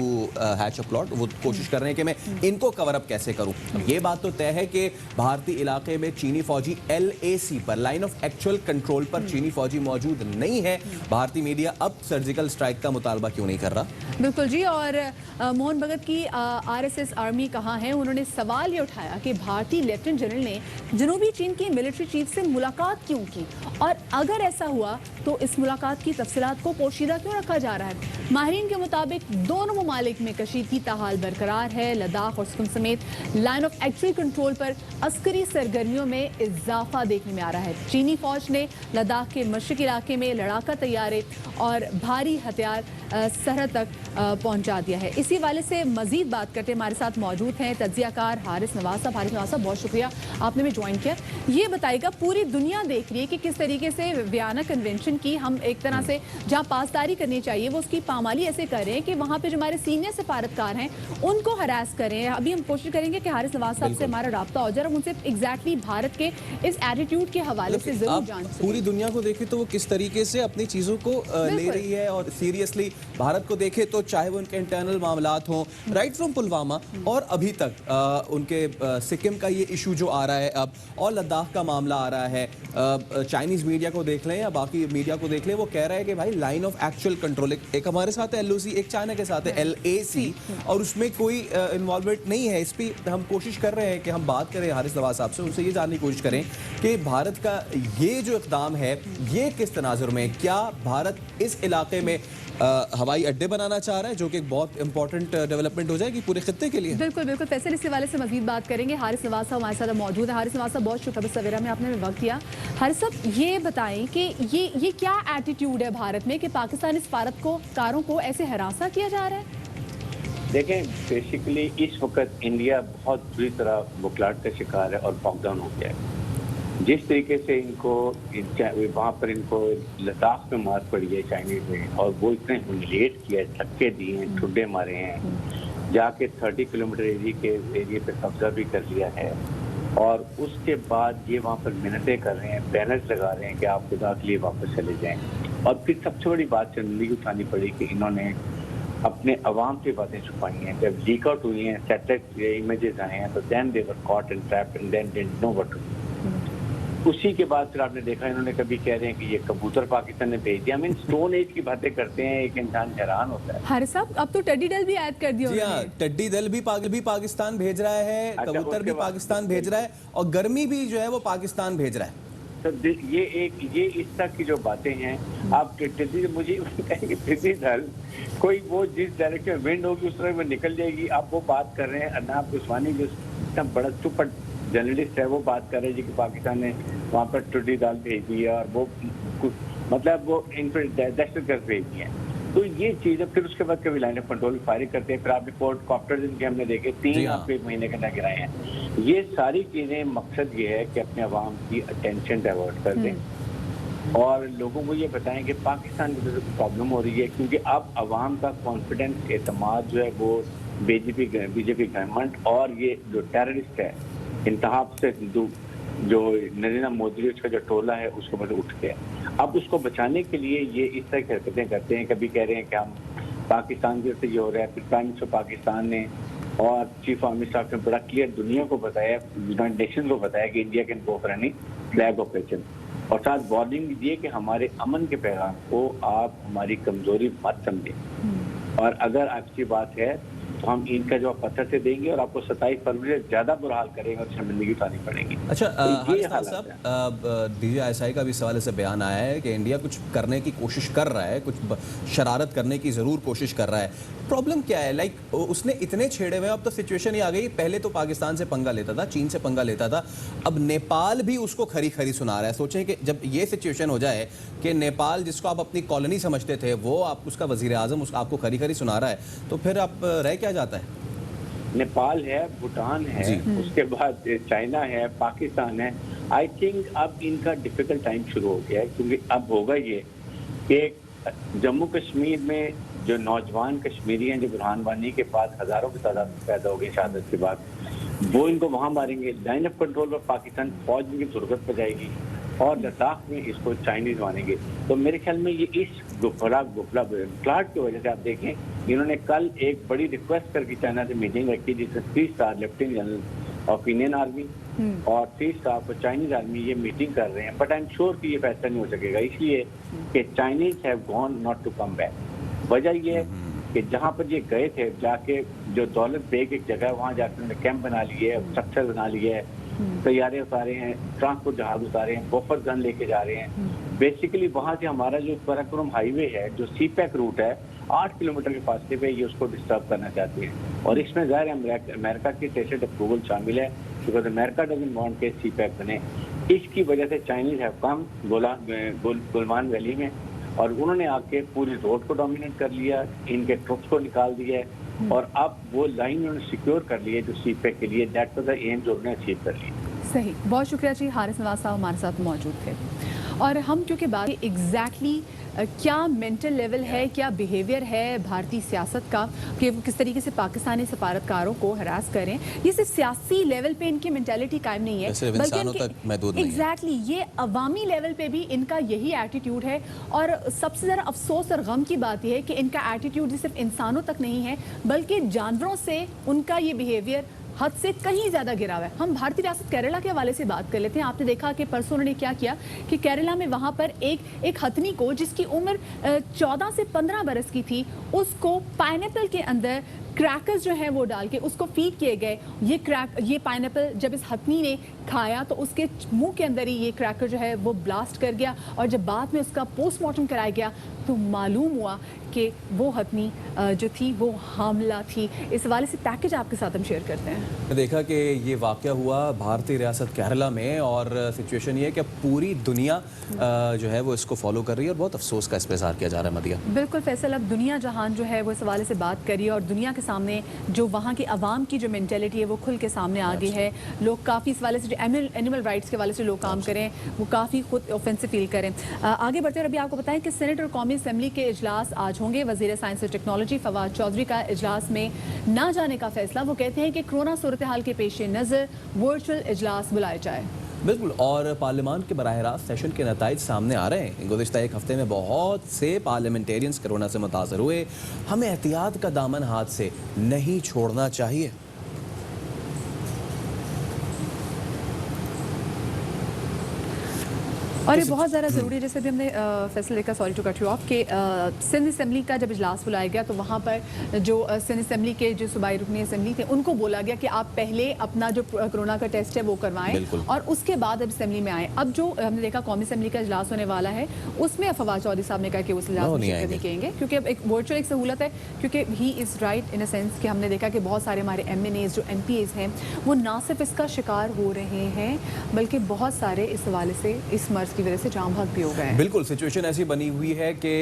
hatch a plot, वो कोशिश कर रहे हैं कि मैं इनको कवर अप कैसे करूं। ये बात तो तय है कि भारतीय इलाके में चीनी फौजी LAC पर, लाइन ऑफ एक्चुअल कंट्रोल पर चीनी फौजी मौजूद नहीं है। भारतीय मीडिया अब सर्जिकल स्ट्राइक का मुतालबा क्यों नहीं कर रहा? बिल्कुल जी। और मोहन भगत की RSS आर्मी कहाँ है, उन्होंने सवाल ये उठाया कि भारतीय लेफ्टिनेंट जनरल ने जनूबी चीन की मिलिट्री चीफ से मुलाकात क्यों की, और अगर ऐसा हुआ तो इस मुलाकात की तफसीलात को पोशीदा क्यों रखा जा रहा है। माहिरीन के मुताबिक दोनों ममालिक में कशीदगी ताहाल बरकरार है। लद्दाख और सिक्किम समेत लाइन ऑफ एक्चुअल कंट्रोल पर अस्करी सरगर्मियों में इजाफा देखने में आ रहा है। चीनी फौज ने लद्दाख के मशरक़ी इलाके में लड़ाका तैयारे और भारी हथियार सरहद तक पहुंचा दिया है। इसी वाले से मजीद बात करते हमारे साथ मौजूद हैं तज्जियाकार हारिस नवाज साहब। हारिस नवाज साहब, बहुत शुक्रिया आपने भी ज्वाइन किया। ये बताइएगा, पूरी दुनिया देख रही है कि किस तरीके से वियना कन्वेंशन की हम एक तरह से जहां पासदारी करनी चाहिए वो उसकी पामाली ऐसे कर रहे हैं कि वहां पे जो हमारे सीनियर सफारतकार हैं उनको हरास कर रहे हैं। अभी हम कोशिश करेंगे कि हारिस नवाज साहब से हमारा राब्ता हो जाए और उनसे एग्जैक्टली भारत के इस एटीट्यूड के हवाले से जरूर जान सकें। पूरी दुनिया को देखें तो वो किस तरीके से अपनी चीज़ों को ले रही है, और सीरियसली भारत को देखें तो चाहे वो उनके इंटरनल मामलात हों, राइट फ्रॉम पुलवामा और अभी तक उनके सिक्किम का ये इशू जो आ रहा है अब, और लद्दाख का मामला आ रहा है। चाइनीज़ मीडिया को देख लें या बाकी मीडिया को देख लें, वो कह रहा है कि भाई लाइन ऑफ एक्चुअल कंट्रोल, एक हमारे साथ है LOC, एक चाइना के साथ है LAC, और उसमें कोई इन्वॉल्वमेंट नहीं है। इस पर हम कोशिश कर रहे हैं कि हम बात करें हारिस नवाज साहब से, उनसे ये जानने की कोशिश करें कि भारत का ये जो इक़दाम है ये किस तनाजुर में, क्या भारत इस इलाके में हवाई अड्डे बनाना चाह रहा है, जो कि एक बहुत इंपॉर्टेंट डेवलपमेंट हो जाएगी पूरे खित्ते के लिए। बिल्कुल बिल्कुल, फैसल इस हवाले से मजीद बात करेंगे। हारिस नवाज साहब हमारे साथ मौजूद है। हारिस नवाज साहब, बहुत शुक्रिया सवेरा में आपने वक्त दिया। हारिस साहब, ये बताएं कि ये क्या एटीट्यूड है भारत में कि पाकिस्तानी सफारतकारों को ऐसे हरासा किया जा रहा है? देखें, बेसिकली इस वक्त इंडिया बहुत बुरी तरह बुखलाहट का शिकार है और लॉकडाउन हो गया है। जिस तरीके से इनको वहाँ पर इनको लद्दाख में मार पड़ी है चाइनीज में, और वो इतने ह्यूमिलिएट किया है, धक्के दिए हैं, ठुड्डे मारे हैं, जाके 30 किलोमीटर एरिया पे कब्जा भी कर लिया है, और उसके बाद ये वहाँ पर मिन्नतें कर रहे हैं, बैनर्स लगा रहे हैं कि आप खुदा के लिए वापस चले जाएं। और फिर सबसे बड़ी बात चंदी उठानी पड़ी कि इन्होंने अपने अवाम की बातें छुपाई हैं। जब लीक आउट हुई हैं, सैटेलाइट इमेजेस आए हैं, तो then they were caught and trapped and then didn't know what to do. उसी के बाद फिर आपने देखा, इन्होंने कभी कह रहे हैं कि ये कबूतर पाकिस्तान ने भेज दिया। स्टोन एज की बातें करते हैं, एक इंसान हैरान होता है। हारिस साहब, अब तो टेडी दल भी ऐड कर दिया। जी हाँ, टेडी दल भी पाकिस्तान भेज रहा है, कबूतर भी पाकिस्तान भेज रहा है, और गर्मी भी जो है वो पाकिस्तान भेज रहा है। तो ये इस तरह की जो बातें हैं, आप मुझे टिड्डी दल कोई वो जिस डायरेक्शन में विंड होगी उस तरह में निकल जाएगी। आप वो बात कर रहे हैं, अनाब गुस्वानी जो इतना बड़ा सुपर जर्नलिस्ट है, वो बात कर रहे हैं जी कि पाकिस्तान ने वहाँ पर टिड्डी दल भेज दिया, और वो मतलब वो इन पर दहशतगर्द भेज दिए हैं। तो ये चीज़ें फिर उसके बाद कभी लाइन ऑफ कंट्रोल फायरिंग करते हैं, फिर आप रिपोर्ट कॉप्टर इनके हमने देखे 3 आपके एक महीने के अंदर गिराए हैं। ये सारी चीज़ें मकसद ये है कि अपने अवाम की अटेंशन डाइवर्ट कर दें और लोगों को ये बताएं कि पाकिस्तान की प्रॉब्लम हो रही है, क्योंकि अब अवाम का कॉन्फिडेंस, एतमाद जो है वो बीजेपी गवर्नमेंट और ये जो टेररिस्ट है इंतहा से जो नरेंद्र मोदी उसका जो टोला है उसको बस उठ के अब उसको बचाने के लिए ये इस तरह की हरकतें करते हैं। कभी कह रहे हैं कि हम पाकिस्तान की से ये हो रहा है, फिर प्राइम मिनिस्टर पाकिस्तान ने और चीफ आर्मी स्टाफ ने बड़ा क्लियर दुनिया को बताया, यूनाइटेड नेशन को बताया कि India can go for any flag operation, और साथ वार्निंग भी दिए कि हमारे अमन के पैगाम को आप हमारी कमजोरी मत समझें, और अगर आपकी बात है तो हम इनका जवाब पत्थर से देंगे और आपको 27 फरवरी से ज्यादा बुरा हाल करेंगे और शर्मिंदगी उठानी पड़ेगी। अच्छा, तो हारिस साहब, DGI का भी इस हवाले से बयान आया है कि इंडिया कुछ करने की कोशिश कर रहा है, कुछ शरारत करने की ज़रूर कोशिश कर रहा है। प्रॉब्लम क्या है? लाइक उसने इतने छेड़े हुए, अब तो सिचुएशन ही आ गई, पहले तो पाकिस्तान से पंगा लेता था, चीन से पंगा लेता था, अब नेपाल भी उसको खरी खरी सुना रहा है। सोचें कि जब ये सिचुएशन हो जाए कि नेपाल, जिसको आप अपनी कॉलोनी समझते थे, वो आप उसका वजीर आजम आपको खरी खरी सुना रहा है, तो फिर आप रह क्या जाता है? नेपाल है, भूटान है, उसके बाद चाइना है, पाकिस्तान है। आई थिंक अब इनका डिफिकल्ट टाइम शुरू हो गया है, क्योंकि अब होगा ये कि जम्मू कश्मीर में जो नौजवान कश्मीरी हैं जो बुरहान वानी के पास हजारों की तादाद में पैदा हो गई शहादत के बाद, वो इनको वहां मारेंगे। लाइन ऑफ कंट्रोल पर पाकिस्तान फौज इनकी सुरगत पर जाएगी और लद्दाख में इसको चाइनीज मानेंगे। तो मेरे ख्याल में ये इस गुफला प्लाट की वजह से आप देखें, इन्होंने कल एक बड़ी रिक्वेस्ट करके चाइना से मीटिंग रखी जिसमें 3 star lieutenant general of Indian army और 3 स्टार ऑफ चाइनीज आर्मी ये मीटिंग कर रहे हैं। बट आई एम श्योर कि ये फैसला नहीं हो सकेगा, इसलिए कि Chinese have gone not to come back. वजह ये है कि जहाँ पर ये गए थे, जाके जो दौलत बेग एक जगह है वहाँ जाकर उन्होंने कैंप बना लिए है, स्ट्रक्चर बना लिए है, तैयारे उतारे हैं, ट्रांसपोर्ट जहाज उतारे हैं, बफर गन लेके जा रहे हैं। बेसिकली वहाँ से हमारा जो कराकोरम हाईवे है, जो सी पैक रूट है, 8 किलोमीटर के फासले पे ये उसको डिस्टर्ब करना चाहते हैं। और इसमें ज़ाहिर अमेरिका की टेसिड अप्रूवल शामिल है, बिकॉज अमेरिका डजंट वांट के सी पैक बने। इसकी वजह से चाइनीज हैव कम गुलमान वैली में और उन्होंने आके पूरी रोड को डोमिनेट कर लिया, इनके ट्रुप्स को निकाल दिया है और अब वो लाइन उन्होंने सिक्योर कर ली है जो सी पैक के लिए। दैट वाज द एम जो उन्होंने अचीव कर ली। सही, बहुत शुक्रिया जी। हारिस नवाज साहब हमारे साथ मौजूद थे और हम क्योंकि बात एग्जैक्टली क्या मेंटल लेवल है, क्या बिहेवियर है भारतीय सियासत का कि वो किस तरीके से पाकिस्तानी सफारतकारों को हरास करें, ये सिर्फ सियासी लेवल पे इनकी मेंटालिटी कायम नहीं है, बल्कि एग्जैक्टली ये अवामी लेवल पे भी इनका यही एटीट्यूड है। और सबसे ज़्यादा अफसोस और गम की बात यह है कि इनका एटीट्यूड सिर्फ इंसानों तक नहीं है बल्कि जानवरों से उनका ये बिहेवियर हद से कहीं ज़्यादा गिरा हुआ है। हम भारतीय रियासत केरला के हवाले से बात कर लेते हैं। आपने देखा कि परसों उन्होंने क्या किया कि केरला में वहाँ पर एक हथनी को जिसकी उम्र 14 से 15 बरस की थी, उसको पाइनएप्पल के अंदर क्रैकर्स जो हैं वो डाल के उसको फीड किए गए। ये पाइनएप्पल जब इस हथनी ने खाया तो उसके मुंह के अंदर ही ये क्रैकर जो है वो ब्लास्ट कर गया और जब बाद में उसका पोस्टमार्टम कराया गया तो मालूम हुआ कि वो हथनी जो थी वो हामला थी। इस हवाले से पैकेज आपके साथ हम शेयर करते हैं। देखा कि ये वाक़या हुआ भारतीय रियासत केरला में और सिचुएशन ये है कि पूरी दुनिया जो है वो इसको फॉलो कर रही है और बहुत अफसोस का इस पर इज़हार किया जा रहा है। मदिया बिल्कुल फैसल, अब दुनिया जहान जो है वो इस हवाले से बात करी और दुनिया के सामने जो वहाँ की आवाम की जो मेंटेलिटी है वो खुल के सामने आ गई है। लोग काफ़ी इस हवाले से जो एनिमल राइट्स के हवाले से लोग काम करें वो काफ़ी खुद ऑफेंसिव फील करें। आगे बढ़ते हुए अभी आपको बताएं कि सेनेट और कौमी असम्बली के इजलास आज होंगे। वज़ीर साइंस और टेक्नोलॉजी फवाद चौधरी का इजलास में ना जाने का फैसला। वो कहते हैं कि कोरोना सूरत हाल के पेश नज़र वर्चुअल इजलास बुलाया जाए। बिल्कुल, और पार्लियामान के बराह रास्त सेशन के नताइज सामने आ रहे हैं। गुज़िश्ता एक हफ्ते में बहुत से पार्लियामेंटेरियंस कोरोना से मुतासर हुए। हमें एहतियात का दामन हाथ से नहीं छोड़ना चाहिए। और ये बहुत ज़्यादा ज़रूरी है, जैसे भी हमने फैसला देखा, sorry to cut you off, कि सिंध असम्बली का जब इजलास बुलाया गया तो वहाँ पर जो सिंध असम्बली के जो सूबाई रुकनी असम्बली थे उनको बोला गया कि आप पहले अपना जो कोरोना का टेस्ट है वो करवाएं और उसके बाद अब असम्बली में आएँ। अब जो हमने देखा कौमी असम्बली का इजलास होने वाला है उसमें फवाद चौधरी साहब ने कहा कि उस इजलास में शिरकत नहीं करेंगे क्योंकि अब एक वर्चुअल एक सहूलत है, क्योंकि he is right in a sense कि हमने देखा कि बहुत सारे हमारे MNAs जो MPAs हैं वो ना सिर्फ इसका शिकार हो रहे हैं बल्कि बहुत सारे इस हवाले से इस मर्ज की वजह से जाम भाग भी हो गए। बिल्कुल, सिचुएशन ऐसी बनी हुई है कि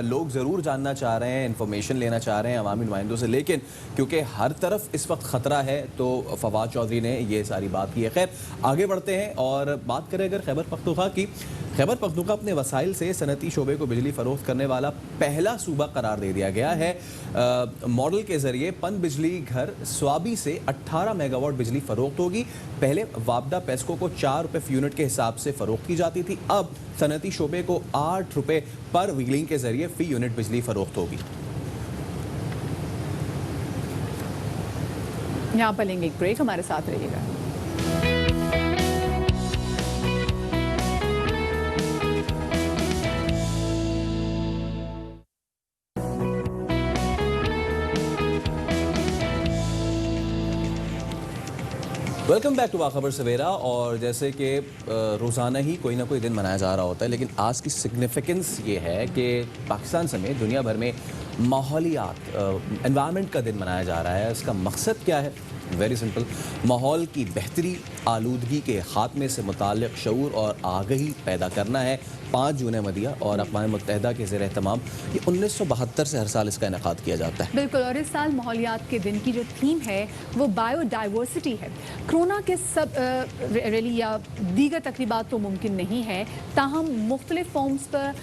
लोग ज़रूर जानना चाह रहे हैं, इन्फॉर्मेशन लेना चाह रहे हैं अवामी नुमाइंदों से, लेकिन क्योंकि हर तरफ इस वक्त ख़तरा है तो फवाद चौधरी ने ये सारी बात की है। खैर आगे बढ़ते हैं और बात करें अगर खैबर पख्तूनख्वा की। खैबर पख्तूनख्वा अपने वसाइल से सनती शोबे को बिजली फ़रोख्त करने वाला पहला सूबा करार दे दिया गया है। मॉडल के ज़रिए पन बिजली घर स्वाबी से 18 मेगावाट बिजली फ़रोख्त होगी। पहले वापडा पेस्को को 4 रुपये फ़ी यूनिट के हिसाब से फ़रोख्त की जाती थी, अब सनती शोबे को 8 रुपये पर व्हीलिंग के ज़रिए फ़ी यूनिट बिजली फ़रोख्त होगी। यहाँ पर लेंगे एक ब्रेक, हमारे साथ रहिएगा। वेलकम बैक टू खबर सवेरा। और जैसे कि रोज़ाना ही कोई ना कोई दिन मनाया जा रहा होता है, लेकिन आज की सिग्निफिकेंस ये है कि पाकिस्तान समेत दुनिया भर में माहौलियात एनवायरनमेंट का दिन मनाया जा रहा है। इसका मकसद क्या है? वेरी सिंपल, माहौल की बेहतरी, आलूदगी के ख़ात्मे से मुताल्लिक़ शऊर और आगही पैदा करना है 5 जून है मदिया, और अक़वाम मुत्तहिदा के ज़ेर एहतमाम ये 1972 से हर साल इसका इनेकाद किया जाता है। बिल्कुल, और इस साल माहौलियात के दिन की जो थीम है वो बायोडाइवर्सिटी है। कोरोना के सब रैली या दीगर तकरीबात तो मुमकिन नहीं है, ताहम मुख्तलिफ फॉर्म्स पर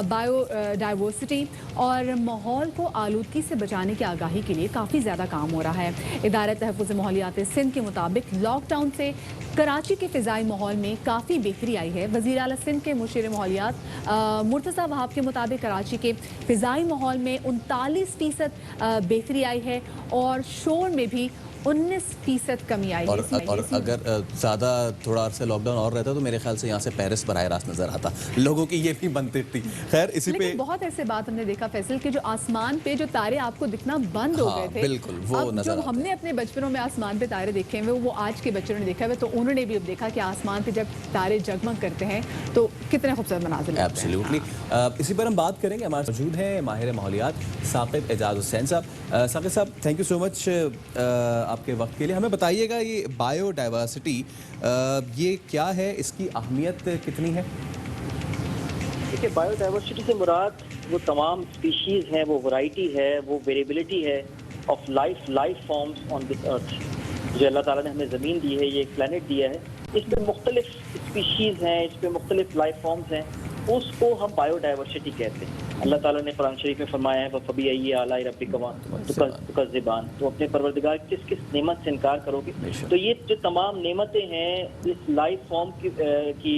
बायोडाइवर्सिटी और माहौल को आलूदगी से बचाने की आगाही के लिए काफ़ी ज़्यादा काम हो रहा है। इदारे तहफ़्फ़ुज़ माहौलियात सिंध के मुताबिक लॉकडाउन से कराची के फ़िज़ाई माहौल में काफ़ी बेहतरी आई है। वज़ीर आला सिंध के मुशीर माहौलियात मुर्तज़ा वहाब के मुताबिक कराची के फ़िज़ाई माहौल में 39% बेहतरी आई है और शोर में भी 19% कमी आई है। और अगर ज़्यादा थोड़ा अरसे लॉकडाउन और रहता तो मेरे ख्याल से यहाँ से पेरिस बराह रास्त नज़र आता, लोगों की ये भी मंतिक थी। खैर इसी पे बहुत ऐसे बात हमने देखा फैसल के जो आसमान पे जो तारे आपको दिखना बंद हो गए थे, बिल्कुल वो नजर जब हमने अपने बचपनों में आसमान पे तारे देखे हैं वो आज के बच्चों ने देखा है, तो उन्होंने भी अब देखा कि आसमान पे जब तारे जगमग करते हैं तो कितने खूबसूरत मनाज़िर। एब्सोल्युटली। इसी पर हम बात करेंगे। हमारे मौजूद हैं माहिर माहौलियात साकिब एजाज हुसैन साहब। साकिब साहब, थैंक यू सो मच आपके वक्त के लिए। हमें बताइएगा ये बायोडाइवर्सिटी ये क्या है, इसकी अहमियत कितनी है? देखिए, बायोडाइवर्सिटी से मुराद वो तमाम स्पीशीज़ हैं, वो वैरायटी है, वो वेरिएबिलिटी है of life forms on this earth जो अल्लाह ताला ने हमें ज़मीन दी है, ये एक प्लेनेट दिया है, इस पर मुख्तलिफ स्पीशीज़ हैं, इस पर मुख्तलिफ लाइफ फॉर्म्स हैं, उसको हम बायोडाइवर्सिटी कहते हैं। अल्लाह ताला ने कुरान शरीफ में फरमाया है वफ़बी अय्यि आलाई रब्बिकुमा तुकज़्ज़िबान, तो अपने परवरदिगार किस किस नेमत से इनकार करोगे। तो ये जो तमाम नेमतें हैं इस लाइफ फॉर्म की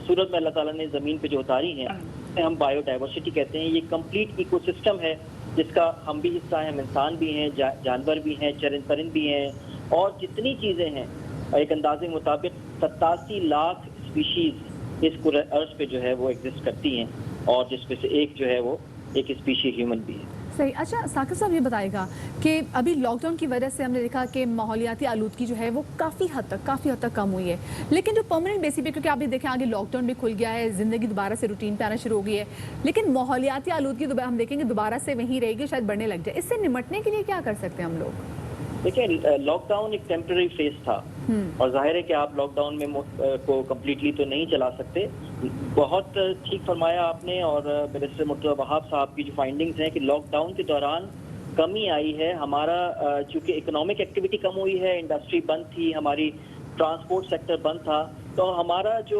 सूरत में अल्लाह ताला ने ज़मीन पे जो उतारी हैं, हम बायोडाइवर्सिटी कहते हैं। ये कंप्लीट इकोसिस्टम है जिसका हम भी हिस्सा हैं, हम इंसान भी हैं, जानवर भी हैं, चरिंद परिंद भी हैं, और जितनी चीज़ें हैं एक अंदाजे मुताबिक 87 लाख स्पीशीज़ इस पूरे अर्थ पे जो है वो एग्जिस्ट करती हैं, और जिसमें से एक जो है वो एक स्पीशी ह्यूमन भी है। सही। अच्छा साकिब साहब, ये बताएगा कि अभी लॉकडाउन की वजह से हमने देखा कि माहौलियाती आलूदगी जो है वो काफ़ी हद तक कम हुई है, लेकिन जो परमानेंट बेसिस पे, क्योंकि आप भी देखें आगे लॉकडाउन भी खुल गया है, ज़िंदगी दोबारा से रूटीन पे आना शुरू हो गई है, लेकिन माहौलियाती आलूदगी हम देखेंगे दोबारा से वहीं रहेगी, शायद बढ़ने लग जाए। इससे निपटने के लिए क्या कर सकते हैं हम लोग? देखिए, लॉकडाउन एक टेम्पररी फेज था और जाहिर है कि आप लॉकडाउन में को कम्प्लीटली तो नहीं चला सकते। बहुत ठीक फरमाया आपने, और मिनिस्टर मुर्तज़ा वहाब साहब की जो फाइंडिंग्स हैं कि लॉकडाउन के दौरान कमी आई है हमारा, चूँकि इकोनॉमिक एक्टिविटी कम हुई है, इंडस्ट्री बंद थी, हमारी ट्रांसपोर्ट सेक्टर बंद था, तो हमारा जो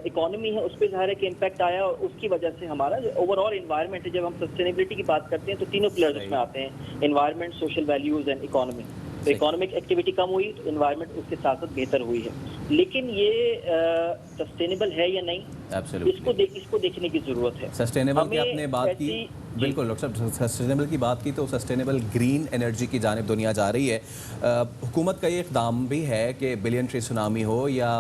इकोनॉमी है उस पर ज़ाहिर है कि इम्पैक्ट आया, और उसकी वजह से हमारा जो ओवरऑल इन्वायरमेंट है, जब हम सस्टेनेबिलिटी की बात करते हैं तो तीनों पिलर्स उसमें आते हैं, environment, social values and economy. तो इकोनॉमिक एक्टिविटी कम हुई तो इन्वायरमेंट उसके साथ साथ बेहतर हुई है, लेकिन ये सस्टेनेबल है या नहीं, इसको देखने की जरूरत है। सस्टेनेबल की आपने बात की, बिल्कुल डॉक्टर साहब, सस्टेनेबल की बात की तो सस्टेनेबल ग्रीन एनर्जी की जानिब दुनिया जा रही है। हुकूमत का ये इक़दाम भी है कि बिलियन ट्री सुनामी हो या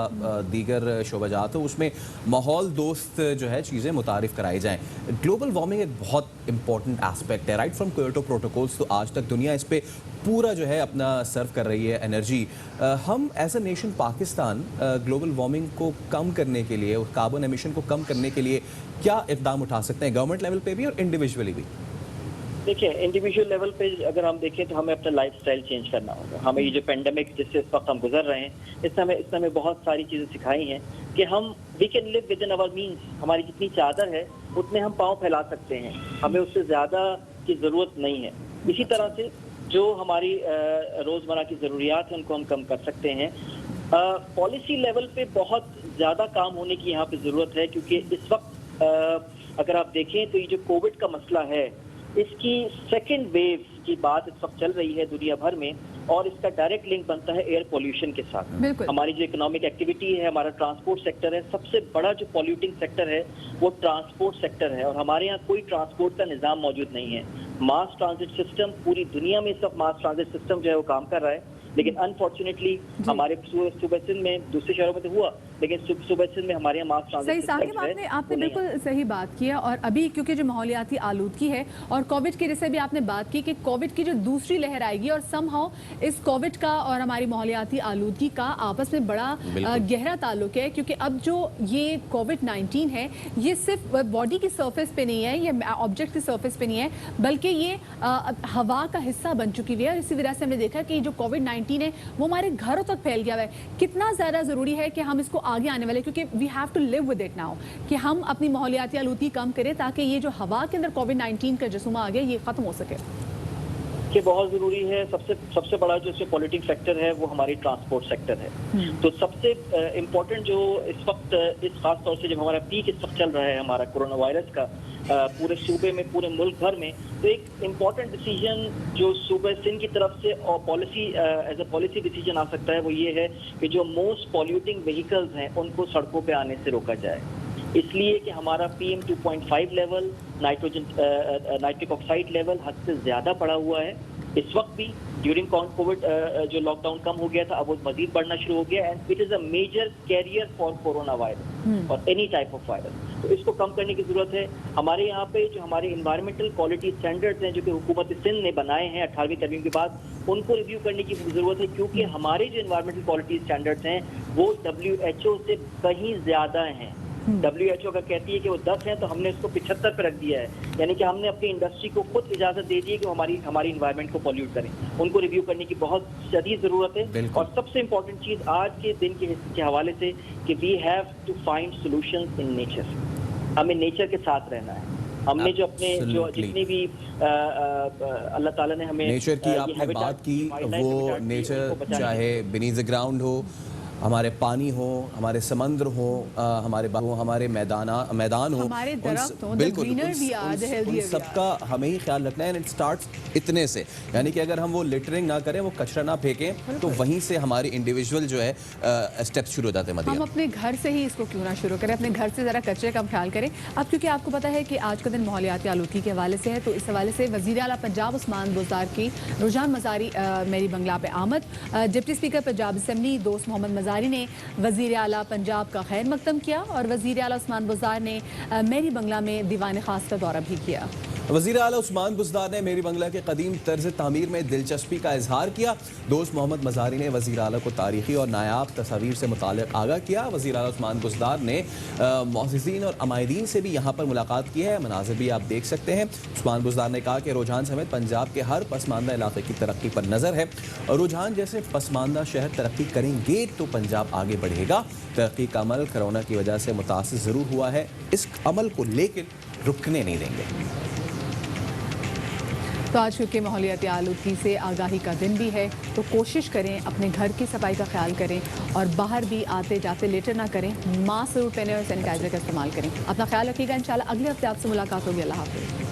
दीगर शोबाजात हो, उसमें माहौल दोस्त जो है चीज़ें मुतारिफ कराई जाएँ। ग्लोबल वार्मिंग एक बहुत इंपॉर्टेंट एस्पेक्ट है, राइट फ्रॉम क्योटो प्रोटोकॉल्स तो आज तक दुनिया इस पर पूरा जो है अपना सर्व कर रही है एनर्जी। हम as a nation Pakistan global warming को कम करने के लिए और कार्बन एमिशन को कम करने के लिए क्या इक़दाम उठा सकते हैं, गवर्नमेंट लेवल पे भी और इंडिविजुअली भी? देखिए, इंडिविजुअल लेवल पे अगर हम देखें तो हमें अपना लाइफस्टाइल चेंज करना होगा। हमें ये जो पेंडेमिक जिससे इस वक्त हम गुजर रहे हैं, इसने हमें बहुत सारी चीज़ें सिखाई हैं कि हम we can live within our means, हमारी जितनी चादर है उतने हम पाँव फैला सकते हैं, हमें उससे ज़्यादा की ज़रूरत नहीं है। इसी तरह से जो हमारी रोज़मर्रा की ज़रूरियात हैं उनको हम कम कर सकते हैं। पॉलिसी लेवल पे बहुत ज़्यादा काम होने की यहाँ पे ज़रूरत है, क्योंकि इस वक्त अगर आप देखें तो ये जो कोविड का मसला है, इसकी सेकेंड वेव की बात इस वक्त चल रही है दुनिया भर में, और इसका डायरेक्ट लिंक बनता है एयर पोल्यूशन के साथ। हमारी जो इकोनॉमिक एक्टिविटी है, हमारा ट्रांसपोर्ट सेक्टर है, सबसे बड़ा जो पॉल्यूटिंग सेक्टर है वो ट्रांसपोर्ट सेक्टर है, और हमारे यहाँ कोई ट्रांसपोर्ट का निज़ाम मौजूद नहीं है। मास ट्रांजिट सिस्टम पूरी दुनिया में, सब मास ट्रांजिट सिस्टम जो है वो काम कर रहा है, लेकिन अनफॉर्चुनेटली हमारे सूबे सिंध में, दूसरे शहरों में तो हुआ, लेकिन सूबे सिंध में हमारे यहाँ मास ट्रांजिट सही। साकिब, आपने बिल्कुल सही बात की है, और अभी क्योंकि जो माहौलियाती आलूदगी है और कोविड की, जैसे भी आपने बात की कि कोविड की जो दूसरी लहर आएगी, और समहाउ इस कोविड का और हमारी माहौलियाती आलूदगी का आपस में बड़ा गहरा ताल्लुक है, क्योंकि अब जो ये कोविड-19 है ये सिर्फ बॉडी की सरफेस पे नहीं है, ये ऑब्जेक्ट की सरफेस पे नहीं है, बल्कि ये हवा का हिस्सा बन चुकी हुई है, और इसी वजह से हमने देखा कि जो कोविड-19 है वो हमारे घरों तक फैल गया है। कितना ज़्यादा ज़रूरी है कि हम इसको आगे आने वाले, क्योंकि we have to live with it now, कि हम अपनी माहौलियाती आलूदगी कम करें ताकि ये जो हवा के अंदर कोविड-19 का जसूमा आ गया ये खत्म हो सके? कि बहुत ज़रूरी है, सबसे बड़ा जो इसमें पॉलिटिक सेक्टर है वो हमारी ट्रांसपोर्ट सेक्टर है। तो सबसे इम्पोर्टेंट जो इस वक्त, इस खास तौर से जब हमारा पीक इस वक्त चल रहा है हमारा कोरोना वायरस का पूरे सूबे में, पूरे मुल्क भर में, तो एक इम्पॉर्टेंट डिसीजन जो सूबे सिंध की तरफ से और policy as a policy decision आ सकता है वो ये है कि जो मोस्ट पॉल्यूटिंग व्हीकल्स हैं उनको सड़कों पे आने से रोका जाए, इसलिए कि हमारा PM 2.5 level, nitric oxide level हद से ज़्यादा बढ़ा हुआ है इस वक्त भी। ड्यूरिंग कोविड जो लॉकडाउन कम हो गया था, अब वो मजीद बढ़ना शुरू हो गया, and it is a major carrier for corona virus और एनी टाइप ऑफ वायरस। तो इसको कम करने की ज़रूरत है। हमारे यहाँ पे जो हमारे इन्वायरमेंटल क्वालिटी स्टैंडर्ड्स हैं जो कि हुकूमत सिंध ने बनाए हैं 18वीं तरमीम के बाद, उनको रिव्यू करने की ज़रूरत है, क्योंकि हमारे जो इन्वायरमेंटल क्वालिटी स्टैंडर्ड्स हैं वो WHO से कहीं ज़्यादा हैं। WHO अगर कहती है कि वो 10 हैं तो हमने उसको 75 पे रख दिया है, यानी कि हमने अपनी इंडस्ट्री को खुद इजाज़त दे दी है कि वो हमारी इन्वायरमेंट को पॉल्यूट करें। उनको रिव्यू करने की बहुत शदीद ज़रूरत है। और सबसे इम्पोर्टेंट चीज़ आज के दिन के हवाले से कि we have to find solutions in nature. हमें नेचर के साथ रहना है। हमने जो अपने जो जितनी भी अल्लाह ताला ने हमें नेचर की आपने बात की, वो नेचर चाहे बीनीथ द ग्राउंड हो, हमारे पानी हो, हमारे समंदर हो, हमारे मैदान हो, हमारे दरख्त हो, बिल्कुल उन सबका हमें ही ख्याल रखना है। एंड इट स्टार्ट्स इतने से, यानी कि अगर हम वो लिटरिंग ना करें, वो कचरा ना फेंकें, तो वहीं से हमारी इंडिविजुअल जो है स्टेप्स शुरू हो जाते हैं। हम अपने घर से ही इसको क्यों ना शुरू करें, अपने घर से ज़रा कचरे का ख्याल करें। अब क्योंकि आपको पता है कि आज का दिन माहौलियाती आलूदगी के हवाले से है, तो इस हवाले से वज़ीर आला पंजाब उस्मान बुज़दार की रुझान मज़ारी मेरी बंगला पे आमद। डिप्टी स्पीकर पंजाब असम्बली दोस्त मोहम्मद मज़ारी ने वज़ीर आला पंजाब का खैर मकदम किया और वज़ीर आला उस्मान बुज़दार ने मेरी बंगला में दीवान खास का दौरा भी किया। वज़ीर आला उस्मान बुज़दार ने मेरी बंगला के कदीम तर्ज तामीर में दिलचस्पी का इजहार किया। दोस्त मोहम्मद मज़ारी ने वज़ीर आला को तारीखी और नायाब तस्वीर से मुताल्लिक़ आगाह किया। वज़ीर आला उस्मान बुज़दार ने मुअज़्ज़िज़ीन और अमायदीन से भी यहाँ पर मुलाकात की है। मनाज़िर भी आप देख सकते हैं। उस्मान बुज़दार ने कहा कि रुझान समेत पंजाब के हर पसमानदा इलाके की तरक्की पर नज़र है और रुझान जैसे पसमानदा शहर तरक्की करेंगे तो पंजाब आगे बढ़ेगा। तरक्की का अमल कोरोना की वजह से मुतासिर ज़रूर हुआ है, इस अमल को लेकर रुकने नहीं देंगे। तो आज क्योंकि माहौलियाती आलूदगी से आगाही का दिन भी है, तो कोशिश करें अपने घर की सफाई का ख्याल करें और बाहर भी आते जाते लेटर ना करें, मास्क जरूर पहने और सैनिटाइजर का इस्तेमाल करें। अपना ख्याल रखिएगा। इंशाल्लाह अगले हफ्ते आपसे मुलाकात होगी। अल्लाह हाफ़िज़।